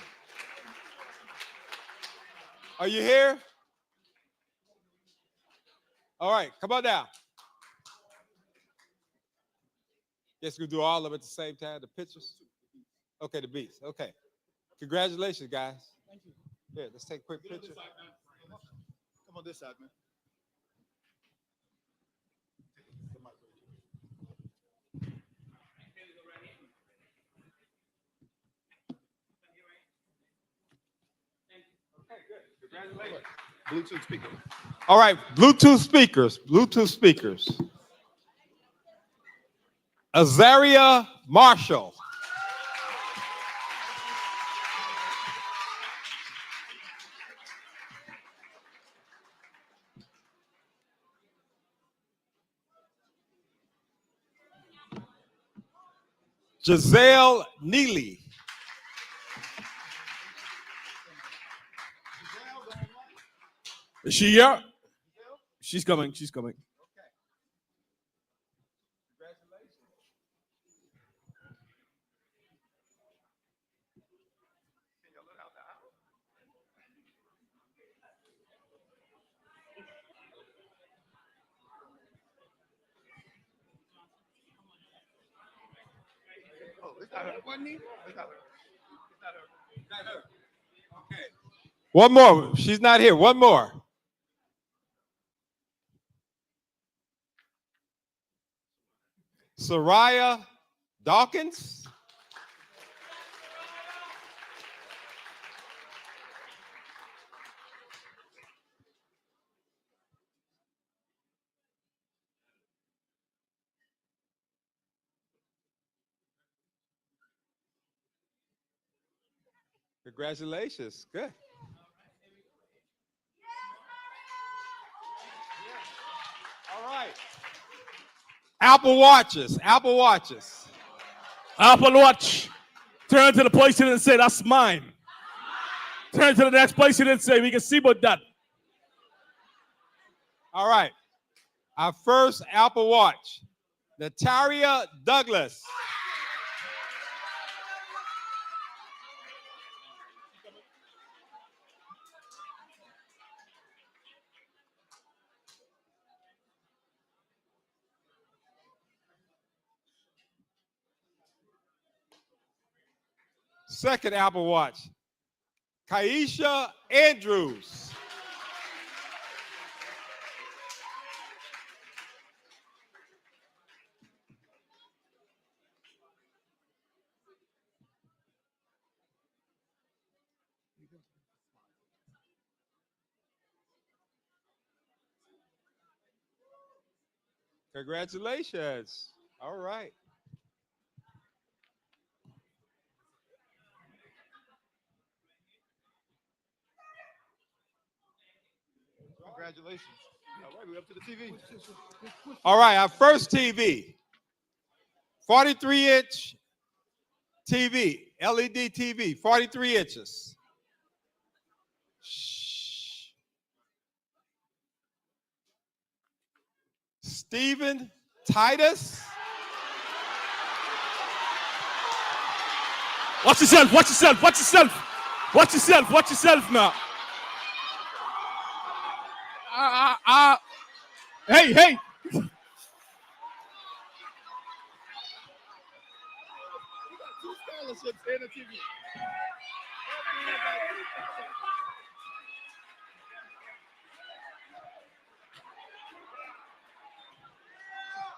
Are you here? All right, come on down. Guess we'll do all of them at the same time, the pictures? Okay, the beats. Okay. Congratulations, guys. Thank you. Here, let's take a quick picture. Come on this side, man. Bluetooth speaker. All right, Bluetooth speakers. Bluetooth speakers. Azaria Marshall. Giselle Neely. Is she here? She's coming. She's coming. Oh, it's not her. Wasn't he? It's not her. It's not her. Not her. Okay. One more. She's not here. One more. Soraya Dawkins. Congratulations. Good. All right. Apple Watches. Apple Watches. Apple Watch. Turn to the place and say, that's mine. Turn to the next place and say, we can see about that. All right. Our first Apple Watch. Nataria Douglas. Second Apple Watch. Kaisha Andrews. Congratulations. All right. Congratulations. All right, we're up to the TV. All right, our first TV. 43-inch TV, LED TV, 43 inches. Shh. Stephen Titus. Watch yourself, watch yourself, watch yourself. Watch yourself, watch yourself now. Hey, hey. Scholarships and a TV.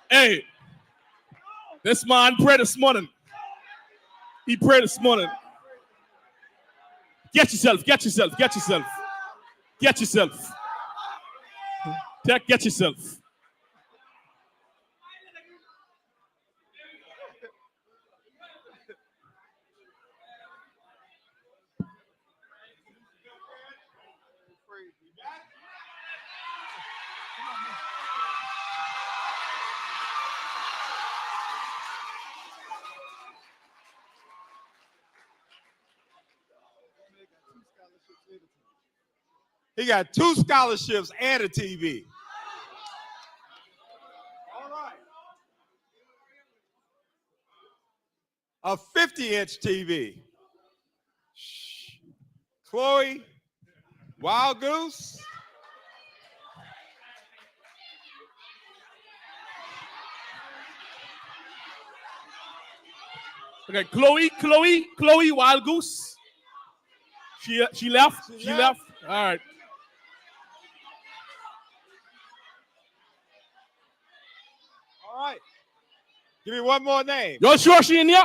Hey, this man prayed this morning. He prayed this morning. Get yourself, get yourself, get yourself. Get yourself. Get yourself. He got 2 scholarships and a TV. All right. a 50-inch TV. Chloe Wild Goose. Okay, Chloe Wild Goose. She left. She left. All right. All right. Give me one more name. You sure she in here?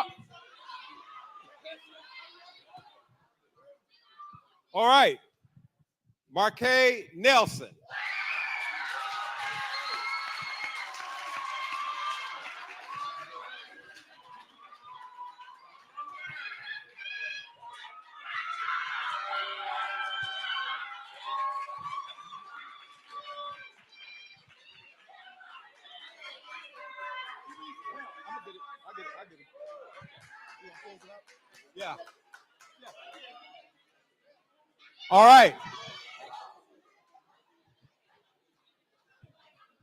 All right. Marquez Nelson. Yeah. All right.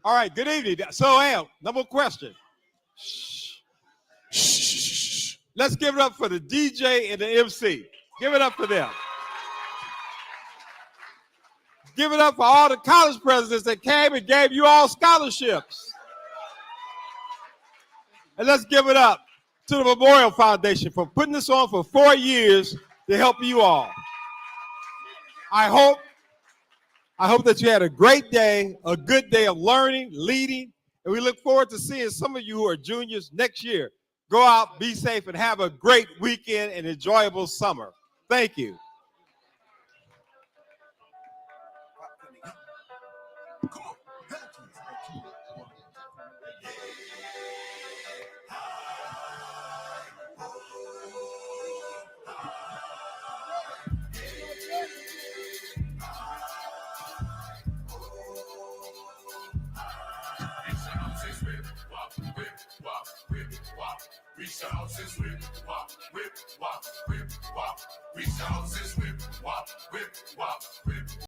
All right. Good evening. So, Am, number question. Shh. Let's give it up for the DJ and the MC. Give it up for them. Give it up for all the college presidents that came and gave you all scholarships. And let's give it up to the Memorial Foundation for putting this on for 4 years to help you all. I hope that you had a great day, a good day of learning, leading, and we look forward to seeing some of you who are juniors next year. Go out, be safe, and have a great weekend and enjoyable summer. Thank you. Reach the houses, whip, wop, whip, wop, whip, wop. Reach the houses, whip, wop, whip, wop.